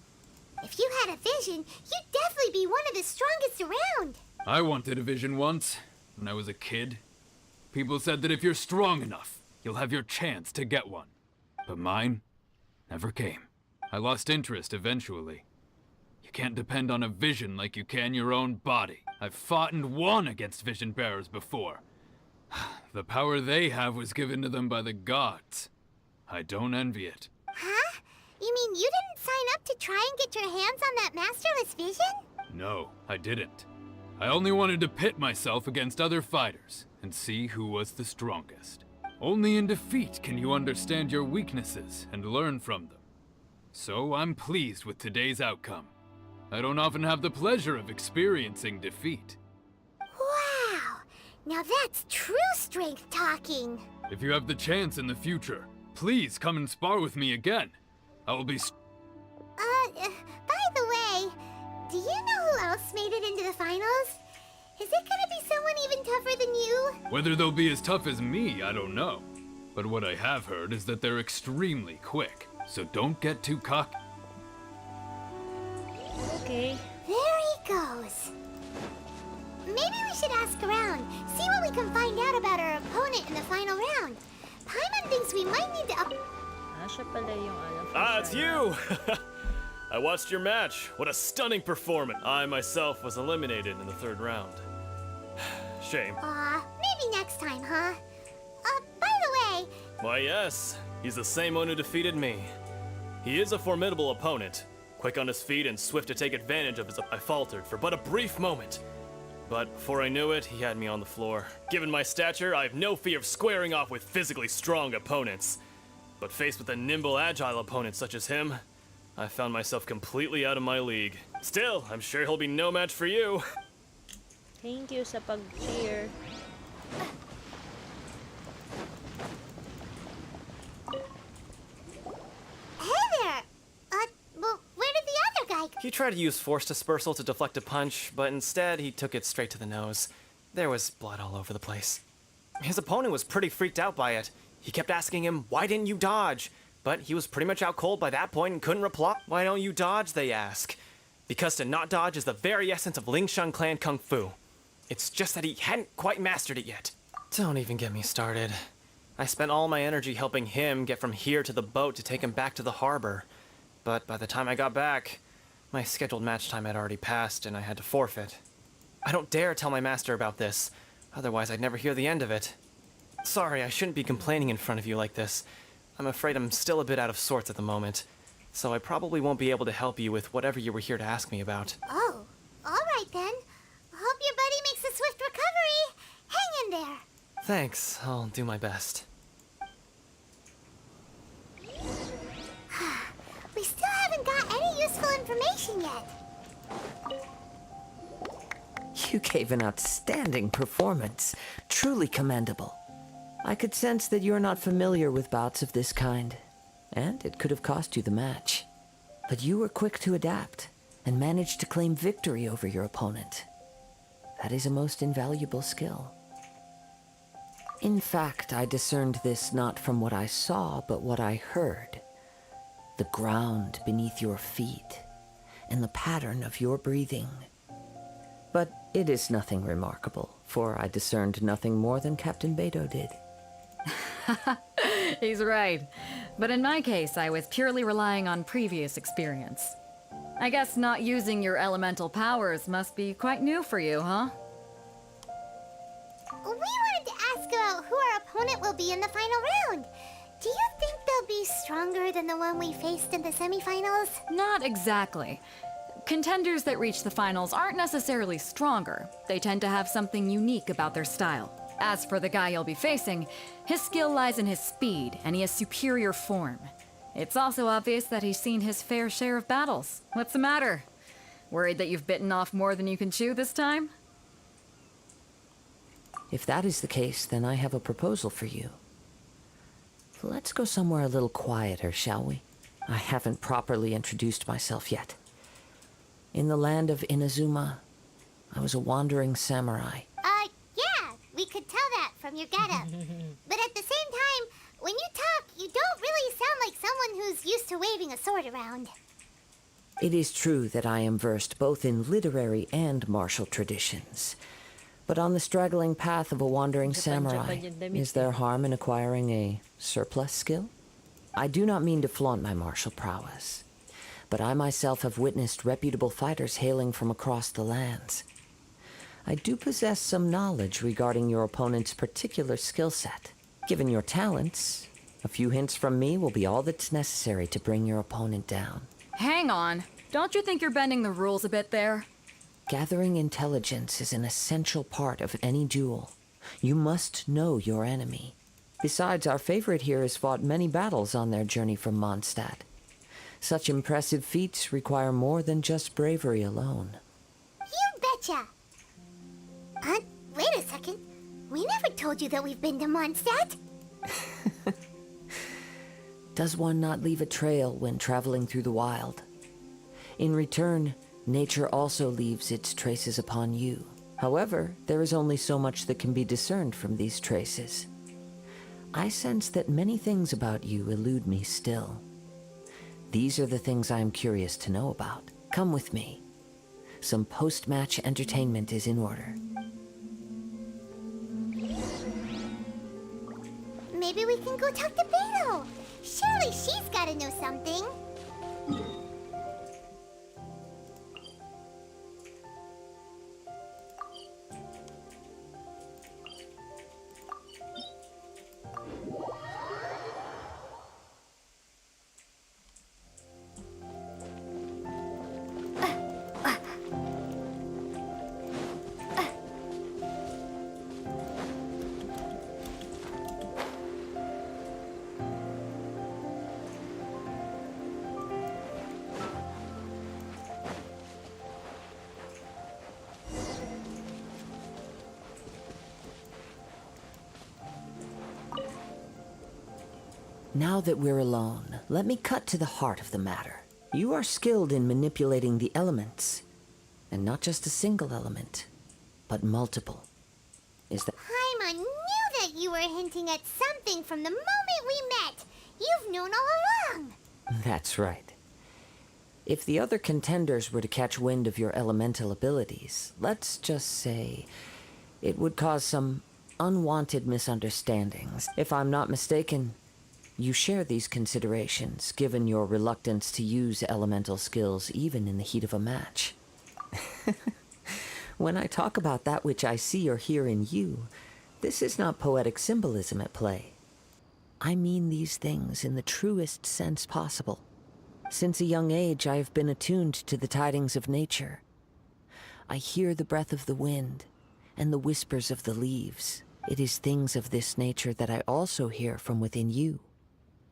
If you had a vision, you'd definitely be one of the strongest around. I wanted a vision once, when I was a kid. People said that if you're strong enough, you'll have your chance to get one. But mine never came. I lost interest eventually. You can't depend on a vision like you can your own body. I've fought and won against vision bearers before. The power they have was given to them by the gods. I don't envy it. Huh? You mean you didn't sign up to try and get your hands on that masterless vision? No, I didn't. I only wanted to pit myself against other fighters and see who was the strongest. Only in defeat can you understand your weaknesses and learn from them. So I'm pleased with today's outcome. I don't often have the pleasure of experiencing defeat. Wow! Now that's true strength talking. If you have the chance in the future, please come and spar with me again. I will be By the way, do you know who else made it into the finals? Is it gonna be someone even tougher than you? Whether they'll be as tough as me, I don't know. But what I have heard is that they're extremely quick, so don't get too cocky. Okay. There he goes. Maybe we should ask around, see what we can find out about our opponent in the final round. Paimon thinks we might need to Siya pala yung it's you! I watched your match. What a stunning performance. I myself was eliminated in the third round. Shame. Maybe next time, huh? By the way... Why, yes. He's the same one who defeated me. He is a formidable opponent. Quick on his feet and swift to take advantage of his... I faltered for but a brief moment. But before I knew it, he had me on the floor. Given my stature, I have no fear of squaring off with physically strong opponents. But faced with a nimble, agile opponent such as him, I found myself completely out of my league. Still, I'm sure he'll be no match for you. Thank you sa pag-cheer. Hey there! Well, where did the other guy go? He tried to use force dispersal to deflect a punch, but instead he took it straight to the nose. There was blood all over the place. His opponent was pretty freaked out by it. He kept asking him, "Why didn't you dodge?" But he was pretty much out cold by that point and couldn't reply. "Why don't you dodge?" they ask. Because to not dodge is the very essence of Lingshan clan Kung Fu. It's just that he hadn't quite mastered it yet. Don't even get me started. I spent all my energy helping him get from here to the boat to take him back to the harbor. But by the time I got back, my scheduled match time had already passed and I had to forfeit. I don't dare tell my master about this, otherwise I'd never hear the end of it. Sorry, I shouldn't be complaining in front of you like this. I'm afraid I'm still a bit out of sorts at the moment, so I probably won't be able to help you with whatever you were here to ask me about. Oh, all right then. Hope your buddy makes a swift recovery. Hang in there. Thanks, I'll do my best. We still haven't got any useful information yet. You gave an outstanding performance. Truly commendable. I could sense that you're not familiar with bouts of this kind, and it could have cost you the match. But you were quick to adapt, and managed to claim victory over your opponent. That is a most invaluable skill. In fact, I discerned this not from what I saw, but what I heard. The ground beneath your feet, and the pattern of your breathing. But it is nothing remarkable, for I discerned nothing more than Captain Beto did. He's right. But in my case, I was purely relying on previous experience. I guess not using your elemental powers must be quite new for you, huh? We wanted to ask about who our opponent will be in the final round. Do you think they'll be stronger than the one we faced in the semifinals? Not exactly. Contenders that reach the finals aren't necessarily stronger. They tend to have something unique about their style. As for the guy you'll be facing, his skill lies in his speed, and he has superior form. It's also obvious that he's seen his fair share of battles. What's the matter? Worried that you've bitten off more than you can chew this time? If that is the case, then I have a proposal for you. Let's go somewhere a little quieter, shall we? I haven't properly introduced myself yet. In the land of Inazuma, I was a wandering samurai. Yeah, we could tell that from your getup. But at the same time, when you talk, you don't really sound like someone who's used to waving a sword around. It is true that I am versed both in literary and martial traditions. But on the straggling path of a wandering samurai, is there harm in acquiring a surplus skill? I do not mean to flaunt my martial prowess, but I myself have witnessed reputable fighters hailing from across the lands. I do possess some knowledge regarding your opponent's particular skill set. Given your talents, a few hints from me will be all that's necessary to bring your opponent down. Hang on. Don't you think you're bending the rules a bit there? Gathering intelligence is an essential part of any duel. You must know your enemy. Besides, our favorite here has fought many battles on their journey from Mondstadt. Such impressive feats require more than just bravery alone. You betcha! Wait a second. We never told you that we've been to Mondstadt. Does one not leave a trail when traveling through the wild? In return, nature also leaves its traces upon you. However, there is only so much that can be discerned from these traces. I sense that many things about you elude me still. These are the things I am curious to know about. Come with me. Some post-match entertainment is in order. Maybe we can go talk to Beto. Surely she's gotta know something. Now that we're alone, let me cut to the heart of the matter. You are skilled in manipulating the elements. And not just a single element, but multiple. Is that... Paimon knew that you were hinting at something from the moment we met. You've known all along. That's right. If the other contenders were to catch wind of your elemental abilities, let's just say It would cause some unwanted misunderstandings. If I'm not mistaken, you share these considerations, given your reluctance to use elemental skills even in the heat of a match. When I talk about that which I see or hear in you, this is not poetic symbolism at play. I mean these things in the truest sense possible. Since a young age, I have been attuned to the tidings of nature. I hear the breath of the wind and the whispers of the leaves. It is things of this nature that I also hear from within you.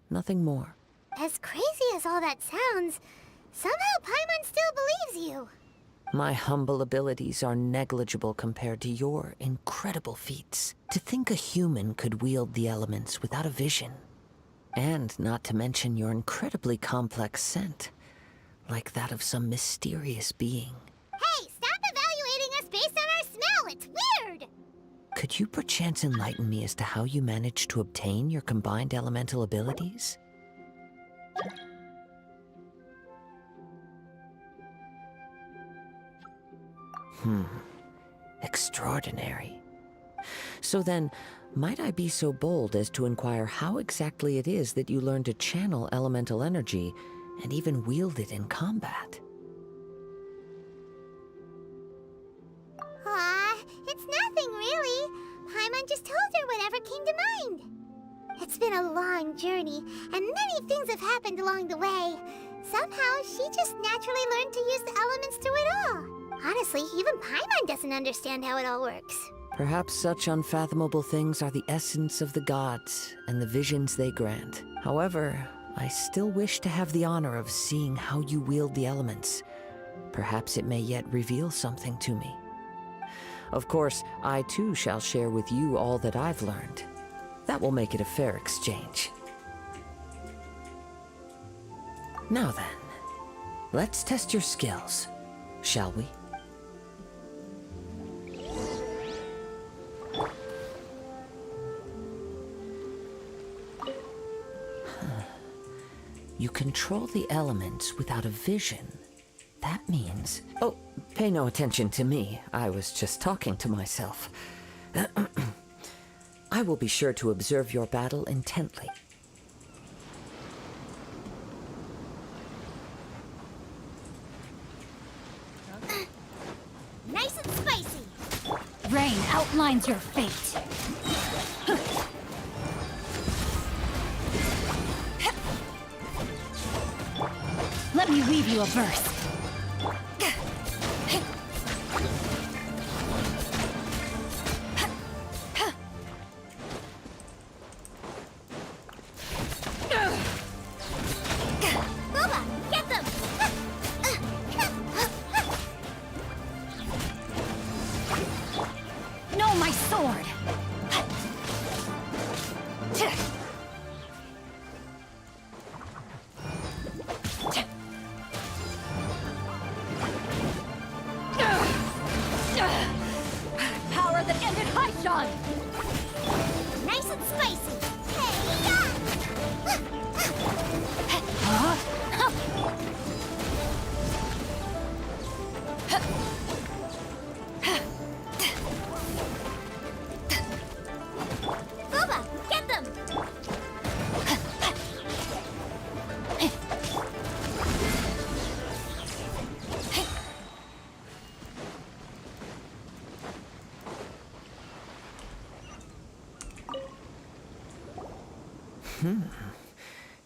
Nothing more. As crazy as all that sounds, somehow Paimon still believes you. My humble abilities are negligible compared to your incredible feats. To think a human could wield the elements without a vision. And not to mention your incredibly complex scent, like that of some mysterious being. Hey, stop evaluating us based on our smell! It's weird! Could you perchance enlighten me as to how you managed to obtain your combined elemental abilities? Extraordinary. So then, might I be so bold as to inquire how exactly it is that you learn to channel elemental energy and even wield it in combat? Aw, it's nothing really. Paimon just told her whatever came to mind. It's been a long journey, and many things have happened along the way. Somehow, she just naturally learned to use the elements through it all. Honestly, even Paimon doesn't understand how it all works. Perhaps such unfathomable things are the essence of the gods and the visions they grant. However, I still wish to have the honor of seeing how you wield the elements. Perhaps it may yet reveal something to me. Of course, I too shall share with you all that I've learned. That will make it a fair exchange. Now then, let's test your skills, shall we? You control the elements without a vision. That means... Oh, pay no attention to me. I was just talking to myself. I will be sure to observe your battle intently. Nice and spicy! Rain outlines your fate. Let me weave you a verse. Booba, get them! No, my sword! Power that ended Haishan! Nice and spicy! Booba, get them!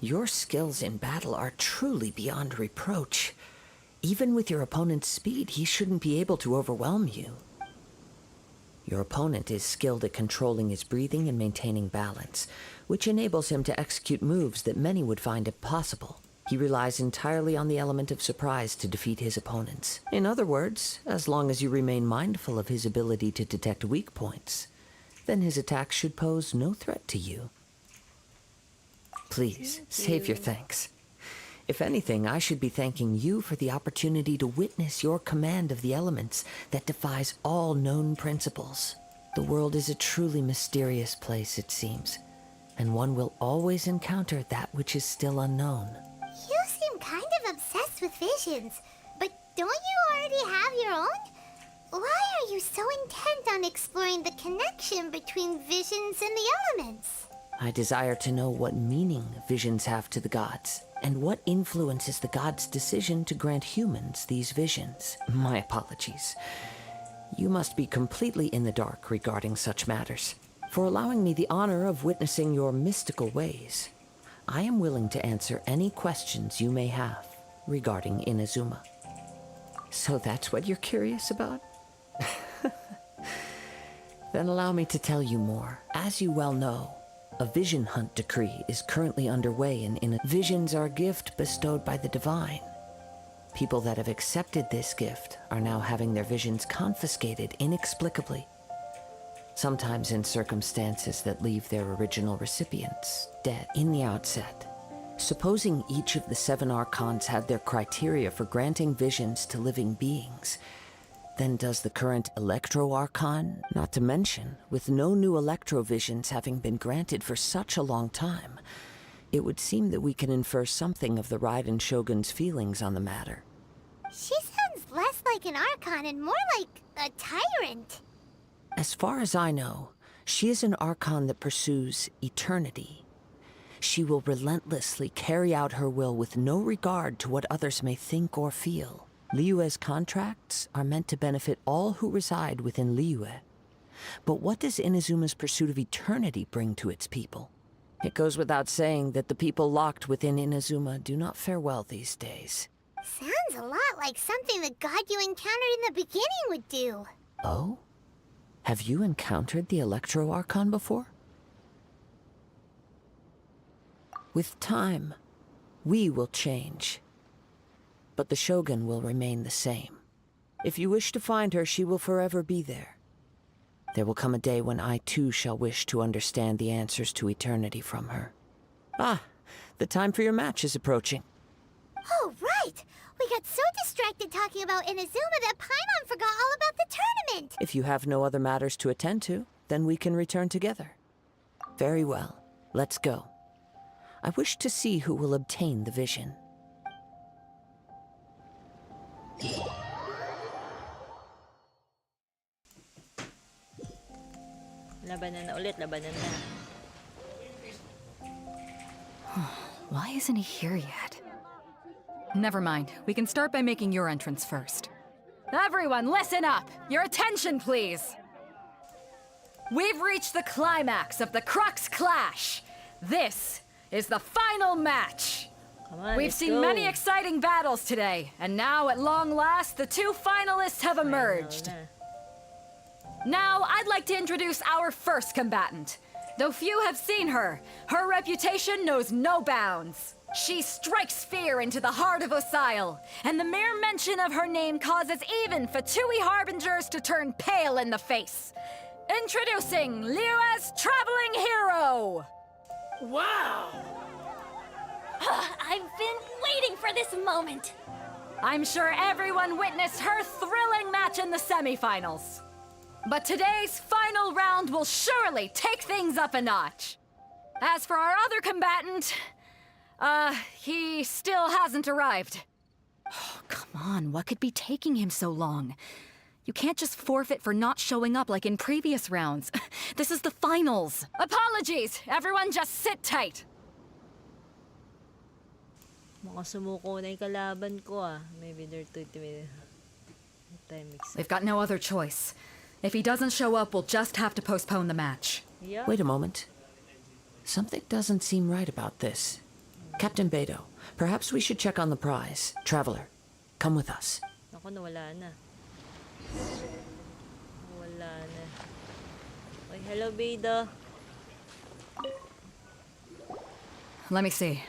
Your skills in battle are truly beyond reproach. Even with your opponent's speed, he shouldn't be able to overwhelm you. Your opponent is skilled at controlling his breathing and maintaining balance, which enables him to execute moves that many would find impossible. He relies entirely on the element of surprise to defeat his opponents. In other words, as long as you remain mindful of his ability to detect weak points, then his attacks should pose no threat to you. Please, save your thanks. If anything, I should be thanking you for the opportunity to witness your command of the elements that defies all known principles. The world is a truly mysterious place, it seems, and one will always encounter that which is still unknown. You seem kind of obsessed with visions, but don't you already have your own? Why are you so intent on exploring the connection between visions and the elements? I desire to know what meaning visions have to the gods, and what influences the gods' decision to grant humans these visions. My apologies. You must be completely in the dark regarding such matters. For allowing me the honor of witnessing your mystical ways, I am willing to answer any questions you may have regarding Inazuma. So that's what you're curious about? Then allow me to tell you more. As you well know, a vision hunt decree is currently underway in visions are a gift bestowed by the divine. People that have accepted this gift are now having their visions confiscated inexplicably, sometimes in circumstances that leave their original recipients dead in the outset. Supposing each of the 7 archons had their criteria for granting visions to living beings, then does the current Electro Archon, not to mention, with no new Electro visions having been granted for such a long time, it would seem that we can infer something of the Raiden Shogun's feelings on the matter. She sounds less like an Archon and more like a tyrant. As far as I know, she is an Archon that pursues eternity. She will relentlessly carry out her will with no regard to what others may think or feel. Liyue's contracts are meant to benefit all who reside within Liyue. But what does Inazuma's pursuit of eternity bring to its people? It goes without saying that the people locked within Inazuma do not fare well these days. Sounds a lot like something the god you encountered in the beginning would do. Oh? Have you encountered the Electro Archon before? With time, we will change. But the Shogun will remain the same. If you wish to find her, she will forever be there. There will come a day when I too shall wish to understand the answers to eternity from her. Ah, the time for your match is approaching. Oh, right! We got so distracted talking about Inazuma that Paimon forgot all about the tournament! If you have no other matters to attend to, then we can return together. Very well, let's go. I wish to see who will obtain the vision. Labanan na ulit, labanan na. Why isn't he here yet? Never mind. We can start by making your entrance first. Everyone, listen up! Your attention, please! We've reached the climax of the Crux Clash! This is the final match! Come on, We've let's seen go. many exciting battles today, and now, at long last, the 2 finalists have emerged. Now, I'd like to introduce our first combatant. Though few have seen her, her reputation knows no bounds. She strikes fear into the heart of Osile, and the mere mention of her name causes even Fatui Harbingers to turn pale in the face. Introducing Liyue's traveling hero! Wow! I've been waiting for this moment. I'm sure everyone witnessed her thrilling match in the semifinals. But today's final round will surely take things up a notch. As for our other combatant, he still hasn't arrived. Oh, come on, what could be taking him so long? You can't just forfeit for not showing up like in previous rounds. This is the finals. Apologies, everyone just sit tight. Mga sumuko na yung kalaban ko ah. Maybe they're too timid. Time mix. They've got no other choice. If he doesn't show up, we'll just have to postpone the match. Yeah. Wait a moment. Something doesn't seem right about this. Captain Beto, perhaps we should check on the prize. Traveler, come with us. Ako, nawala na. Nawala na. Oy, hello, Beda. Let me see.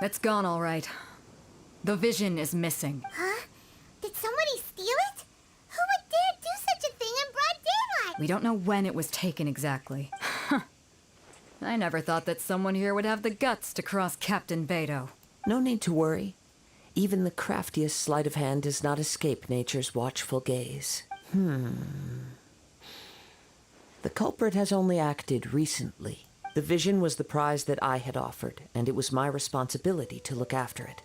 It's gone all right. The vision is missing. Huh? Did somebody steal it? Who would dare do such a thing in broad daylight? We don't know when it was taken exactly. I never thought that someone here would have the guts to cross Captain Beto. No need to worry. Even the craftiest sleight of hand does not escape nature's watchful gaze. The culprit has only acted recently. The vision was the prize that I had offered, and it was my responsibility to look after it.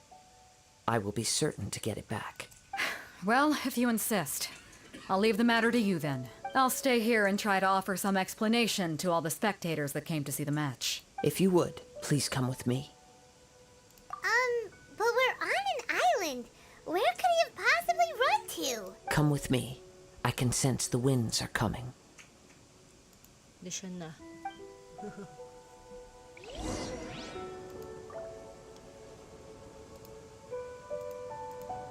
I will be certain to get it back. Well, if you insist. I'll leave the matter to you then. I'll stay here and try to offer some explanation to all the spectators that came to see the match. If you would, please come with me. But we're on an island. Where could he have possibly run to? Come with me. I can sense the winds are coming. Di siya na.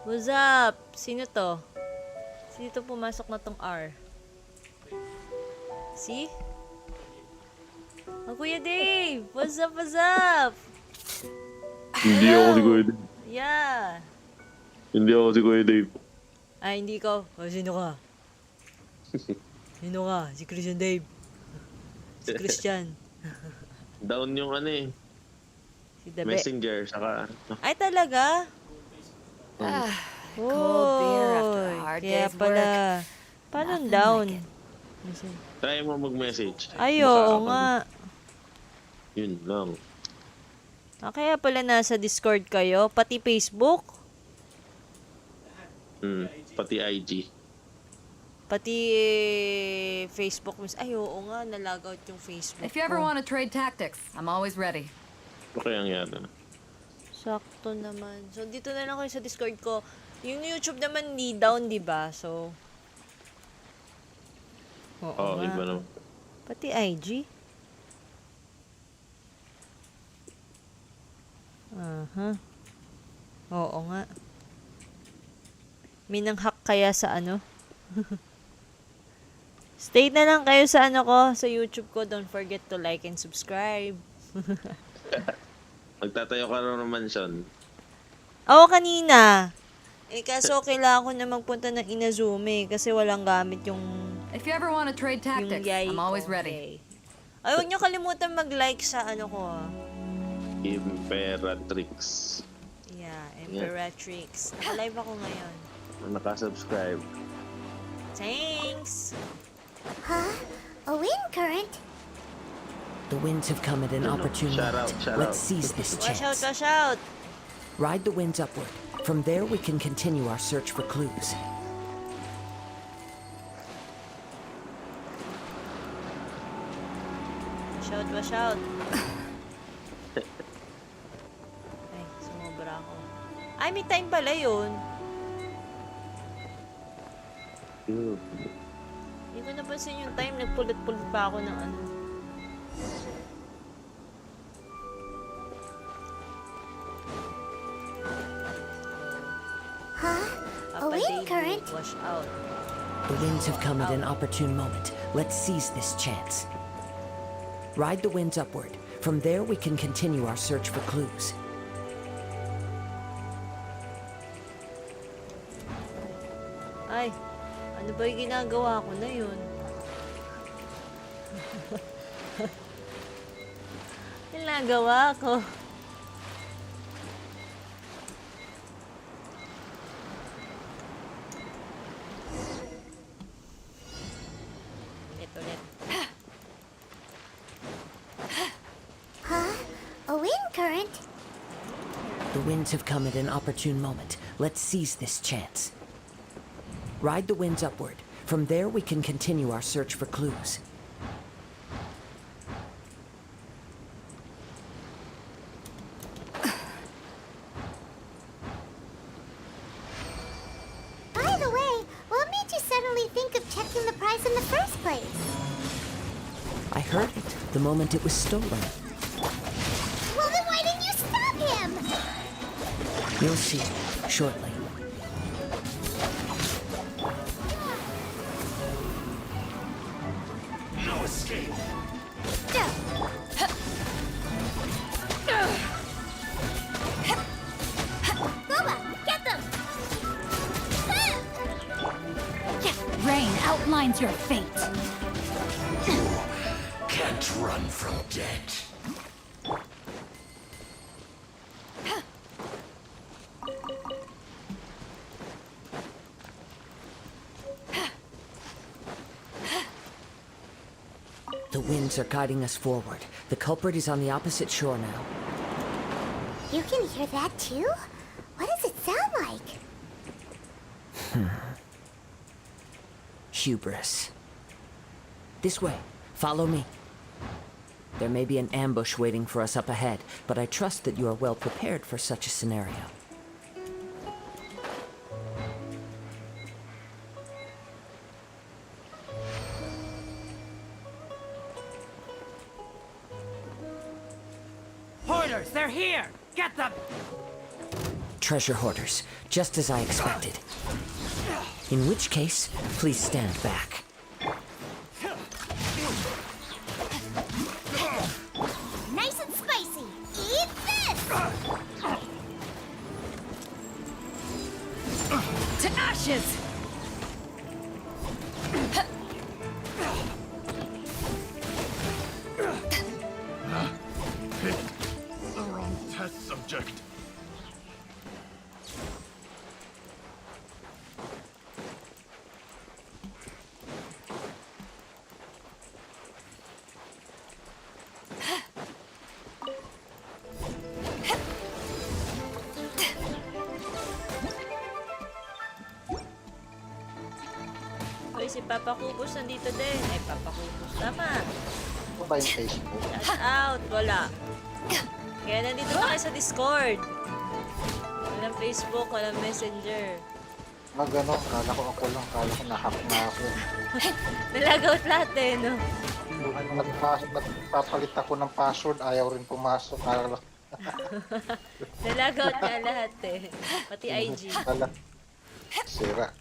What's up? Sino to? Sino to pumasok na tong R? See? Oh, Kuya Dave! What's up, what's up? Hindi ako si Kuya Dave. Yeah. Hindi ako si Kuya Dave. Ay, hindi ko. O, sino ka? Sino ka? Si Christian Dave. Si Christian. Down yung ano eh. Si Dabe. Messenger, saka... Ay, talaga? Cold beer after a hard Kaya day's pala. work. Paano Nothing down? like Try mo mag-message. Ay, oo nga. Yun lang. Ah, kaya pala nasa Discord kayo, pati Facebook, Pati IG. pati Facebook. Ay, oo nga, nalogout yung Facebook If you ever ko. want to trade tactics, I'm always ready. Okay ang yan. Sakto naman. So, dito na lang kayo sa Discord ko. Yung YouTube naman, di down, di ba? So, oo nga. Iba naman. Pati IG. Aha. Oo nga. May nang-hack kaya sa ano? Stay na lang kayo sa ano ko, sa YouTube ko. Don't forget to like and subscribe. Magtatayo ka rin ng mansion. Oo, kanina. Eh, kaso kailangan ko na magpunta ng Inazuma eh, kasi walang gamit yung... If you ever want to trade tactics, I'm always ready. Ay, huwag niyo kalimutan mag-like sa ano ko. Imperatrix. Yeah, Imperatrix. Naka-live ako ngayon. Naka-subscribe. Thanks! Huh? A wind current? The winds have come at an opportune moment. Let's seize this Watch out, chance. watch out! Ride the winds upward. From there, we can continue our search for clues. Watch out, watch out! Ay, sumobra ako. Ay, may time pala yun. Hindi ko napansin yung time. Nagpulot-pulot pa ako ng ano. Huh? A wind current? Watch out. The winds have come at an opportune moment. Let's seize this chance. Ride the winds upward. From there, we can continue our search for clues. Ay, ano ba yung ginagawa ko na yun? Ginagawa ko. Ulit. Huh? A wind current? The winds have come at an opportune moment. Let's seize this chance. Ride the winds upward. From there, we can continue our search for clues. By the way, what made you suddenly think of checking the price in the first place? I heard it the moment it was stolen. Well, then why didn't you stop him? You'll see shortly. No escape. Boba, get them! Rain outlines your fate. Can't run from death. The winds are guiding us forward. The culprit is on the opposite shore now. You can hear that too? What does it sound like? hubris. This way. Follow me. There may be an ambush waiting for us up ahead, but I trust that you are well prepared for such a scenario. Hoarders, they're here! Get them! Treasure hoarders, just as I expected. In which case, please stand back. Nice and spicy. Eat this! To ashes! Picked the wrong test subject. Uy, si Papa Kubos nandito din. Ay, Papa Kubos. Tama. Ano ba yung Facebook? Shout out. Wala. Kaya nandito na kayo sa Discord. Walang Facebook, walang Messenger. Ano, kala ko ako lang, kala ko nahack na ako. Nalagout lahat eh, no? Nagpapalit ako ng password, ayaw rin pumasok. Nalagout na lahat eh. Pati IG. Sira.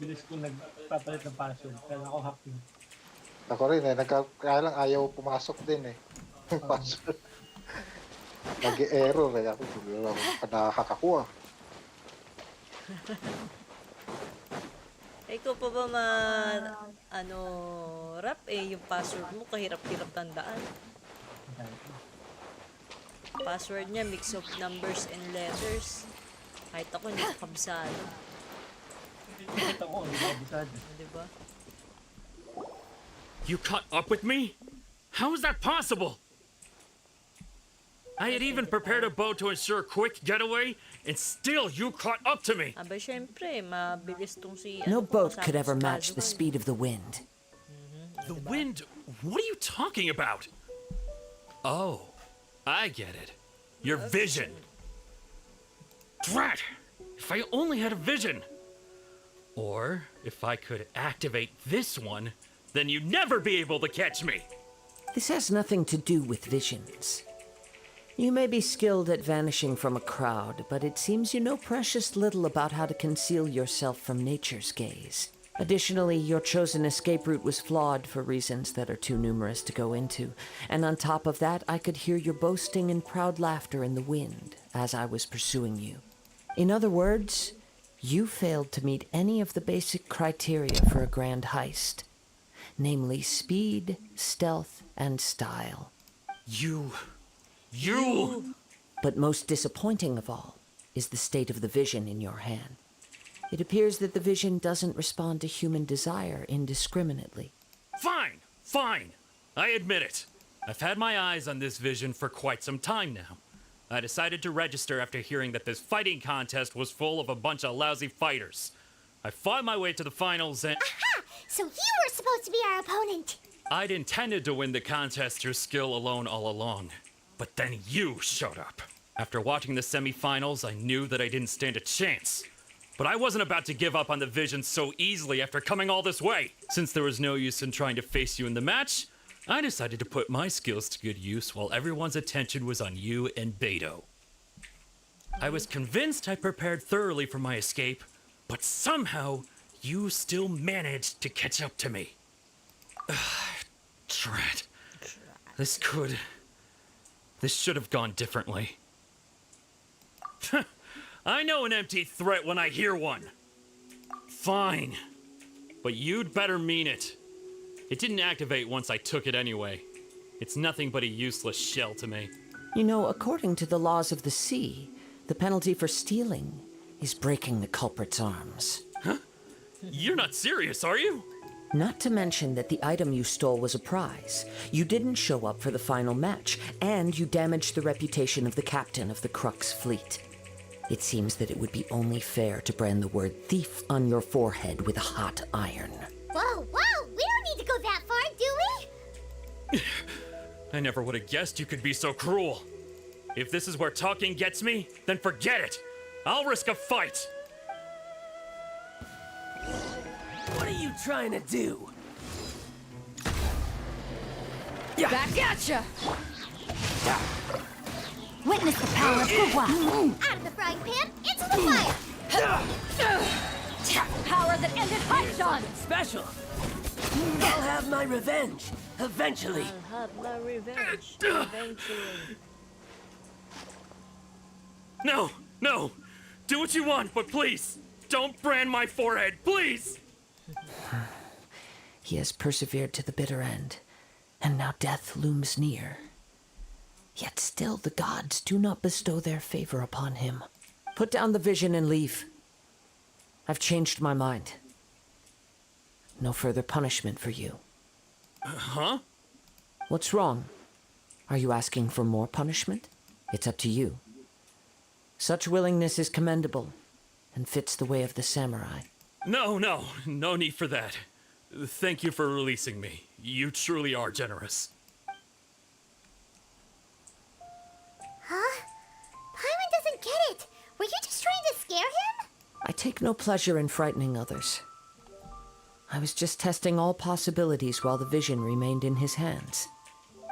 Bilis ko nagpapalit ng password. Kaya ako hacking. Ako rin eh, kaya lang ayaw pumasok din eh. Password. Nag-error eh. Ako nakakak ako ah. Ikaw pa ba rap eh, yung password mo kahirap-hirap tandaan. Password niya, mix of numbers and letters. Kahit ako, hindi ko kabisado. Diba? You caught up with me? How is that possible? I had even prepared a boat to ensure a quick getaway, and still you caught up to me. Aba, syempre, mabilis tong si... No boat could ever match the speed of the wind. The wind? What are you talking about? Oh, I get it. Your vision. Drat! If I only had a vision. Or, if I could activate this one, then you'd never be able to catch me. This has nothing to do with visions. You may be skilled at vanishing from a crowd, but it seems you know precious little about how to conceal yourself from nature's gaze. Additionally, your chosen escape route was flawed for reasons that are too numerous to go into, and on top of that, I could hear your boasting and proud laughter in the wind as I was pursuing you. In other words, you failed to meet any of the basic criteria for a grand heist, namely speed, stealth, and style. You... But most disappointing of all is the state of the vision in your hand. It appears that the vision doesn't respond to human desire indiscriminately. Fine. I admit it. I've had my eyes on this vision for quite some time now. I decided to register after hearing that this fighting contest was full of a bunch of lousy fighters. I fought my way to the finals and... Aha! So you were supposed to be our opponent. I'd intended to win the contest through skill alone all along. But then you showed up. After watching the semifinals, I knew that I didn't stand a chance. But I wasn't about to give up on the vision so easily after coming all this way. Since there was no use in trying to face you in the match, I decided to put my skills to good use while everyone's attention was on you and Beto. I was convinced I prepared thoroughly for my escape, but somehow you still managed to catch up to me. Drat. This should have gone differently. I know an empty threat when I hear one. Fine. But you'd better mean it. It didn't activate once I took it anyway. It's nothing but a useless shell to me. You know, according to the laws of the sea, the penalty for stealing is breaking the culprit's arms. Huh? You're not serious, are you? Not to mention that the item you stole was a prize. You didn't show up for the final match, and you damaged the reputation of the captain of the Crux fleet. It seems that it would be only fair to brand the word thief on your forehead with a hot iron. Whoa, whoa! We don't need to go that far, do we? I never would have guessed you could be so cruel. If this is where talking gets me, then forget it. I'll risk a fight. What are you trying to do? Back at ya! Witness the power of Gua. Out of the frying pan, into the fire! Power that ended Haishan! Special. I'll have my revenge. Eventually. I'll have my revenge. Eventually. No, no. Do what you want, but please, don't brand my forehead, please! He has persevered to the bitter end, and now death looms near. Yet still the gods do not bestow their favor upon him. Put down the vision and leave. I've changed my mind. No further punishment for you. Huh? What's wrong? Are you asking for more punishment? It's up to you. Such willingness is commendable, and fits the way of the samurai. No need for that. Thank you for releasing me. You truly are generous. Huh? Paimon doesn't get it. Were you just trying to scare him? I take no pleasure in frightening others. I was just testing all possibilities while the vision remained in his hands.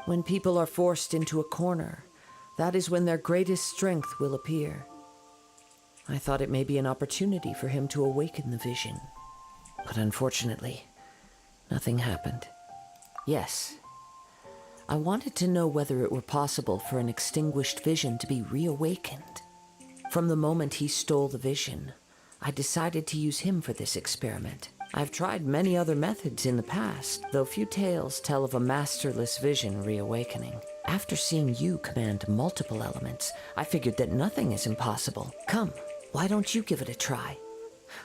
When people are forced into a corner, that is when their greatest strength will appear. I thought it may be an opportunity for him to awaken the vision. But unfortunately, nothing happened. Yes, I wanted to know whether it were possible for an extinguished vision to be reawakened. From the moment he stole the vision, I decided to use him for this experiment. I've tried many other methods in the past, though few tales tell of a masterless vision reawakening. After seeing you command multiple elements, I figured that nothing is impossible. Come, why don't you give it a try?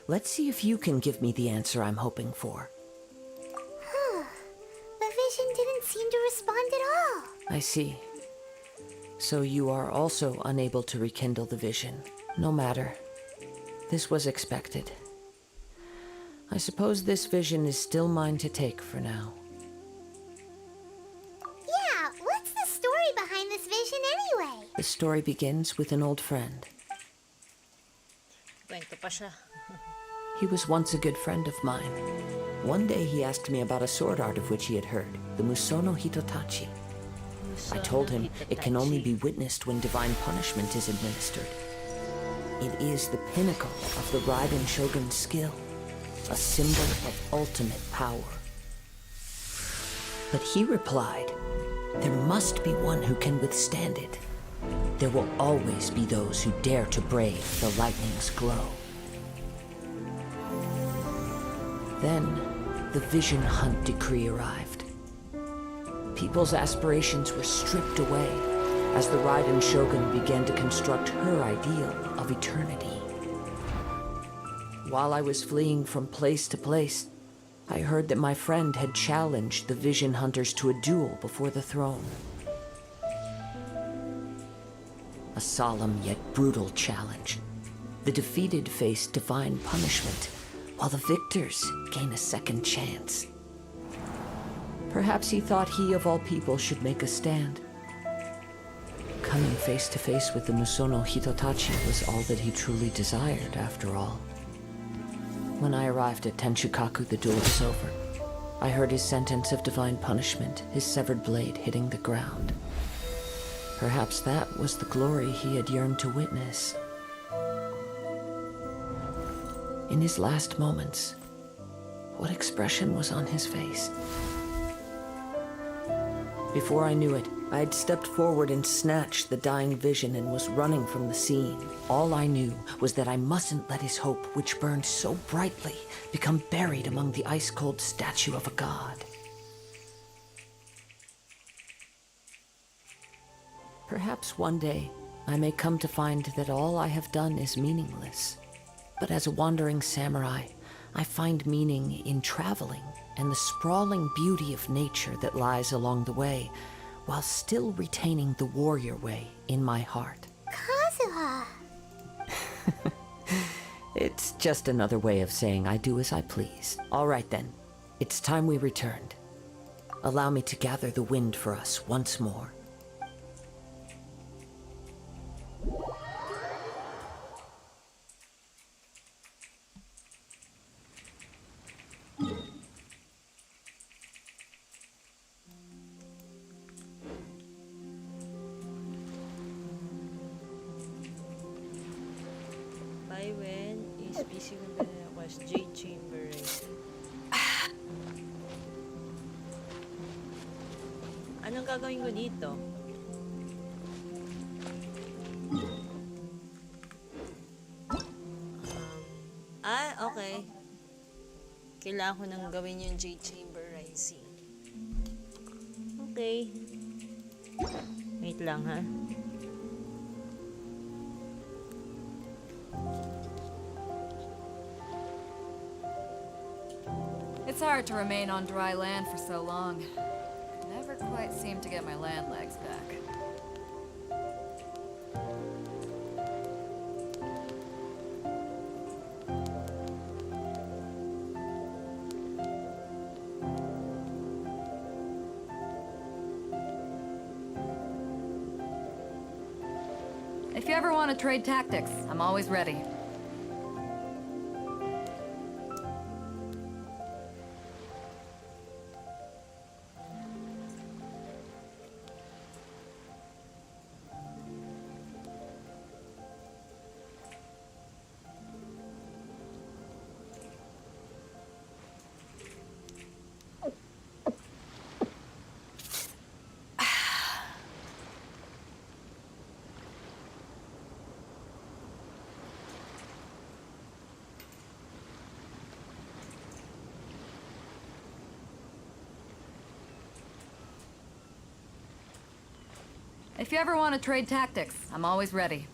Let's see if you can give me the answer I'm hoping for. The vision didn't seem to respond at all. I see. So you are also unable to rekindle the vision. No matter. This was expected. I suppose this vision is still mine to take for now. Yeah, what's the story behind this vision anyway? The story begins with an old friend. Kwento pa siya. He was once a good friend of mine. One day he asked me about a sword art of which he had heard, the Musono Hitotachi. I told him it can only be witnessed when divine punishment is administered. It is the pinnacle of the Raiden Shogun's skill, a symbol of ultimate power. But he replied, there must be one who can withstand it. There will always be those who dare to brave the lightning's glow. Then, the Vision Hunt decree arrived. People's aspirations were stripped away as the Raiden Shogun began to construct her ideal of eternity. While I was fleeing from place to place, I heard that my friend had challenged the Vision Hunters to a duel before the throne. A solemn yet brutal challenge. The defeated face divine punishment, while the victors gain a second chance. Perhaps he thought he of all people should make a stand. Coming face to face with the Musono Hitotachi was all that he truly desired, after all. When I arrived at Tenshukaku, the duel was over. I heard his sentence of divine punishment, his severed blade hitting the ground. Perhaps that was the glory he had yearned to witness. In his last moments, what expression was on his face? Before I knew it, I had stepped forward and snatched the dying vision and was running from the scene. All I knew was that I mustn't let his hope, which burned so brightly, become buried among the ice-cold statue of a god. Perhaps one day I may come to find that all I have done is meaningless. But as a wandering samurai, I find meaning in traveling and the sprawling beauty of nature that lies along the way, while still retaining the warrior way in my heart. Kazuha! It's just another way of saying I do as I please. All right then, it's time we returned. Allow me to gather the wind for us once more. Bywen is busy with the request J Chamber Rising. Anong gagawin ko dito? Okay. Kailangan ko nang gawin yung J Chamber Rising. Okay. Wait lang ha. It's hard to remain on dry land for so long. Never quite seem to get my land legs back. If you ever want to trade tactics, I'm always ready. If you ever want to trade tactics, I'm always ready.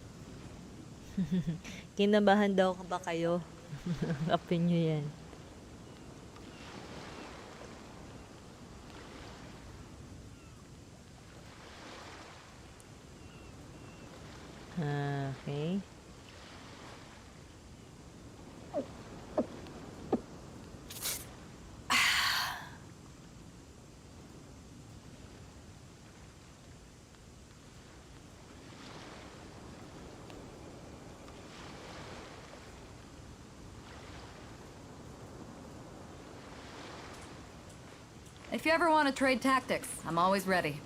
Kinabahan daw ba kayo? Kapin nyo yan. Okay. If you ever want to trade tactics, I'm always ready.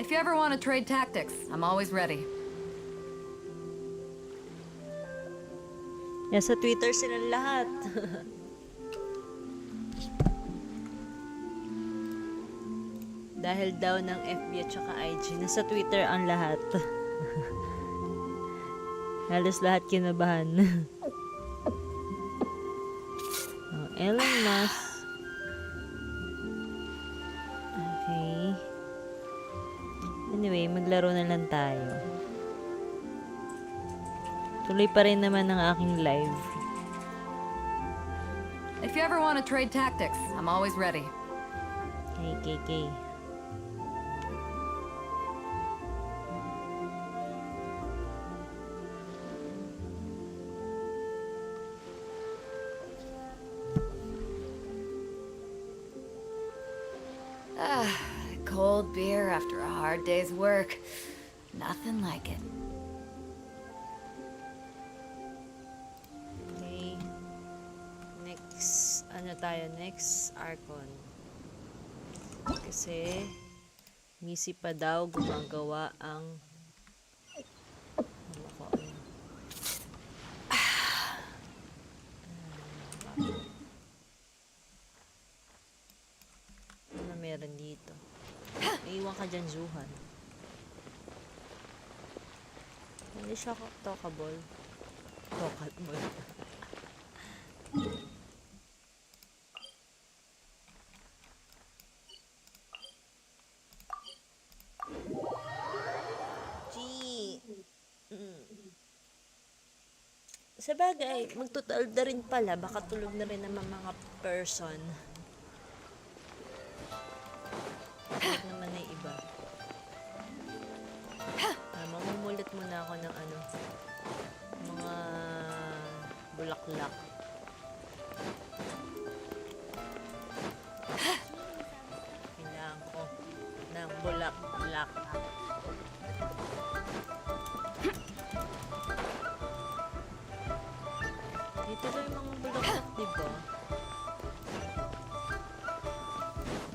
If you ever want to trade tactics, I'm always ready. Nasa Twitter silang lahat. Dahil daw ng FB at saka IG, nasa Twitter ang lahat. Halos lahat kinabahan. Elon Musk. Okay. Anyway, maglaro na lang tayo. Tuloy pa rin naman ang aking live. If you ever want to trade tactics, I'm always ready. KKK. Cold beer after a hard day's work. Nothing like it. Okay. Next, ano tayo? Next, Archon. Kasi, misi pa daw gumagawa ang ano meron dito? Iiwan ka dyan, Zuhan. Hindi siya talkable. Talkable. Sa bagay, magtotal na rin pala. Baka tulog na rin naman mga person. Tulog naman na yung iba. Mamumulit muna ako ng ano, mga bulaklak. Kailangan ko ng bulaklak. Dito lang yung mga bulaklak, diba?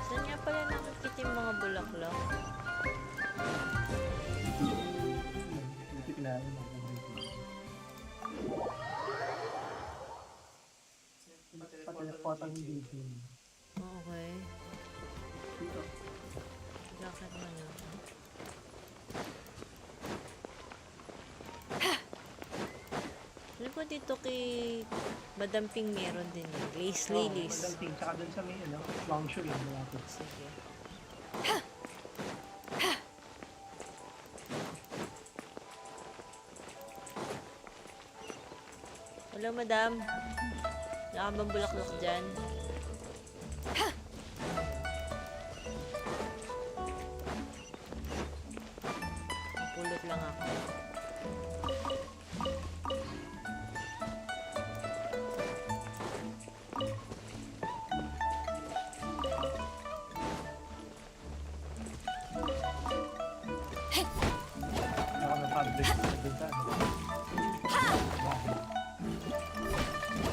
Saan nga pala nakikita yung mga bulaklak? Okay. Lakad mo na. Alam ko dito kay Madam Ping meron din eh. Lace lilies. Madam Ping, tsaka dun sa may ano, longshore yun. Malapit. Sige. Hello, madam. Wala ka bang bulaklak dyan? Pulot lang ako.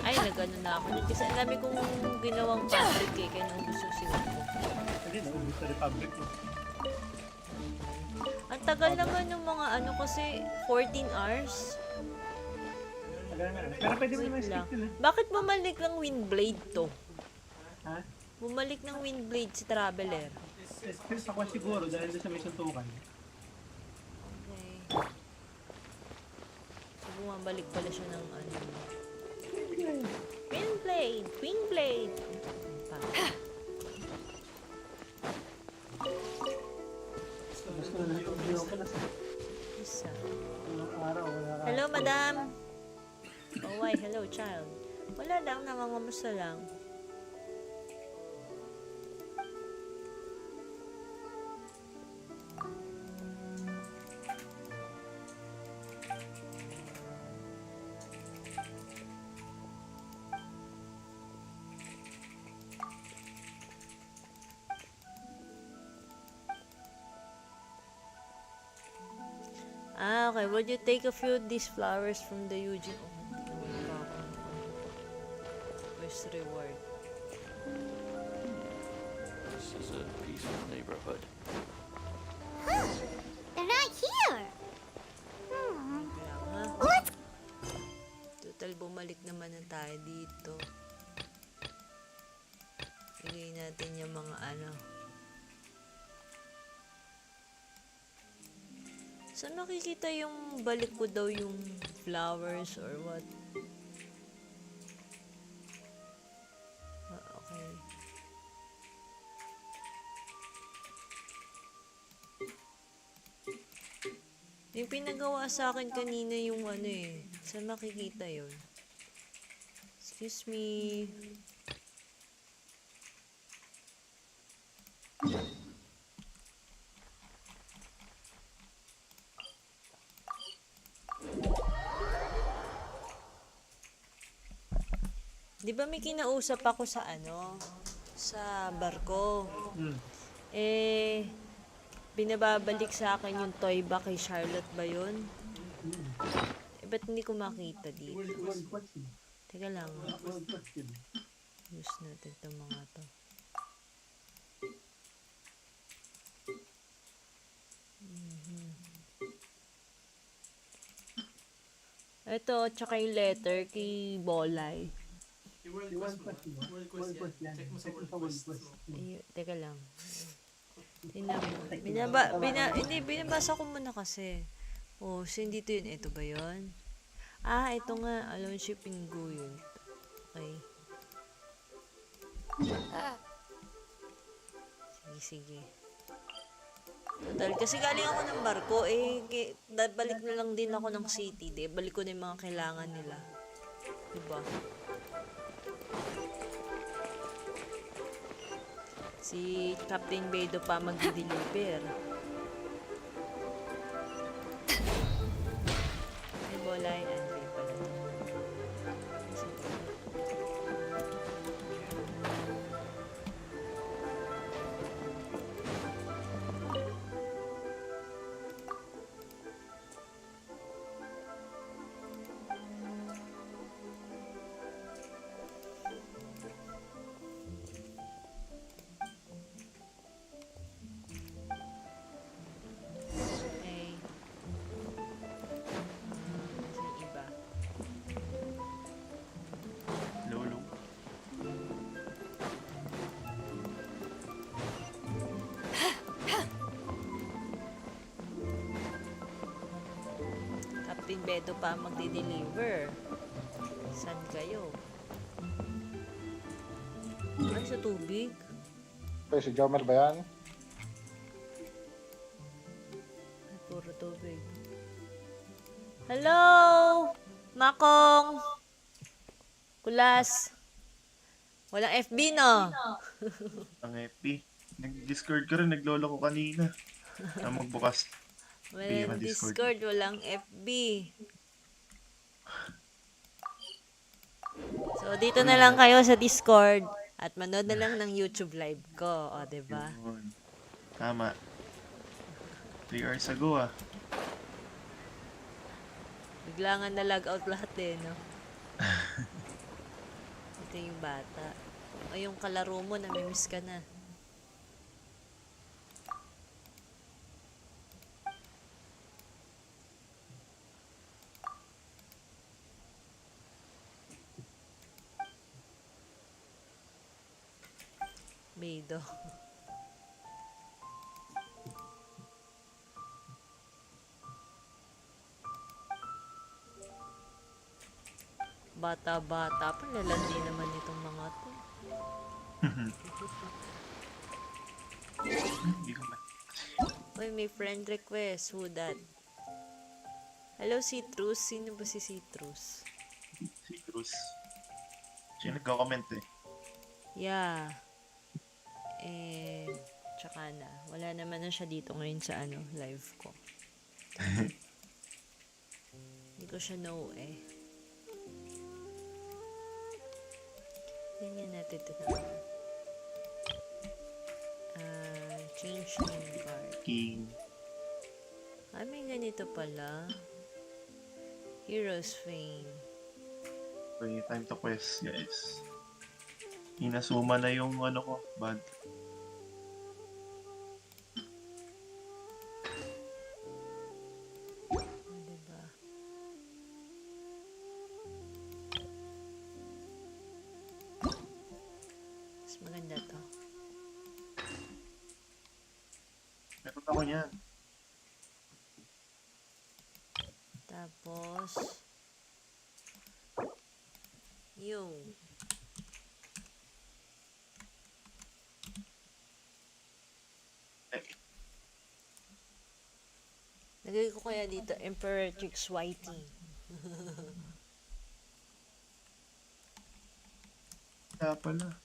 Ay, nag-ano na ako. Kasi ang dami kong ginawang fabric eh. Kaya nung gusto sinuot ko. Hindi, no? Gusto Republic mo. Ang tagal naman ng mga ano kasi 14 hours. Tagal na. Pero pwede mo naman skip yun. Bakit bumalik ng Windblade to? Ha? Bumalik ng Windblade si Traveler. Ako siguro dahil sa may suntukan. Okay. So, bumabalik pala siya ng ano. Windblade! Windblade! Isa. Hello, madam! Oh, why? Hello, child. Wala lang, nangangamusta lang. Ah, okay. Would you take a few of these flowers from the Eugene? Oh, where's the reward? This is a peaceful neighborhood. Huh. They're not here. Let's... Total, bumalik naman na tayo dito. Bigay natin yung mga ano. Saan makikita yung balik ko daw yung flowers or what? Okay. Yung pinagawa sa akin kanina yung ano eh. Saan makikita yun? Excuse me. Di ba may kinausap ako sa ano? Sa barko. Eh, binababalik sa akin yung toy ba kay Charlotte ba yun? Eh, ba't hindi ko makita dito? Teka lang. Use natin itong mga to. Ito, tsaka yung letter kay Bolay. World quest yan. Check mo sa world quest. Teka lang. Tingnan mo. Hindi, binabasa ko muna kasi. Oh, so hindi to yun. Ito ba yun? Ah, ito nga. Alone shipping go yun. Okay. Sige. Total, kasi galing ako ng barko, balik na lang din ako ng city, balik ko na yung mga kailangan nila. Diba? Si Captain Beidou pa mag-deliver. Ay, bola yung Andre pala. Captain Beidou pa magdi-deliver. Saan kayo? Ay, sa tubig? Okay, si Jomer ba yan? Ay, puro tubig. Hello! Makong! Kulas! Walang FB, no? Ang FB. Nag-discord ko rin, naglolo ko kanina. Na magbukas. Walang Discord, walang FB. So, dito na lang kayo sa Discord at manood na lang ng YouTube live ko. O, diba? Yun. Tama. 3 hours ago, ah. Bigla nga na-log out lahat no? Ito yung bata. O, yung kalaro mo, namimiss ka na. Beidou. Bata-bata pa, lalandi naman itong mga to. Uy, may friend request. Who that? Hello, Citrus. Sino ba si Citrus? Citrus. Siya nagko-comment eh. Yeah. Tsaka na. Wala naman na siya dito ngayon sa live ko. Hindi ko siya know eh. Tingnan natin ito na. Change name card. King. Ay, may ganito pala. Heroes Fame. Okay, time to quest, guys. Inazuma na yung ko, bad. Diba? Mas maganda to. Meron ako niyan. Tapos yung lagay ko kaya dito Imperatrix Whitey. Kaya pala.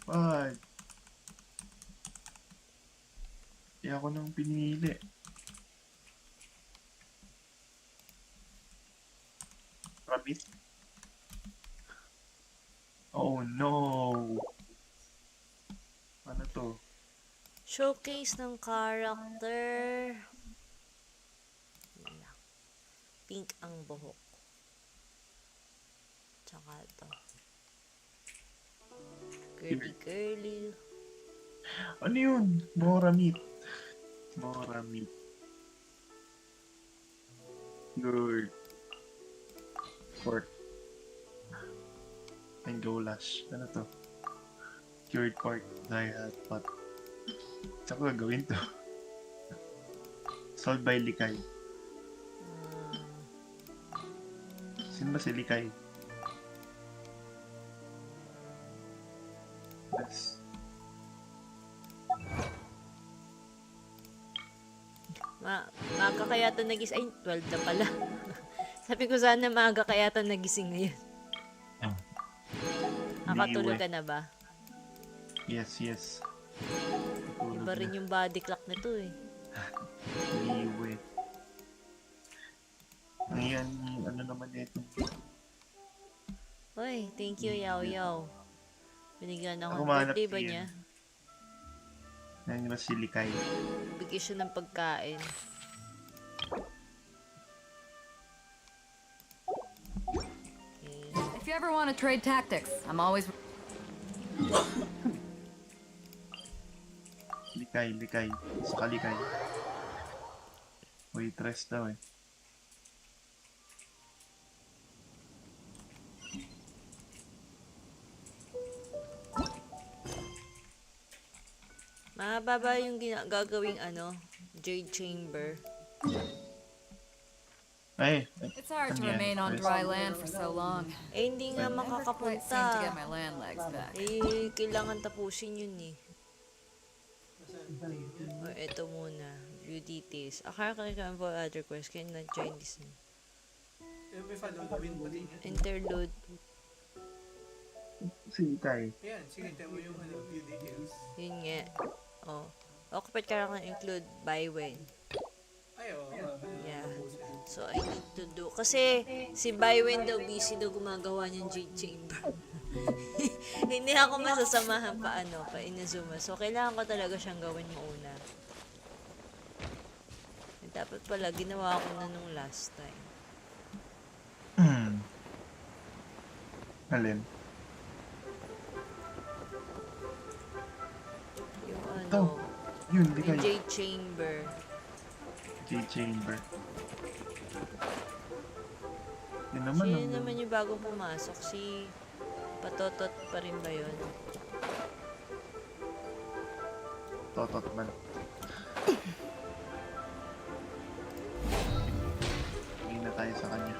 Bad. Kaya ako nang pinili. Rabbit. Oh no. Ano to? Showcase ng character. Pink ang buhok. Tsaka ito. Curly. Ano yun? Mora meat. Good. Pork. And goulash. Ano to? Cured pork. Dry hot pot. Saan ko gagawin to? Solved by Likay. Sino ba si Likay? Yes. Maaga kaya ito nagising. Ay, 12 na pala. Sabi ko sana maaga kaya ito nagising ngayon. Nakatulog ka na ba? Yes, yes. Iba rin yung body clock nito eh. Liwe. Ngayon, ano naman ito? Uy, thank you, Yao Yao. Binigyan ako ng Humanap birthday ba yan. niya? Yan ba si Likay? Bigyan siya ng pagkain. If you ever want to trade tactics, I'm always... Likay. Saka Likay. Waitress daw eh. Mahaba ba yung gagawing Jade Chamber? Ay, It's hard to remain on dry land for so long. Eh, hindi nga Quite seem to makakapunta. get my land legs back. Eh, kailangan tapusin yun eh. O, eto muna. View details. Akala ka can for other quests. Can not join this. Interlude. si Likay. Yan, sige, tayo mo yung view details. Yun nga. Oh. Occupied character include by when. Ay, oo. Yeah. So, I need to do. Kasi, si Bywen daw busy daw gumagawa niyang Jade Chamber. Hindi ako masasamahan pa Inazuma. So, kailangan ko talaga siyang gawin mauna. Dapat pala, ginawa ko na nung last time. Alin? Yung Yun, yung Likay. Jade Chamber. Jade Chamber. Yun naman. Sino naman yung bagong pumasok? Si Patotot pa rin ba yun? Totot man. Hindi na tayo sa kanya.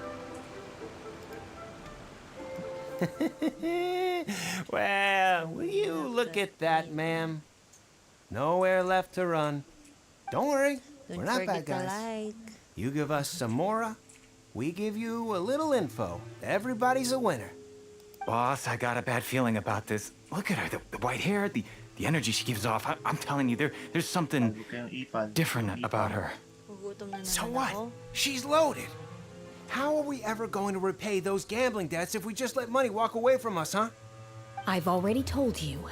Well, will you look at that, ma'am? Nowhere left to run. Don't worry, we're not bad guys. You give us some mora, we give you a little info. Everybody's a winner. Boss, I got a bad feeling about this. Look at her, the white hair, the energy she gives off. I'm telling you, there's something different about her. So what? She's loaded. How are we ever going to repay those gambling debts if we just let money walk away from us, huh? I've already told you,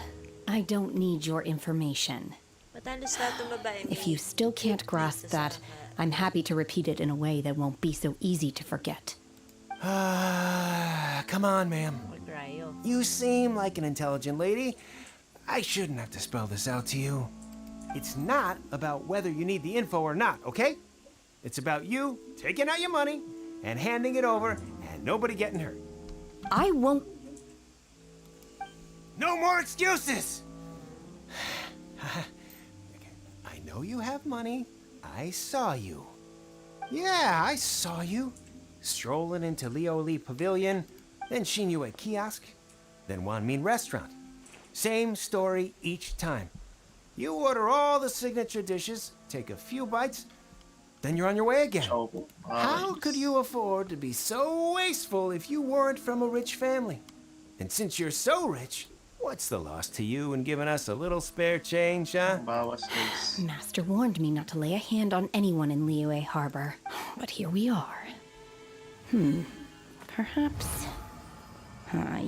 I don't need your information. If you still can't grasp that, I'm happy to repeat it in a way that won't be so easy to forget. Come on, ma'am. You seem like an intelligent lady. I shouldn't have to spell this out to you. It's not about whether you need the info or not, okay? It's about you taking out your money and handing it over and nobody getting hurt. I won't. No more excuses! I know you have money. I saw you. Yeah, I saw you. Strolling into Lioli Pavilion, then Shinue Kiosk, then Wanmin Restaurant. Same story each time. You order all the signature dishes, take a few bites, then you're on your way again. How could you afford to be so wasteful if you weren't from a rich family? And since you're so rich, what's the loss to you in giving us a little spare change, huh? Master warned me not to lay a hand on anyone in Liyue Harbor, but here we are. Perhaps...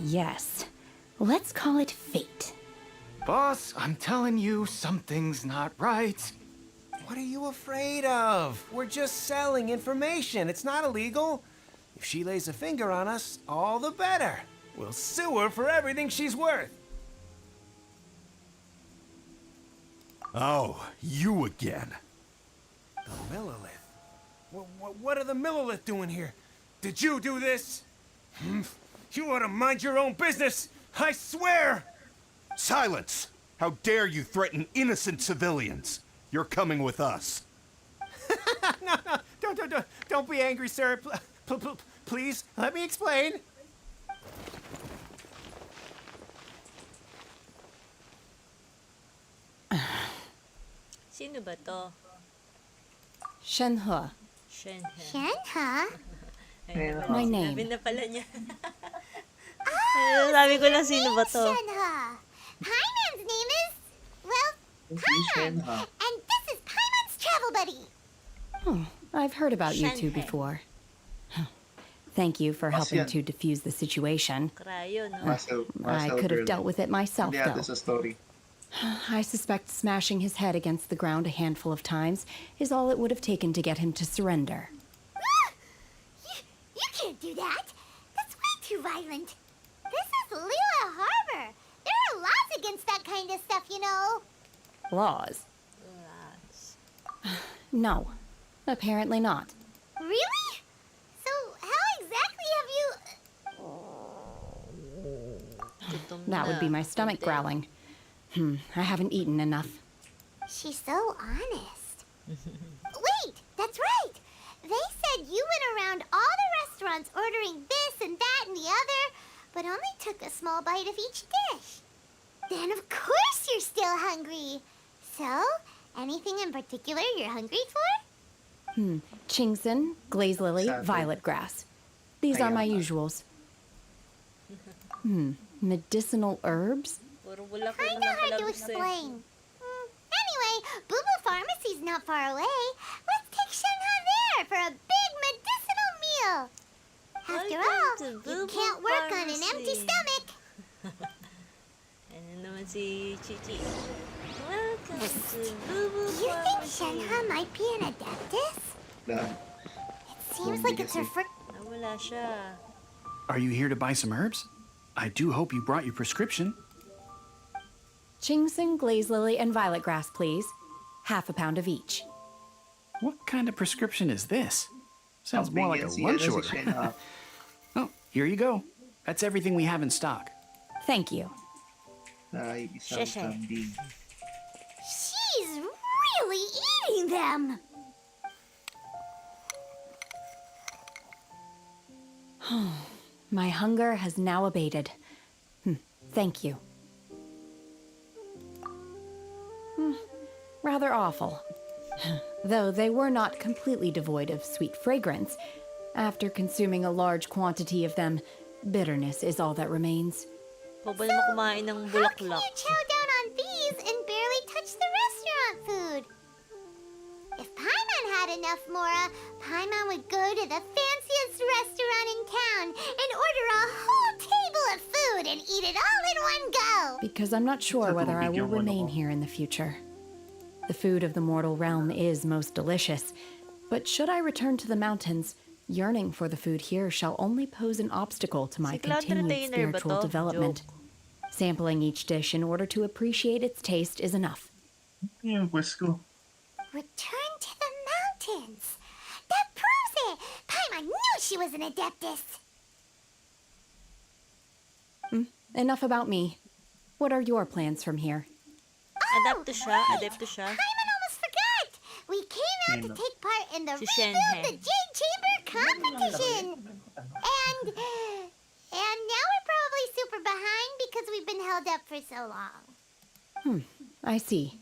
yes. Let's call it fate. Boss, I'm telling you, something's not right. What are you afraid of? We're just selling information. It's not illegal. If she lays a finger on us, all the better. We'll sue her for everything she's worth. Oh, you again. The Millilith? What are the Millilith doing here? Did you do this? You ought to mind your own business, I swear! Silence! How dare you threaten innocent civilians? You're coming with us. No, don't be angry, sir. Please, let me explain. Sino ba to? Shenhe. Shenhe? My name. Sabi na pala niya. Sabi ko lang sino ba to. Shenhe. Paimon's name is, well, Paimon. And this is Paimon's travel buddy. Oh, I've heard about you two Shenhe. before. Thank you for helping yan. to defuse the situation. Krayo, no? I could have dealt with it myself, Hindi though. natin sa story. I suspect smashing his head against the ground a handful of times is all it would have taken to get him to surrender. You can't do that. That's way too violent. This is Lila Harbor. There are laws against that kind of stuff, you know. Laws? No, apparently not. Really? So how exactly have you... That would be my stomach growling. I haven't eaten enough. She's so honest. Wait, that's right. They said you went around all the restaurants ordering this and that and the other, but only took a small bite of each dish. Then of course you're still hungry. So, anything in particular you're hungry for? Chingson, glaze lily, violet grass. These are my usuals. Medicinal herbs? Kinda hard to explain. Anyway, Boo Boo Pharmacy's not far away. Let's take Shenhe there for a big medicinal meal. After all, you can't work on an empty stomach. Ano naman si Chichi? Welcome to Boo Boo Do you think Pharmacy. Shenhe might be an adeptus? It seems like it's her first... Wala siya. Are you here to buy some herbs? I do hope you brought your prescription. Chingson, glaze lily, and violet grass, please. Half a pound of each. What kind of prescription is this? Sounds more like a lunch order. Oh, here you go. That's everything we have in stock. Thank you. She's really eating them. My hunger has now abated. Thank you. Rather awful. Though they were not completely devoid of sweet fragrance. After consuming a large quantity of them, bitterness is all that remains. Huwag ba naman kumain ng bulaklak? You chow down on these and barely touch the restaurant food. If Paimon had enough Mora, Paimon would go to the fanciest restaurant in town and order a whole table of food and eat it all in one go. Because I'm not sure whether I will remain here in the future. The food of the mortal realm is most delicious, but should I return to the mountains, yearning for the food here shall only pose an obstacle to my continued spiritual development. Sampling each dish in order to appreciate its taste is enough. Yung quest ko. Return to the mountains. That proves it. Paimon knew she was an adeptus. Enough about me. What are your plans from here? Adapto siya? Adepto siya? Paimon almost forgot. We came out to take part in the Si Rebuild Shenhe. the Jade Chamber competition. And now we're probably super behind because we've been held up for so long. I see.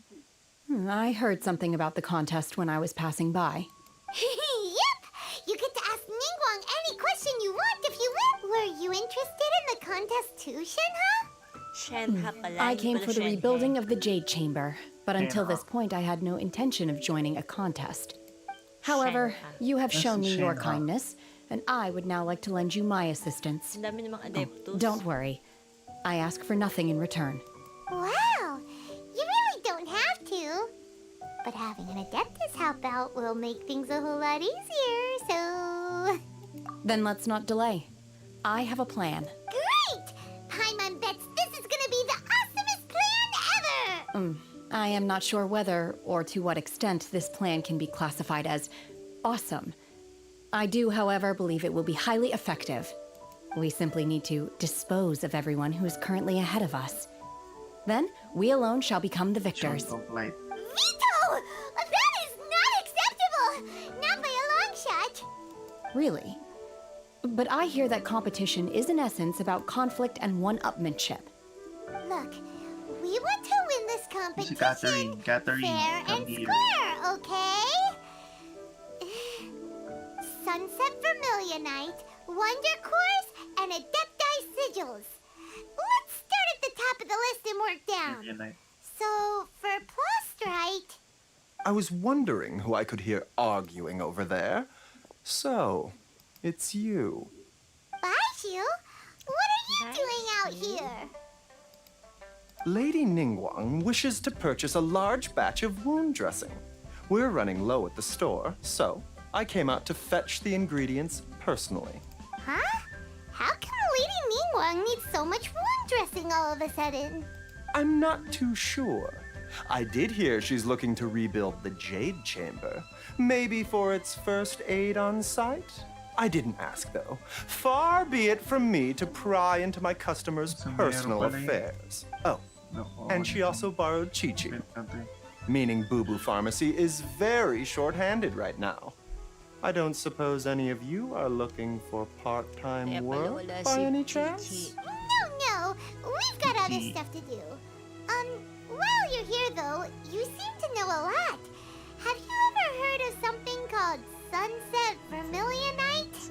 I heard something about the contest when I was passing by. Yep! You get to ask Ningguang any question you want if you win. Were you interested in the contest too, Shenhe? Shenhe pala. I hindi came pala for the Shenhe. rebuilding of the Jade Chamber, but until this point I had no intention of joining a contest. However, you have shown me your kindness, and I would now like to lend you my assistance. Ang dami namang adeptus. Don't worry. I ask for nothing in return. Wow! You really don't have to. But having an adeptus help out will make things a whole lot easier, so... Then let's not delay. I have a plan. Great! Paimon bets this is gonna be the awesomest plan ever! I am not sure whether or to what extent this plan can be classified as awesome. I do, however, believe it will be highly effective. We simply need to dispose of everyone who is currently ahead of us. Then we alone shall become the victors. Complaint. Veto! That is not acceptable! Not by a long shot! Really? But I hear that competition is in essence about conflict and one-upmanship. Look, we want to win this competition Catherine, fair come and here. square, okay? Sunset Vermilionite, Wonder Cores, and Adepti Sigils. Let's start at the top of the list and work down. Vermilionite. So, for Plostrite... I was wondering who I could hear arguing over there. So, it's you. Baiju? What are you doing out here? Lady Ningguang wishes to purchase a large batch of wound dressing. We're running low at the store, so I came out to fetch the ingredients personally. Huh? How come Lady Ningguang needs so much wound dressing all of a sudden? I'm not too sure. I did hear she's looking to rebuild the Jade Chamber. Maybe for its first aid on site? I didn't ask, though. Far be it from me to pry into my customers' personal affairs. Oh, and she also borrowed Chi-Chi. Meaning Boo Boo Pharmacy is very short-handed right now. I don't suppose any of you are looking for part-time work by any chance? No, we've got other stuff to do. While you're here though, you seem to know a lot. Have you ever heard of something called Sunset Vermilionite?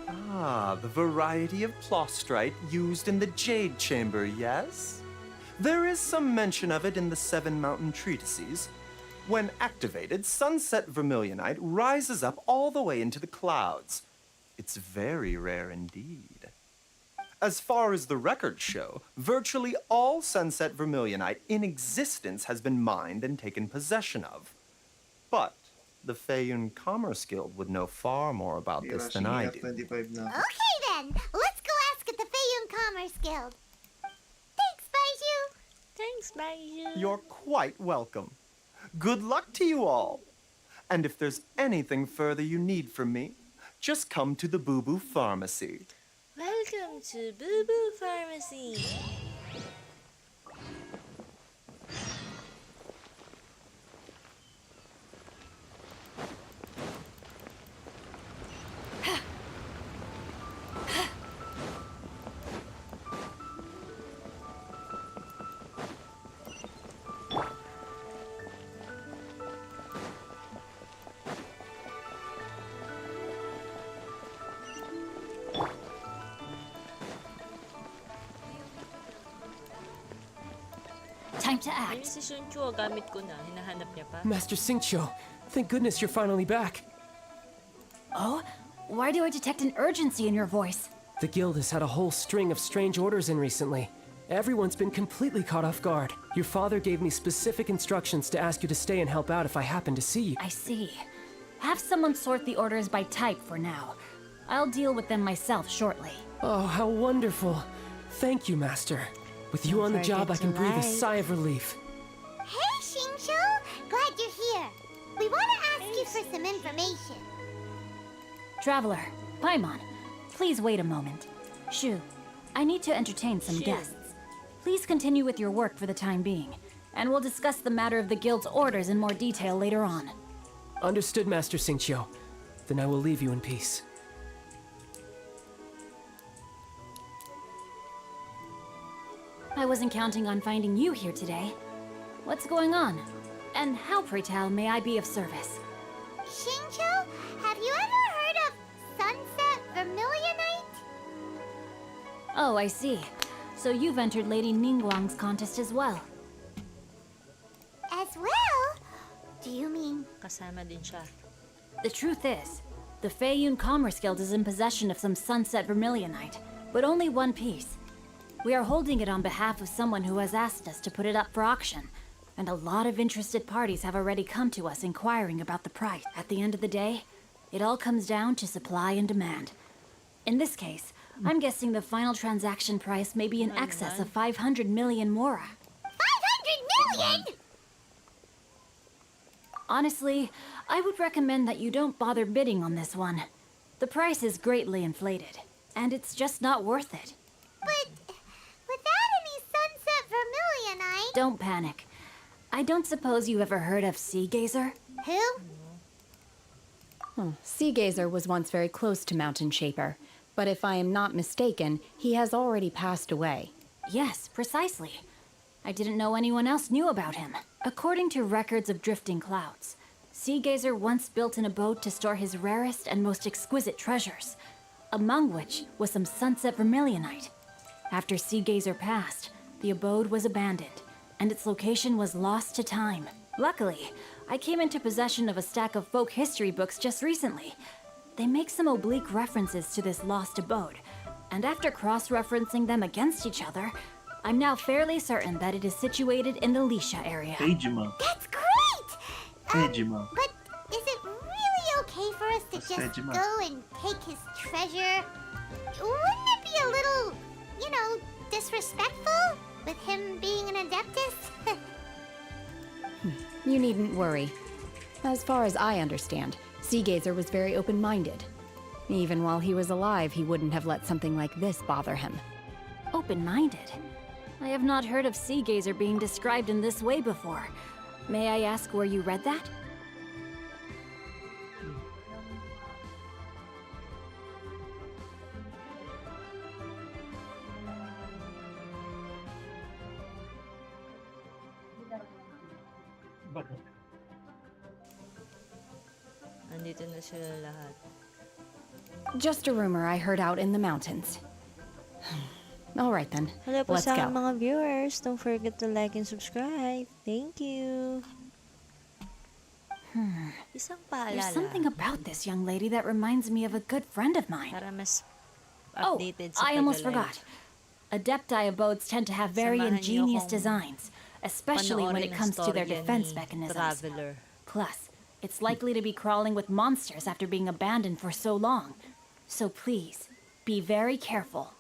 Ah, the variety of Plostrite used in the Jade Chamber, yes? There is some mention of it in the Seven Mountain Treatises. When activated, Sunset Vermilionite rises up all the way into the clouds. It's very rare indeed. As far as the records show, virtually all Sunset Vermilionite in existence has been mined and taken possession of. But the Feiyun Commerce Guild would know far more about this than I do. Okay then, let's go ask at the Feiyun Commerce Guild. Thanks, Baiju. Thanks, Baiju. You're quite welcome. Good luck to you all. And if there's anything further you need from me, just come to the Boo Boo Pharmacy. Welcome to Boo Boo Pharmacy. Time to act. Ayun si Shunchu, gamit ko na. Hinahanap niya pa. Master Xingqiu, thank goodness you're finally back. Oh? Why do I detect an urgency in your voice? The guild has had a whole string of strange orders in recently. Everyone's been completely caught off guard. Your father gave me specific instructions to ask you to stay and help out if I happen to see you. I see. Have someone sort the orders by type for now. I'll deal with them myself shortly. Oh, how wonderful. Thank you, Master. With you on the job, I can breathe a sigh of relief. Hey, Xingqiu! Glad you're here. We want to ask you for some information. Traveler, Paimon, please wait a moment. Shu, I need to entertain some guests. Please continue with your work for the time being, and we'll discuss the matter of the guild's orders in more detail later on. Understood, Master Xingqiu. Then I will leave you in peace. I wasn't counting on finding you here today. What's going on? And how, pray tell, may I be of service? Xingqiu, have you ever heard of Sunset Vermilionite? Oh, I see. So you've entered Lady Ningguang's contest as well. As well? Do you mean... Kasama din siya. The truth is, the Feiyun Commerce Guild is in possession of some Sunset Vermilionite, but only one piece. We are holding it on behalf of someone who has asked us to put it up for auction, and a lot of interested parties have already come to us inquiring about the price. At the end of the day, it all comes down to supply and demand. In this case, I'm guessing the final transaction price may be in excess of 500 million mora. 500 million?! Honestly, I would recommend that you don't bother bidding on this one. The price is greatly inflated, and it's just not worth it. But without any Sunset Don't panic. I don't suppose you ever heard of Sea Gazer? Who? Sea Gazer was once very close to Mountain Shaper, but if I am not mistaken, he has already passed away. Yes, precisely. I didn't know anyone else knew about him. According to records of drifting clouds, Sea Gazer once built an abode to store his rarest and most exquisite treasures, among which was some sunset vermilionite. After Sea Gazer passed, the abode was abandoned, and its location was lost to time. Luckily, I came into possession of a stack of folk history books just recently. They make some oblique references to this lost abode, and after cross-referencing them against each other, I'm now fairly certain that it is situated in the Lisha area. Ejima. That's great! Ejima. But is it really okay for us to What's just Ejima? go and take his treasure? Wouldn't it be a little, disrespectful with him being an Adeptus? You needn't worry. As far as I understand, Sea Gazer was very open-minded. Even while he was alive, he wouldn't have let something like this bother him. Open-minded? I have not heard of Sea Gazer being described in this way before. May I ask where you read that? Andito na sila lahat. Just a rumor I heard out in the mountains. All right then, Hello po let's sa go. aking mga viewers. Don't forget to like and subscribe. Thank you. Isang paalala. There's something about this young lady that reminds me of a good friend of mine. Para mas updated sa I almost pag-live. forgot. Adepti abodes tend to have very Samahan niyo ingenious akong designs, especially when it panoorin ang comes to their storya defense ni mechanisms. Traveler. Plus, it's likely to be crawling with monsters after being abandoned for so long. So please, be very careful.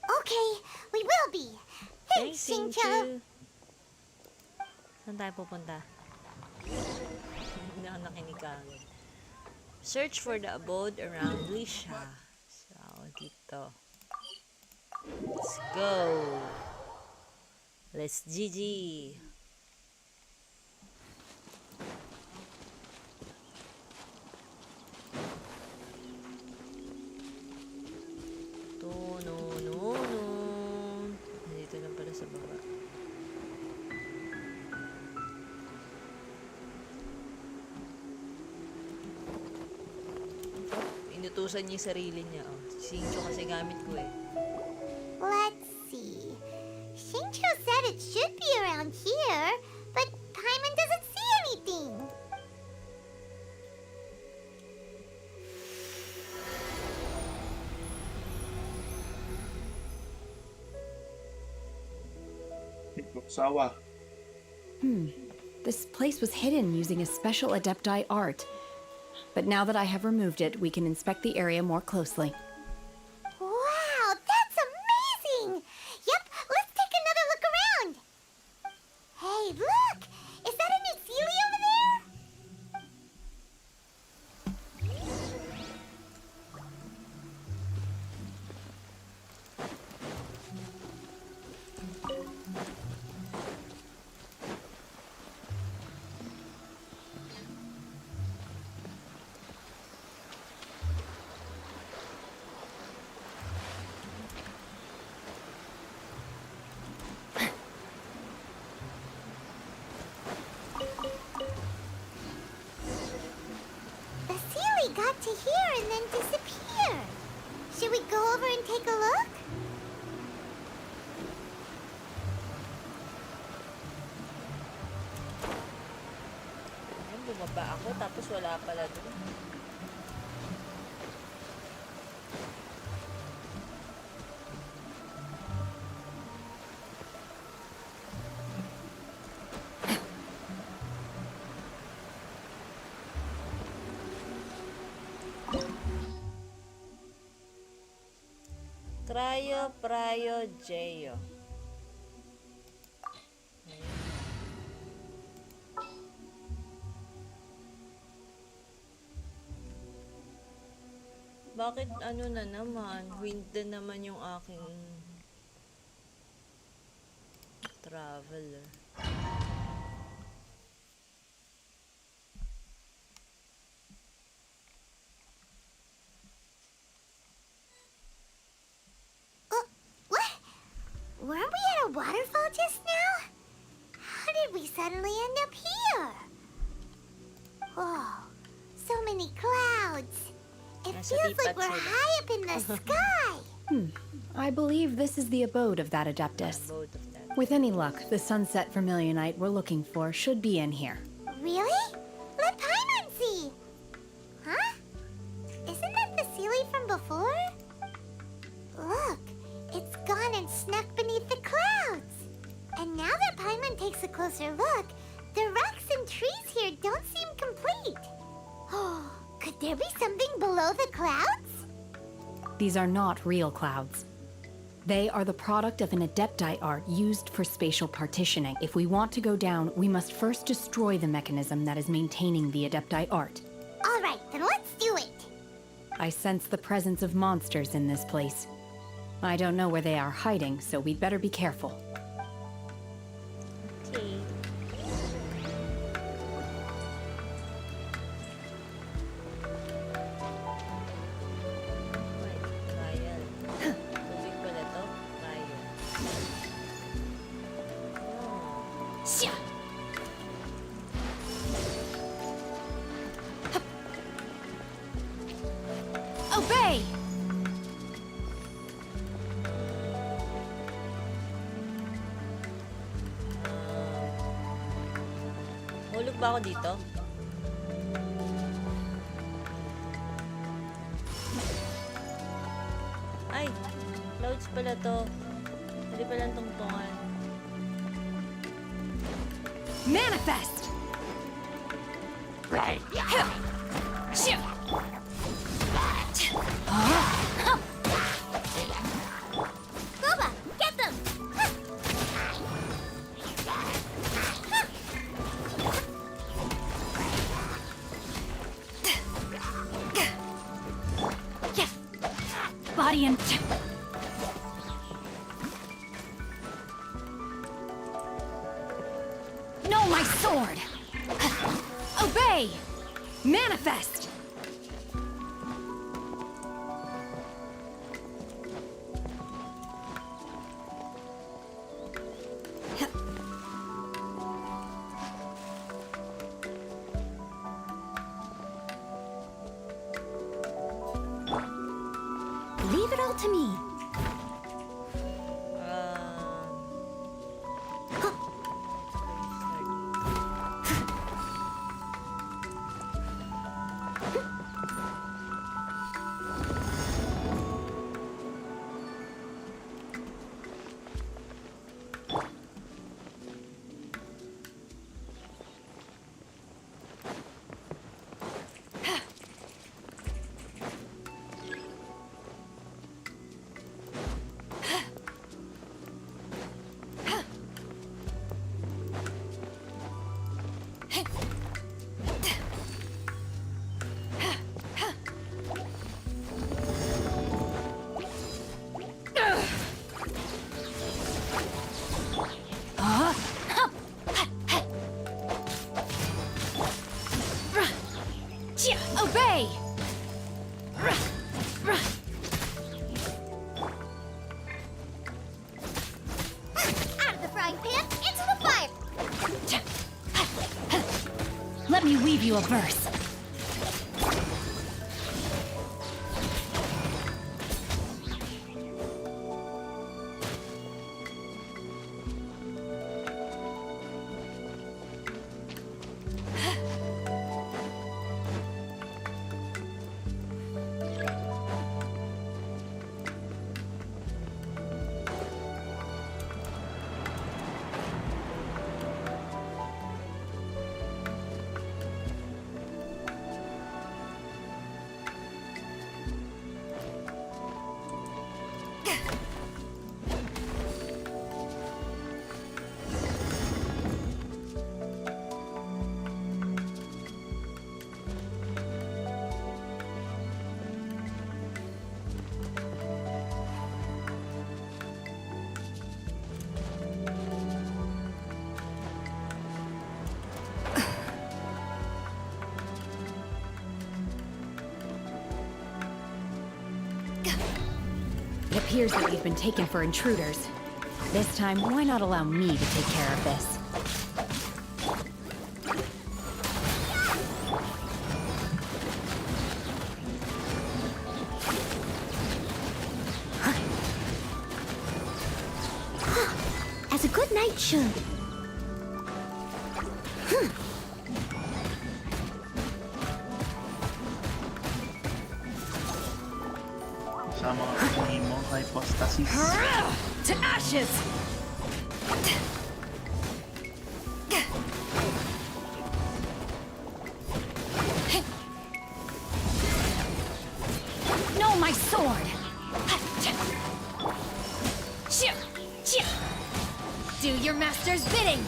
Okay, we will be. Thanks, Thanks, Xingqiu. Saan tayo pupunta? Hindi ako nakinig kagad. Search for the abode around Lisha. So, dito. Let's go. Let's GG. No. Nandito lang pala sa baba. Inutusan niya yung sarili niya. Oh. Xingqiu kasi gamit ko eh. Let's see. Xingqiu said it should be around here, but Paimon doesn't see anything. Sawa. This place was hidden using a special Adepti art. But now that I have removed it, we can inspect the area more closely. Wow, that's amazing! Yep, let's take another look around. Hey, look! Is that a new Sealy over there? The Sealy got to here and then disappeared. Should we go over and take a look? Ayun, bumaba ako tapos wala pala doon. Prayo, Jeyo. Bakit ano na naman? Wind na naman yung aking traveler. waterfall just now? How did we suddenly end up here? Whoa, so many clouds. It feels like we're high up in the sky. I believe this is the abode of that Adeptus. With any luck, the sunset vermilionite we're looking for should be in here. Really? Let Paimon see. Huh? Isn't that the Sealy from before? Look, it's gone and snuck beneath the clouds. And now that Paimon takes a closer look, the rocks and trees here don't seem complete. Oh, could there be something below the clouds? These are not real clouds. They are the product of an Adepti art used for spatial partitioning. If we want to go down, we must first destroy the mechanism that is maintaining the Adepti art. All right, then let's do it. I sense the presence of monsters in this place. I don't know where they are hiding, so we'd better be careful. Okay. Obey! Hulog ba ako dito? Ay! Clouds pala to. Hindi pala tungtungan. Manifest! Right. Boba, get them! Body and... No, my sword! Obey! Manifest! Leave it all to me. Obey! Out of the frying pan, into the fire! Let me weave you a verse. It appears that we've been taken for intruders. This time, why not allow me to take care of this? As a good knight should. Sa mga Nemo hypostasis. To ashes! No, my sword! Do your master's bidding!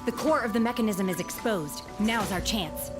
The core of the mechanism is exposed. Now's our chance.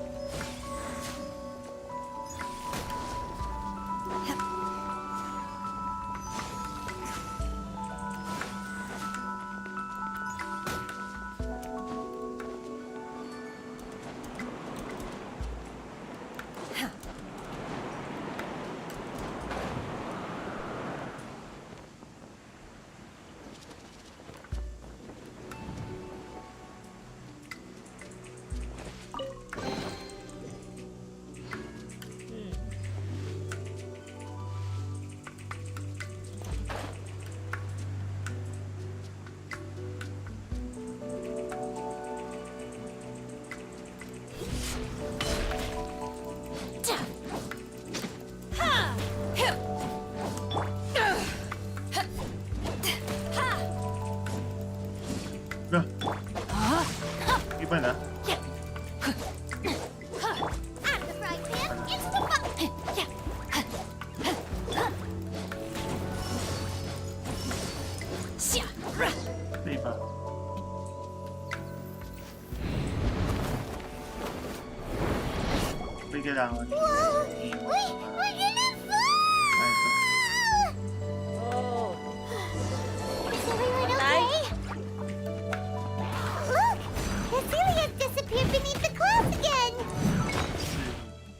Iba na? Iba. May kailangan. Whoa! We're gonna fall! Oh. Is everyone okay? Look! Cecilia's disappeared beneath the clouds again!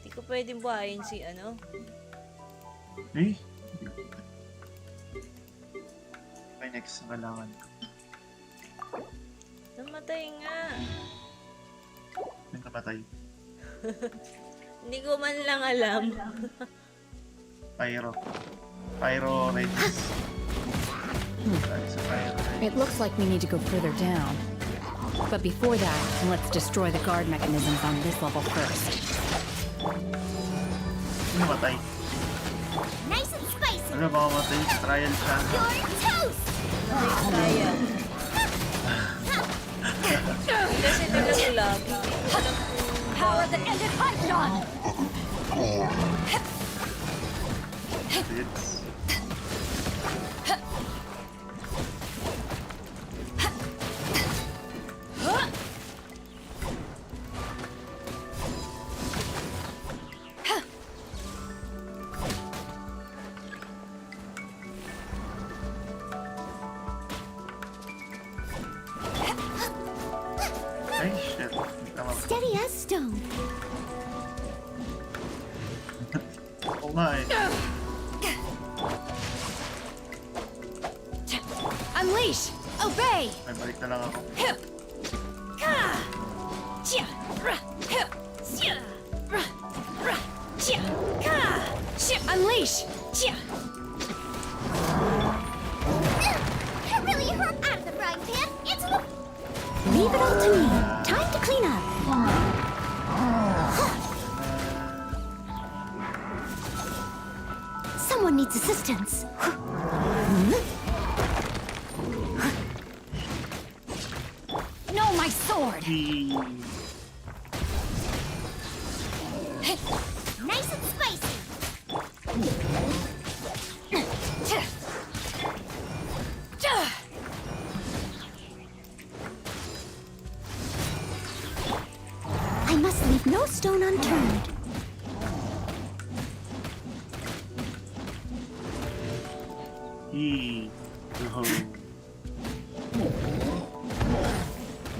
Hindi ko pwedeng buhayin si ano. Eh? May next na kailangan. Namatay nga. May namatay. Hindi ko man lang alam. Pyro Regis. It looks like we need to go further down. But before that, let's destroy the guard mechanisms on this level first. Namatay. Nice and spicy! Ano ba mamatay? Trial siya. You're toast! Kaya. Kasi naglalag. Power that ended Python! It's... Ay, shit. Steady as stone. Oo nga eh. Unleash! Obey! Ay, balik na lang ako. Unleash! That really hurt! Out of the frying pan, into the... Leave it all to me. Time to clean up. Someone needs assistance. No, my sword! Nice and spicy. I must leave no stone unturned. Oh.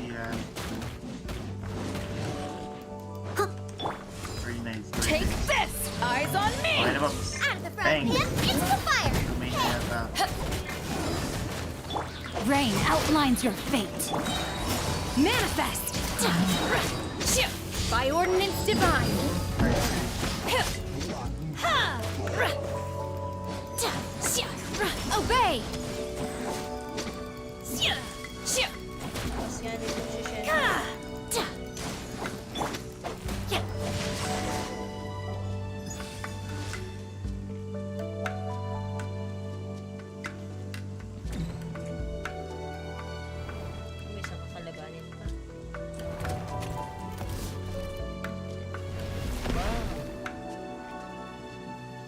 Yeah. Very nice. Very Take nice. this! Eyes on me! Okay na ba? Out of the frying pan, into the fire. May yata. rain outlines your fate. Manifest! By ordinance divine! Obey! May isang kakalabanin pa.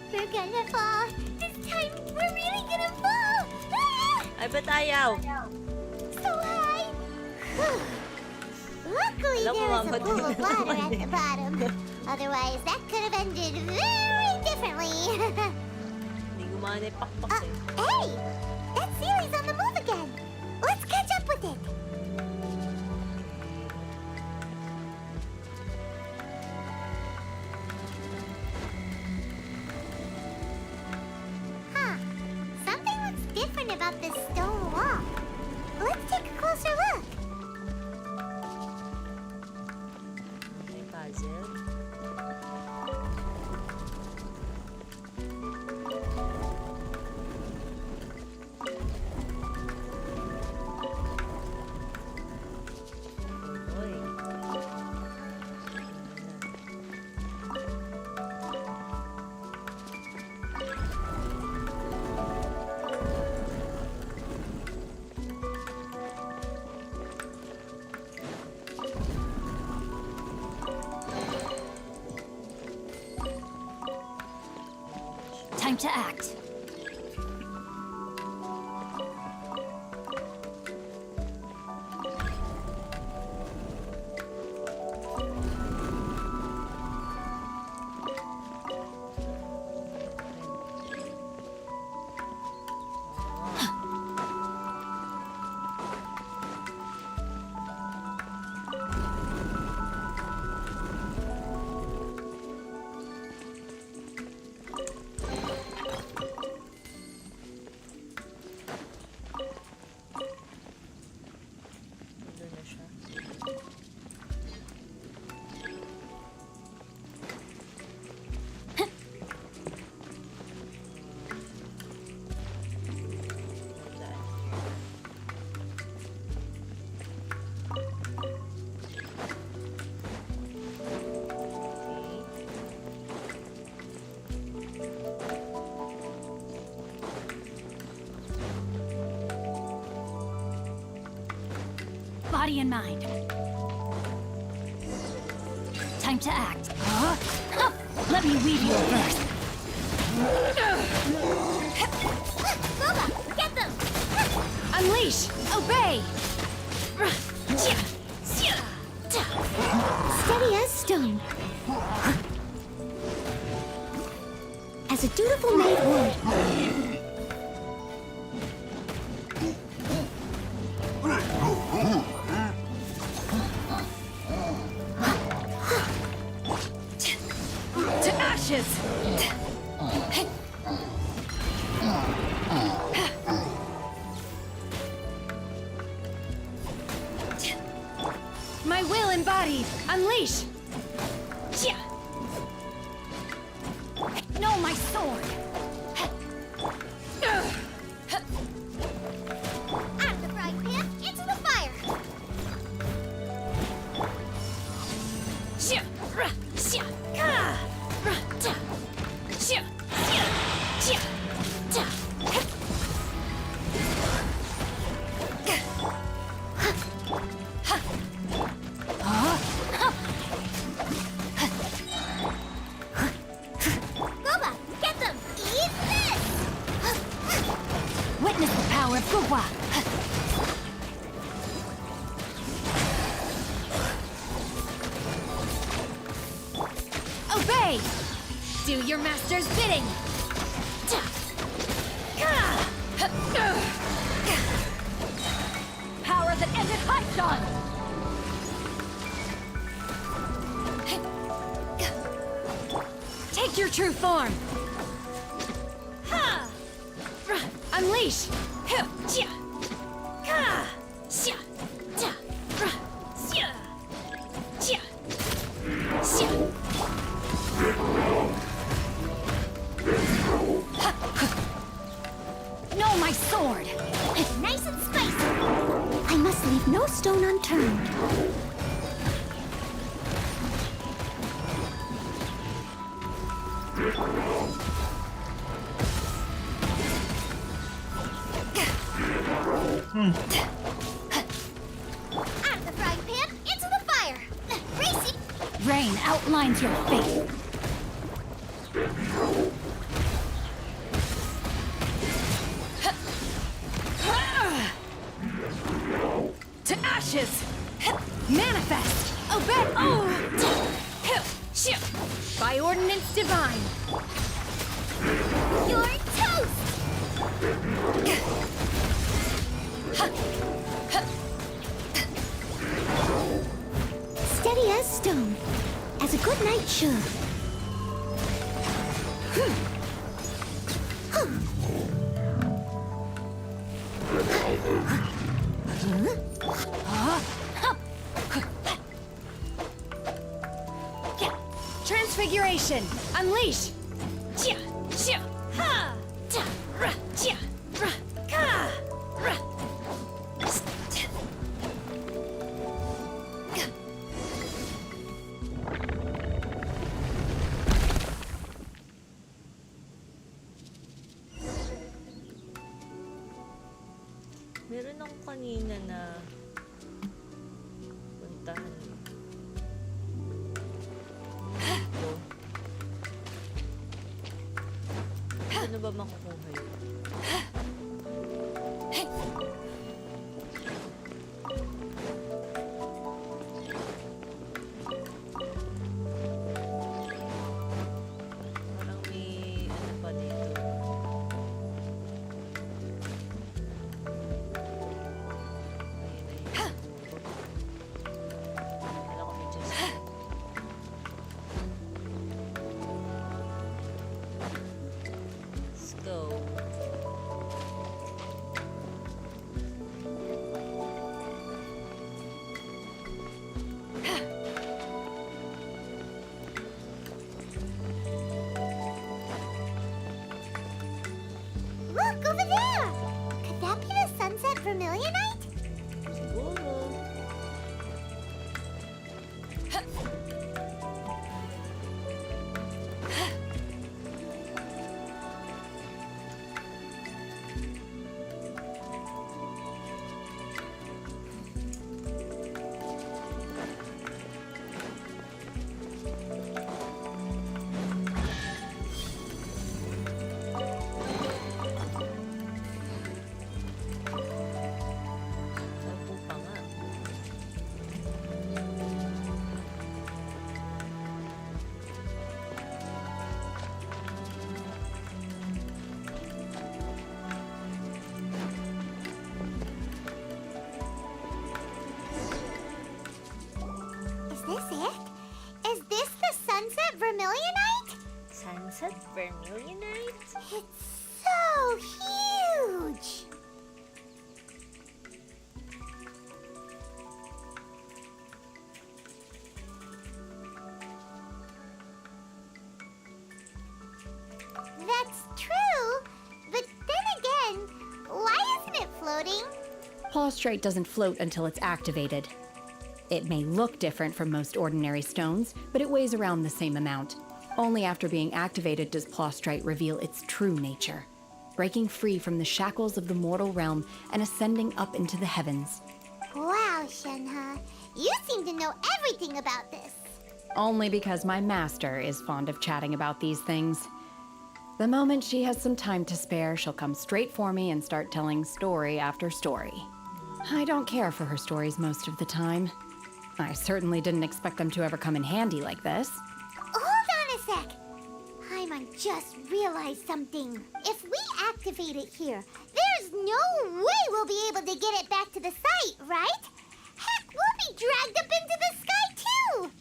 We're gonna fall. This time, we're really gonna fall. Ah! Ay, ba't ayaw? So high. Whew. Luckily, Alam mo, there was a mabati pool of na water naman at the eh. bottom. Otherwise, that could have ended very differently. Hindi gumana yung pakpak eh. Hey! That series on the move again. Let's catch up with it. Huh. Something looks different about this stone wall. Let's take a closer look. May puzzle. Time to act. Doon na siya. Body and mind. Time to act. Huh? Let me weave you a verse. Boba, get them! Unleash! Obey! Steady as stone. As a dutiful maid would. To ashes! My will embodied! Unleash! No, my sword! Out of the frying pan, into the fire! Boba, get them! Eat this! Witness the power of Gugwa! Obey! Do your master's bidding! Power that ended Haishan! Take your true form! Unleash! rain outlines your fate. To ashes! Manifest! Obey! Oh! By ordinance divine! You're toast! Steady as stone, as a good knight should. Transfiguration! Unleash! Meron ako kanina na puntahan. Ano ba makukuha yun? Parang may ano pa dito. Wala ko may chest. Let's go. Look, over there! Could that be the Sunset Vermilionite? Siguro. Sampu pa nga. Is this it? Is this the Sunset Vermilionite? Sunset Vermilionite? It's so huge! That's true, but then again, why isn't it floating? Plaustrate doesn't float until it's activated. It may look different from most ordinary stones, but it weighs around the same amount. Only after being activated does Plaustrite reveal its true nature, breaking free from the shackles of the mortal realm and ascending up into the heavens. Wow, Shenhe, you seem to know everything about this. Only because my master is fond of chatting about these things. The moment she has some time to spare, she'll come straight for me and start telling story after story. I don't care for her stories most of the time. I certainly didn't expect them to ever come in handy like this. Hold on a sec. Paimon just realized something. If we activate it here, there's no way we'll be able to get it back to the site, right? Heck, we'll be dragged up into the sky too.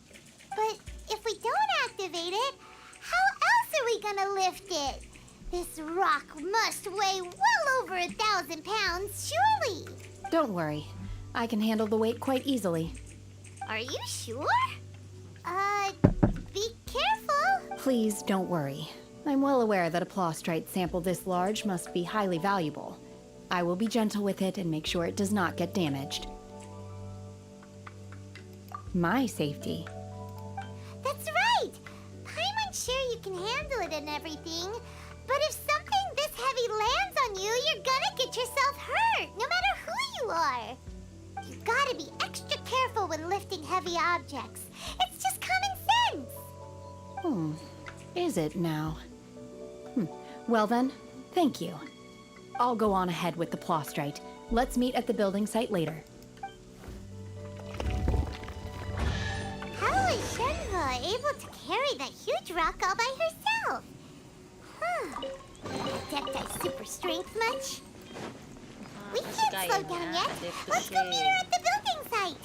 But if we don't activate it, how else are we gonna lift it? This rock must weigh well over 1,000 pounds, surely. Don't worry. I can handle the weight quite easily. Are you sure? Be careful. Please don't worry. I'm well aware that a plaustrite sample this large must be highly valuable. I will be gentle with it and make sure it does not get damaged. My safety. That's right. Paimon's sure you can handle it and everything. But if something this heavy lands on you, you're gonna get yourself hurt, no matter who you are. You gotta be extra careful when lifting heavy objects. It's just common Is it now? Well then, thank you. I'll go on ahead with the plostrite. Let's meet at the building site later. How was Shenhe able to carry that huge rock all by herself? Adepti super strength much? We can't slow down yet. Let's go meet her at the building site.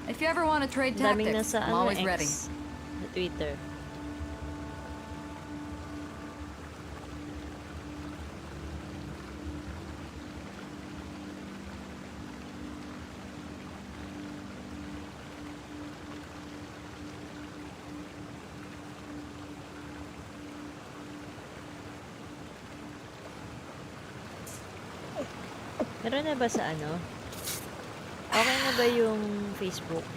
If you ever want to trade Daming tactics, nasa I'm always X ready. na Twitter. Meron na ba sa ano? Okay na ba yung Facebook?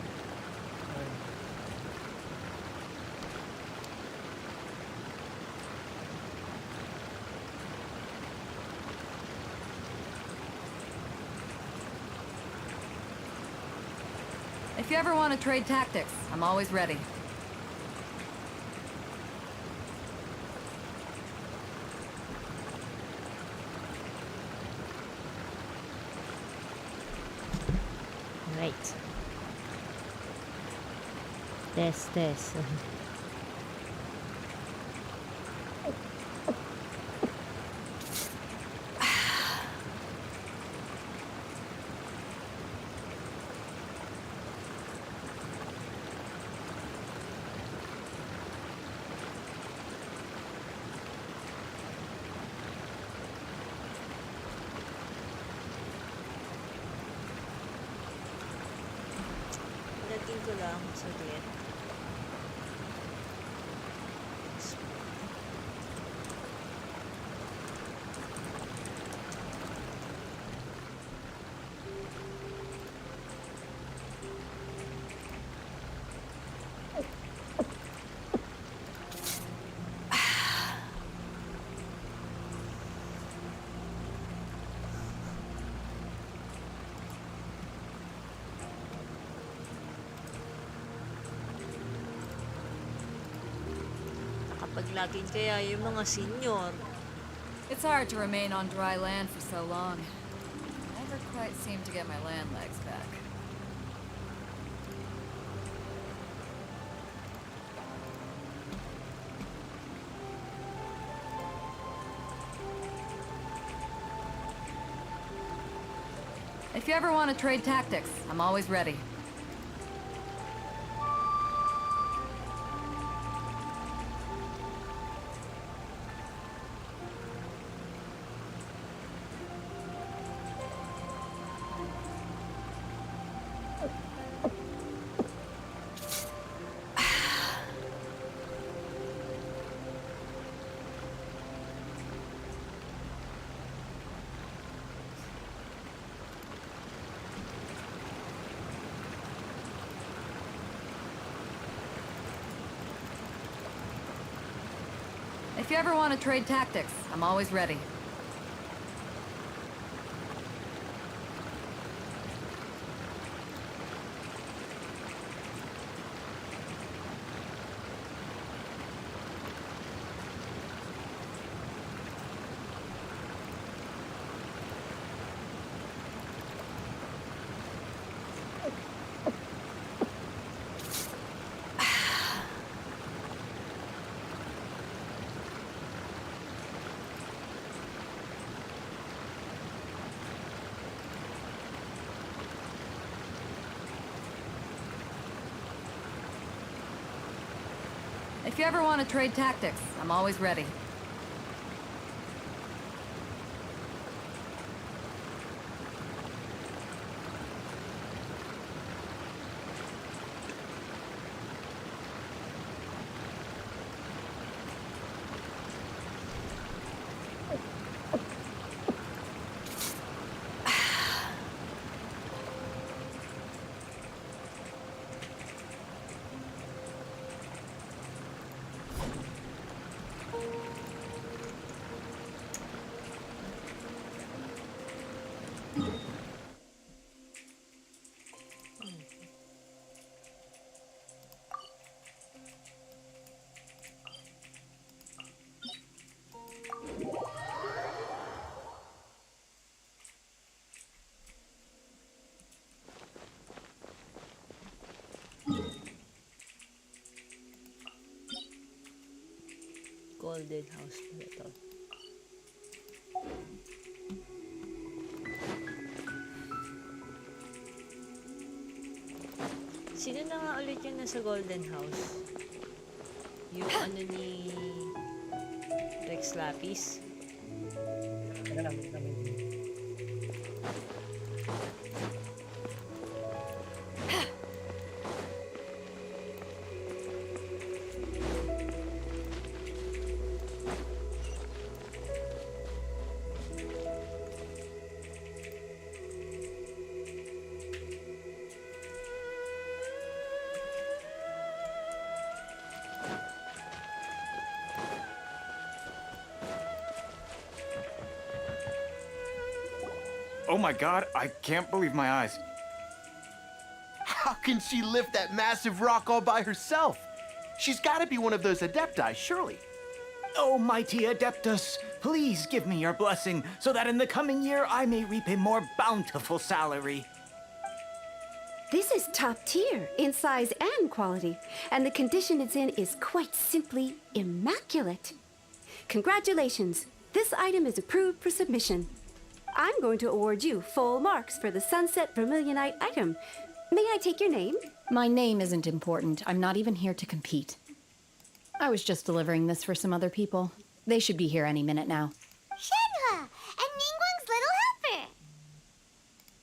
If you ever want to trade tactics, I'm always ready. Right. Test. Lagyan ko lang saglit. Paglagin kaya yung mga senior. It's hard to remain on dry land for so long. I never quite seem to get my land legs back. If you ever want to trade tactics, I'm always ready. If you ever want to trade tactics, I'm always ready. If you ever want to trade tactics, I'm always ready. Golden house pala to. Sino na nga ulit yung nasa golden house? Yung ano ni Rex Lapis? Oh my god, I can't believe my eyes. How can she lift that massive rock all by herself? She's got to be one of those adepti, surely. Oh, mighty Adeptus, please give me your blessing so that in the coming year I may reap a more bountiful salary. This is top tier in size and quality, and the condition it's in is quite simply immaculate. Congratulations, this item is approved for submission. I'm going to award you full marks for the Sunset Vermilionite item. May I take your name? My name isn't important. I'm not even here to compete. I was just delivering this for some other people. They should be here any minute now. Shenhe, and Ningguang's little helper.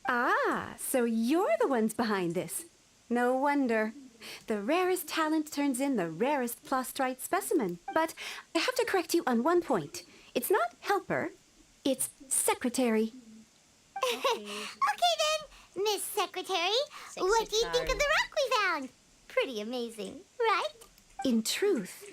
Ah, so you're the ones behind this. No wonder. The rarest talent turns in the rarest Plostrite specimen. But I have to correct you on one point. It's not helper, it's secretary. Okay then, Miss Secretary. What do you think of the rock we found? Pretty amazing, right? In truth,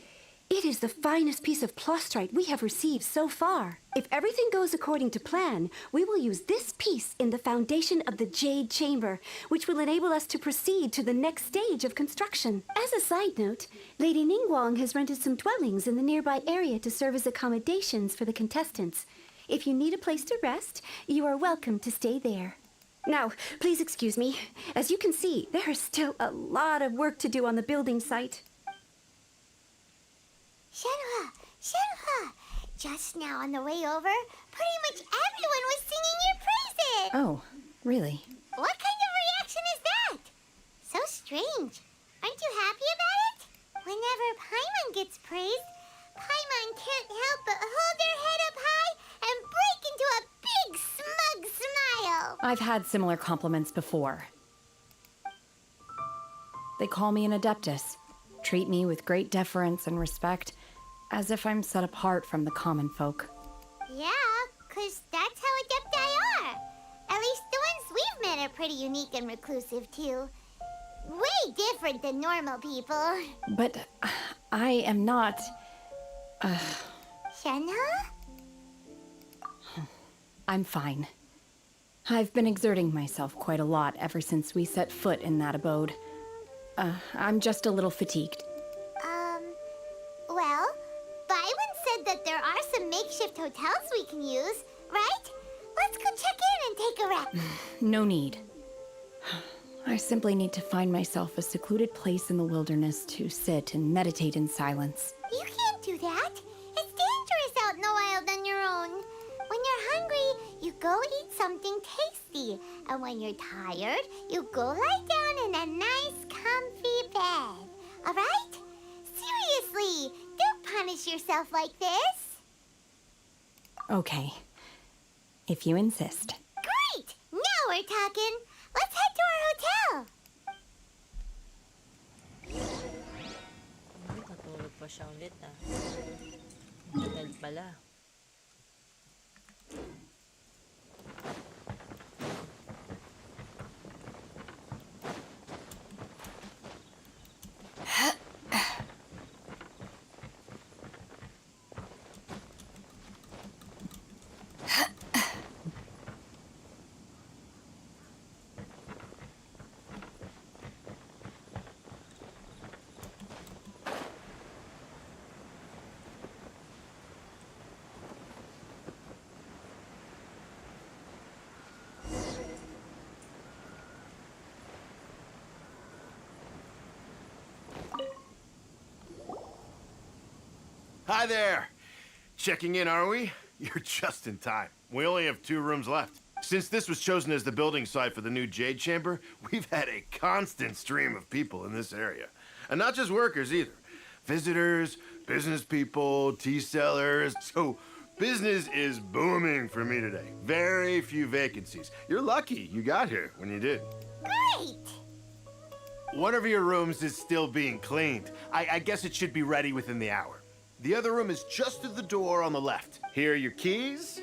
it is the finest piece of Plostrite we have received so far. If everything goes according to plan, we will use this piece in the foundation of the Jade Chamber, which will enable us to proceed to the next stage of construction. As a side note, Lady Ningguang has rented some dwellings in the nearby area to serve as accommodations for the contestants. If you need a place to rest, you are welcome to stay there. Now, please excuse me. As you can see, there is still a lot of work to do on the building site. Shenhe, just now on the way over, pretty much everyone was singing your praises. Oh, really? What kind of reaction is that? So strange. Aren't you happy about it? Whenever Paimon gets praised, Paimon can't help but hold their head up high and break into a big smug smile. I've had similar compliments before. They call me an Adeptus, treat me with great deference and respect, as if I'm set apart from the common folk. Yeah, 'cause that's how Adepti are. At least the ones we've met are pretty unique and reclusive, too. Way different than normal people. But I am not... Shenhe? I'm fine. I've been exerting myself quite a lot ever since we set foot in that abode. I'm just a little fatigued. Well, Byron said that there are some makeshift hotels we can use, right? Let's go check in and take a rest. No need. I simply need to find myself a secluded place in the wilderness to sit and meditate in silence. You can't do that. It's dangerous out in the wild on your own. When you're hungry, you go eat something tasty. And when you're tired, you go lie down in a nice, comfy bed. All right? Seriously. Seriously, don't punish yourself like this. Okay. If you insist. Great! Now we're talking. Let's head to our hotel. Natulog pa siya ulit ah. Tagal pala. Hi there. Checking in, are we? You're just in time. We only have 2 rooms left. Since this was chosen as the building site for the new Jade Chamber, we've had a constant stream of people in this area. And not just workers either. Visitors, business people, tea sellers. So business is booming for me today. Very few vacancies. You're lucky you got here when you did. Great! One of your rooms is still being cleaned. I guess it should be ready within the hour. The other room is just at the door on the left. Here are your keys.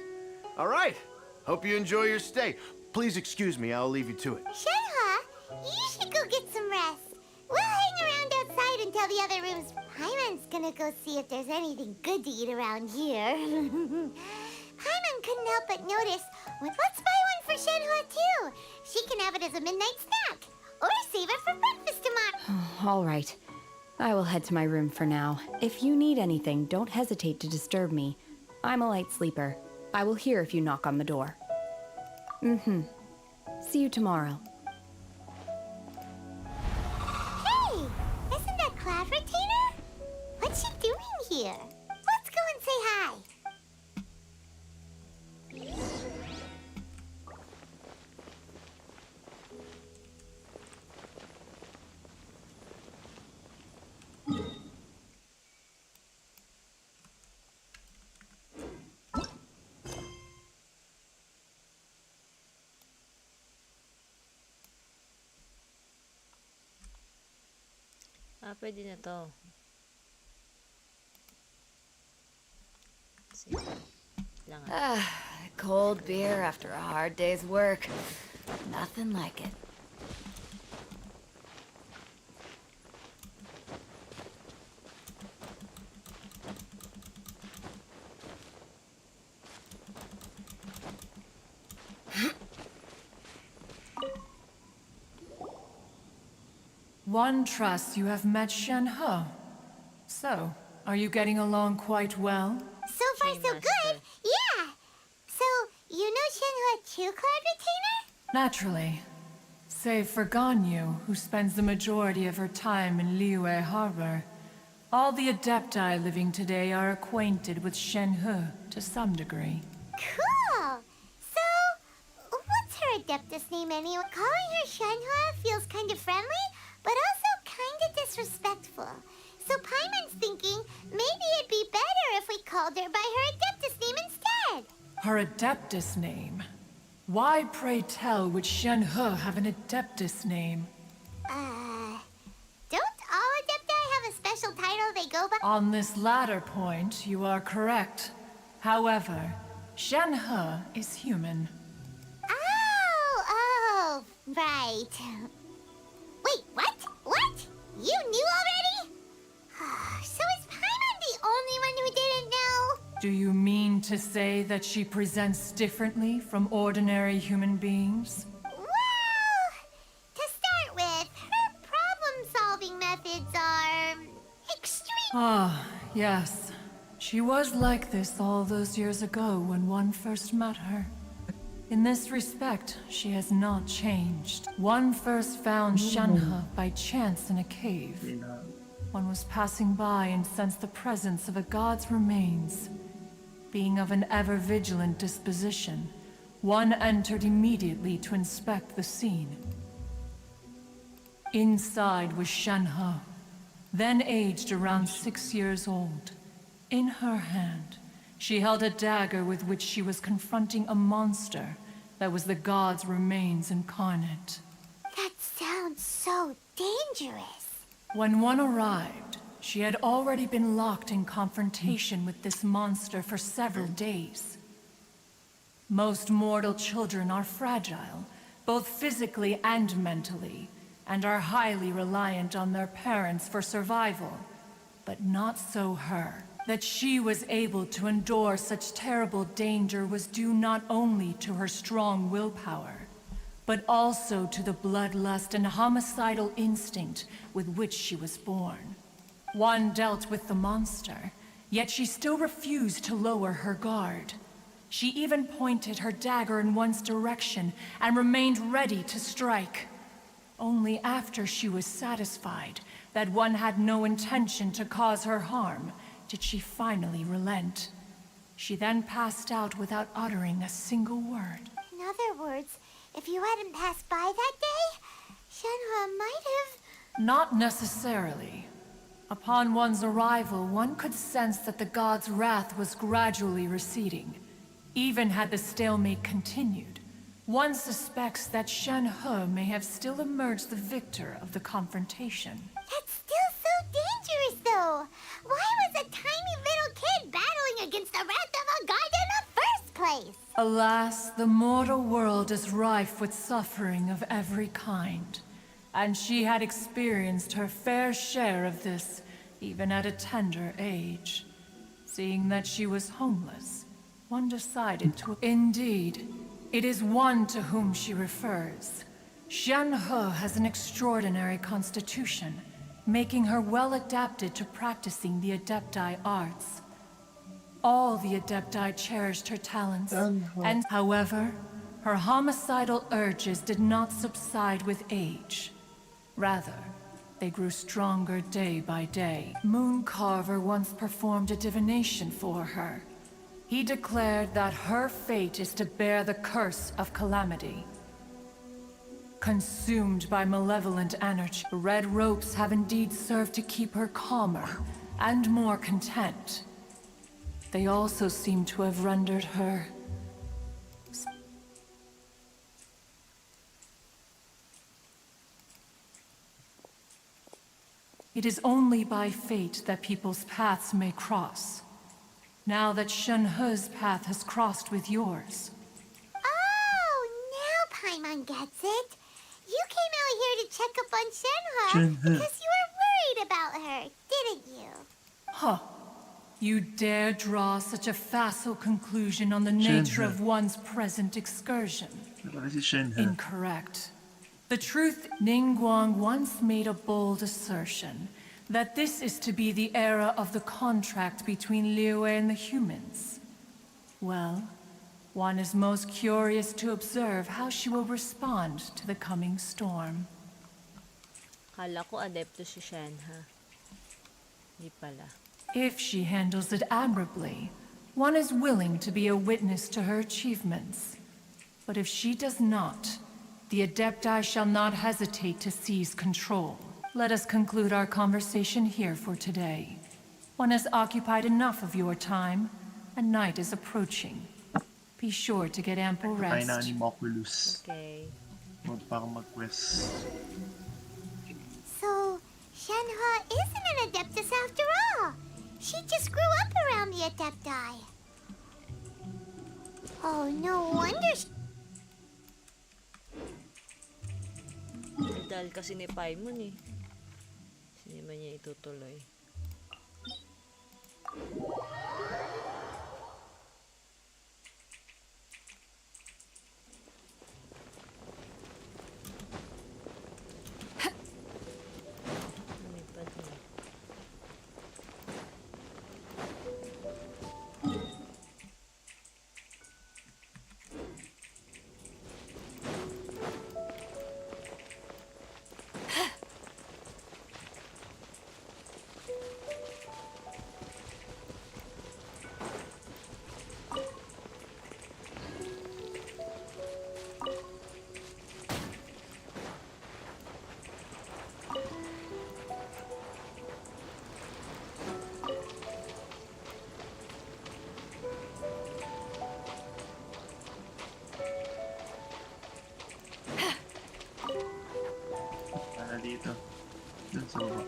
All right. Hope you enjoy your stay. Please excuse me, I'll leave you to it. Shenhe, you should go get some rest. We'll hang around outside until the other rooms. Paimon's gonna go see if there's anything good to eat around here. Paimon couldn't help but notice. Let's buy one for Shenhe too. She can have it as a midnight snack. Or save it for breakfast tomorrow. All right. I will head to my room for now. If you need anything, don't hesitate to disturb me. I'm a light sleeper. I will hear if you knock on the door. See you tomorrow. Hey! Isn't that Cloud Retainer? What's she doing here? Let's go and say hi. Pwede na to. Cold beer after a hard day's work. Nothing like it. One trusts you have met Shenhe. So, are you getting along quite well? So far, so good. Yeah. So, you know Shenhe too, Cloud Retainer? Naturally. Save for Ganyu, who spends the majority of her time in Liyue Harbor. All the Adepti living today are acquainted with Shenhe to some degree. Cool. So, what's her Adeptus name anyway? Calling her Shenhe feels kind of friendly, but also kind of disrespectful. So Paimon's thinking maybe it'd be better if we called her by her Adeptus name instead. Her Adeptus name? Why, pray tell, would Shenhe have an Adeptus name? Don't all Adepti have a special title they go by? On this latter point, you are correct. However, Shenhe is human. Oh, right. Wait, what? What? You knew already? So is Paimon the only one who didn't know? Do you mean to say that she presents differently from ordinary human beings? Well, to start with, her problem-solving methods are extreme. Ah, yes. She was like this all those years ago when one first met her. In this respect, she has not changed. One first found Shenhe by chance in a cave. One was passing by and sensed the presence of a god's remains. Being of an ever-vigilant disposition, one entered immediately to inspect the scene. Inside was Shenhe, then aged around 6 years old. In her hand, she held a dagger with which she was confronting a monster that was the god's remains incarnate. That sounds so dangerous. When one arrived, she had already been locked in confrontation with this monster for several days. Most mortal children are fragile, both physically and mentally, and are highly reliant on their parents for survival. But not so her. That she was able to endure such terrible danger was due not only to her strong willpower, but also to the bloodlust and homicidal instinct with which she was born. One dealt with the monster, yet she still refused to lower her guard. She even pointed her dagger in one's direction and remained ready to strike. Only after she was satisfied that one had no intention to cause her harm did she finally relent. She then passed out without uttering a single word. In other words, if you hadn't passed by that day, Shenhe might have... Not necessarily. Upon one's arrival, one could sense that the god's wrath was gradually receding. Even had the stalemate continued, one suspects that Shenhe may have still emerged the victor of the confrontation. That's still so dangerous, though. Why was a tiny little kid battling against the wrath of a god in the first place? Alas, the mortal world is rife with suffering of every kind, and she had experienced her fair share of this, even at a tender age. Seeing that she was homeless, one decided to... Indeed, it is one to whom she refers. Shenhe has an extraordinary constitution, making her well adapted to practicing the Adepti arts. All the Adepti cherished her talents, and however, her homicidal urges did not subside with age. Rather, they grew stronger day by day. Mooncarver once performed a divination for her. He declared that her fate is to bear the curse of calamity. Consumed by malevolent energy, red ropes have indeed served to keep her calmer and more content. They also seem to have rendered her... It is only by fate that people's paths may cross. Now that Shenhe's path has crossed with yours. Oh, now Paimon gets it. You came out here to check up on Shenhe because you were worried about her, didn't you? Huh. You dare draw such a facile conclusion on the nature of one's present excursion. Incorrect. The truth, Ningguang once made a bold assertion that this is to be the era of the contract between Liyue and the humans. Well, one is most curious to observe how she will respond to the coming storm. Kala ko adepto si Shenhe. Di pala. If she handles it admirably, one is willing to be a witness to her achievements. But if she does not, the Adepti shall not hesitate to seize control. Let us conclude our conversation here for today. One has occupied enough of your time, and night is approaching. Be sure to get ample rest. Okay. So, Shenhe isn't an Adeptus after all. She just grew up around the Adepti. Oh, no wonder... Dahil kasi ni Paimon eh. Hindi man niya itutuloy. Lumipad na. Dun sa baba.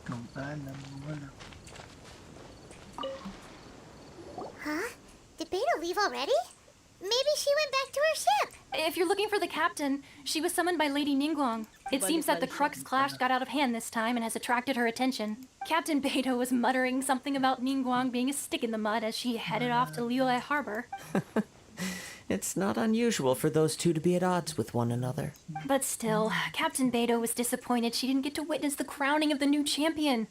Kung alam mo wala. Huh? Did Beta leave already? Maybe she went back to her ship. If you're looking for the captain, she was summoned by Lady Ningguang. It seems that the Crux clash got out of hand this time and has attracted her attention. Captain Beidou was muttering something about Ningguang being a stick in the mud as she headed off to Liyue Harbor. It's not unusual for those two to be at odds with one another. But still, Captain Beidou was disappointed she didn't get to witness the crowning of the new champion.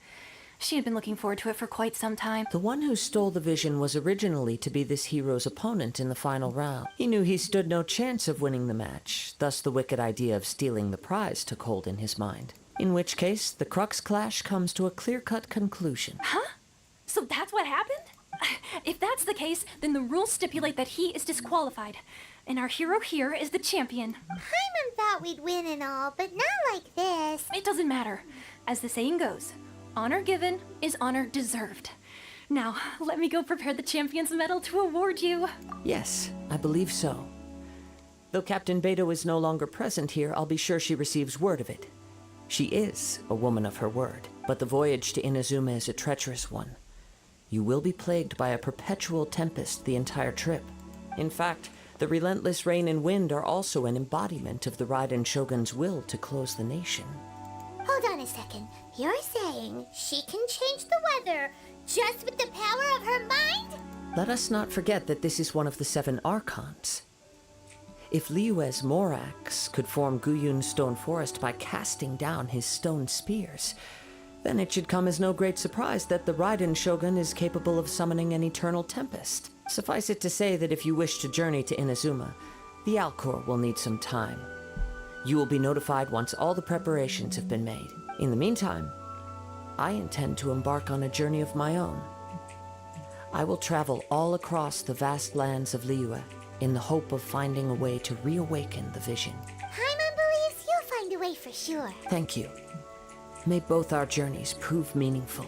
She had been looking forward to it for quite some time. The one who stole the vision was originally to be this hero's opponent in the final round. He knew he stood no chance of winning the match, thus the wicked idea of stealing the prize took hold in his mind. In which case, the Crux clash comes to a clear-cut conclusion. Huh? So that's what happened? If that's the case, then the rules stipulate that he is disqualified. And our hero here is the champion. Paimon thought we'd win and all, but not like this. It doesn't matter. As the saying goes, honor given is honor deserved. Now, let me go prepare the champion's medal to award you. Yes, I believe so. Though Captain Beidou is no longer present here, I'll be sure she receives word of it. She is a woman of her word, but the voyage to Inazuma is a treacherous one. You will be plagued by a perpetual tempest the entire trip. In fact, the relentless rain and wind are also an embodiment of the Raiden Shogun's will to close the nation. Hold on a second. You're saying she can change the weather just with the power of her mind? Let us not forget that this is one of the 7 Archons. If Liyue's Morax could form Guyun's stone forest by casting down his stone spears, then it should come as no great surprise that the Raiden Shogun is capable of summoning an eternal tempest. Suffice it to say that if you wish to journey to Inazuma, the Alcor will need some time. You will be notified once all the preparations have been made. In the meantime, I intend to embark on a journey of my own. I will travel all across the vast lands of Liyue in the hope of finding a way to reawaken the vision. Paimon believes you'll find a way for sure. Thank you. May both our journeys prove meaningful.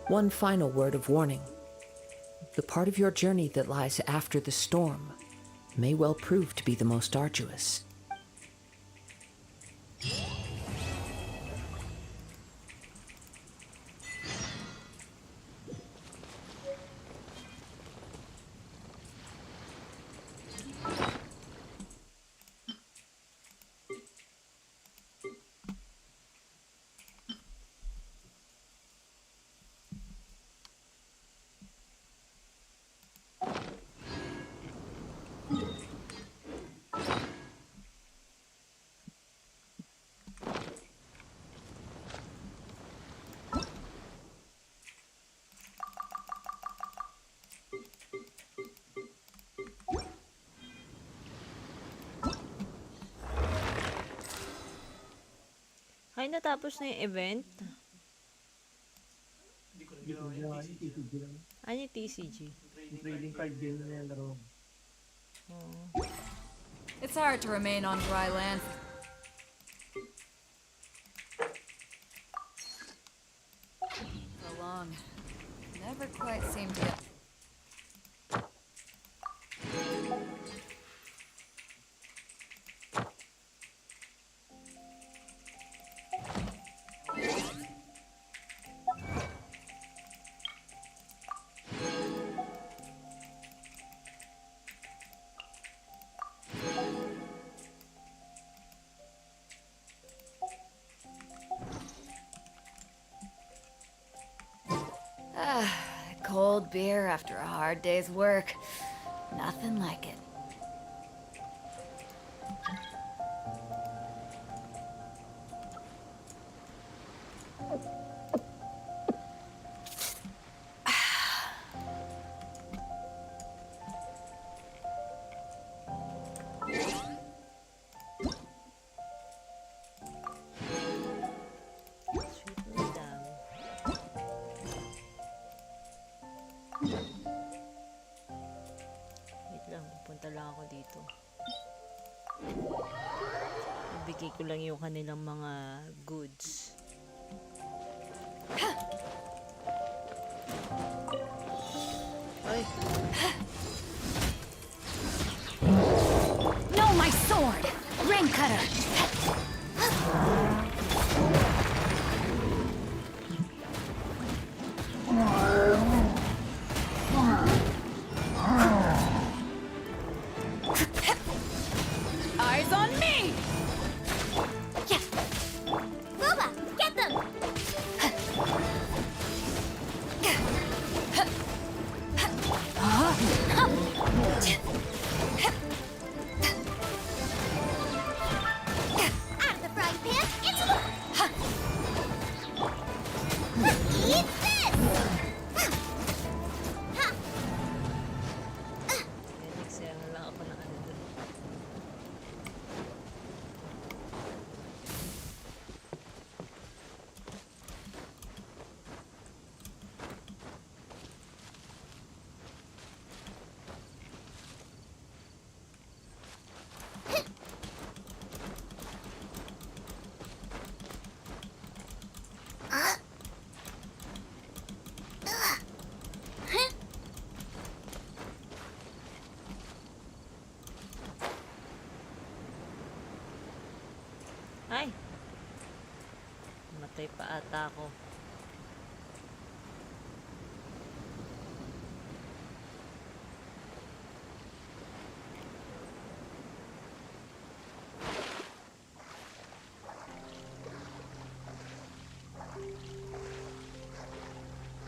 One final word of warning. The part of your journey that lies after the storm may well prove to be the most arduous. Ay, natapos na yung event. Ano yung TCG? Trading card game na yung laro. It's hard to remain on dry land. So long. Never quite seem to get... Cold beer after a hard day's work. Nothing like it. ko lang yung kanilang mga goods. Ay. No, my sword! Ring cutter! Eyes on me! Yeah. Booba, get them! Out of the frying pan, into the... Eat this! Nagsayangan lang ako ng ano doon. Ay! Matay pa ata ako.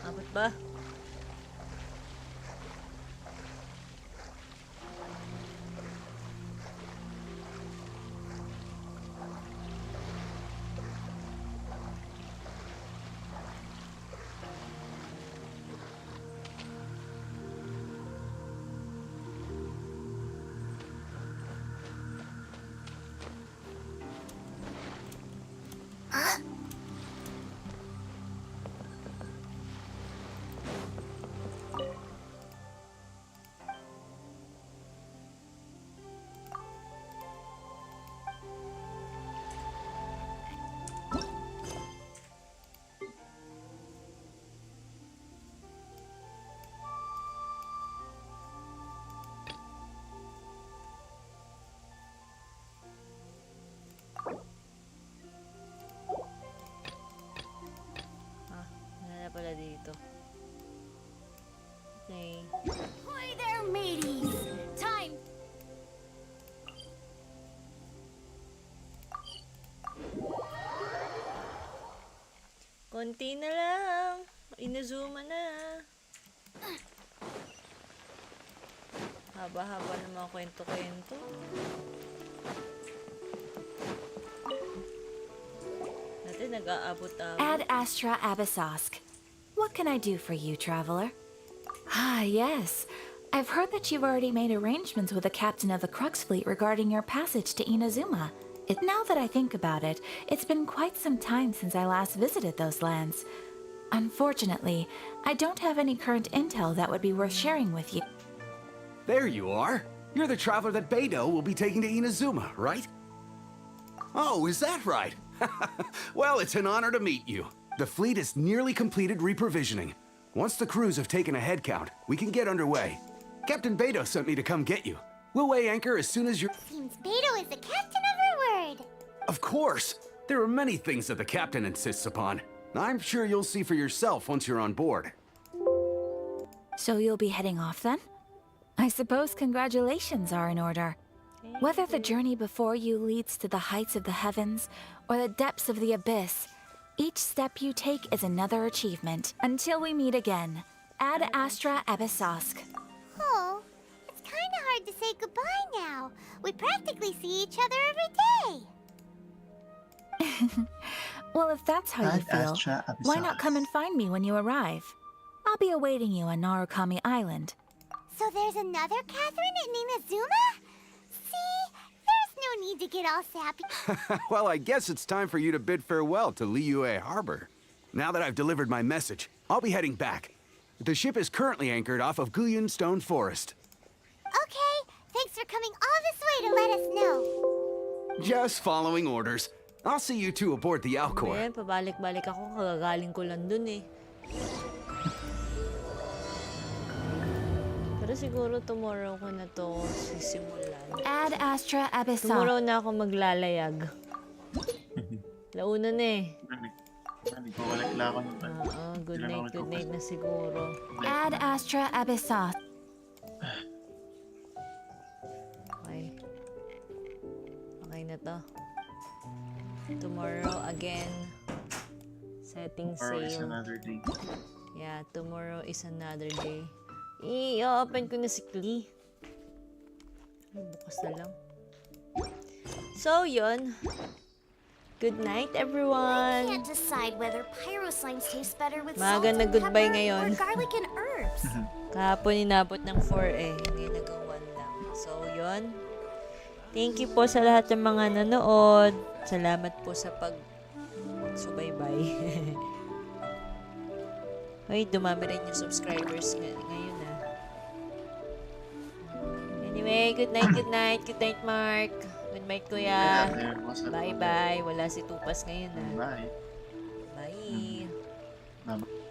Abot ba? Pala dito. Okay. Hoy there, mateys! Time! Konti na lang. Inazuma na. Haba-haba ng mga kwento-kwento. Dati nag-aabot-abot. Ad Astra Abyssosk. What can I do for you, traveler? Ah, yes. I've heard that you've already made arrangements with the captain of the Crux fleet regarding your passage to Inazuma. Now that I think about it, it's been quite some time since I last visited those lands. Unfortunately, I don't have any current intel that would be worth sharing with you. There you are. You're the traveler that Beidou will be taking to Inazuma, right? Oh, is that right? Well, it's an honor to meet you. The fleet is nearly completed reprovisioning. Once the crews have taken a head count, we can get underway. Captain Beidou sent me to come get you. We'll weigh anchor as soon as you're... Seems Beidou is the captain of her word. Of course! There are many things that the captain insists upon. I'm sure you'll see for yourself once you're on board. So you'll be heading off then? I suppose congratulations are in order. Whether the journey before you leads to the heights of the heavens or the depths of the abyss, each step you take is another achievement. Until we meet again, Ad Astra Abyssosk. Oh, it's kind of hard to say goodbye now. We practically see each other every day. Well, if that's how you Ad feel, Astra why not come and find me when you arrive? I'll be awaiting you on Narukami Island. So there's another Catherine in Inazuma? See? There's no need to get all sappy. Well, I guess it's time for you to bid farewell to Liyue Harbor. Now that I've delivered my message, I'll be heading back. The ship is currently anchored off of Guyun Stone Forest. Okay, thanks for coming all this way to let us know. Just following orders. I'll see you two aboard the Alcor. Ayan, pabalik-balik ako. Kagagaling ko lang dun eh. Pero siguro tomorrow ko na to sisimulan. Ad Astra Abyssal. Tomorrow na ako maglalayag. Launa na eh. Good night na siguro. Ad Astra Abyssal. Okay na to. Tomorrow again. Setting Tomorrow is sail. another day. Yeah, tomorrow is another day. I-open ko na si Klee. Bukas na lang. So, yun. Good night, everyone. I can't decide whether pyroslimes taste better with Maaga salt na and goodbye pepper ngayon. or garlic and herbs. Kahapon inabot ng 4 eh. Hindi nag-1 lang. So, yun. Thank you po sa lahat ng mga nanood. Salamat po sa pag-subaybay. Hoy, dumami rin yung subscribers ngayon ah. Anyway, good night, good night. Good night, Mark. Good night, Kuya. Bye-bye. Wala si Tupas ngayon ah. Bye. Bye. Bye.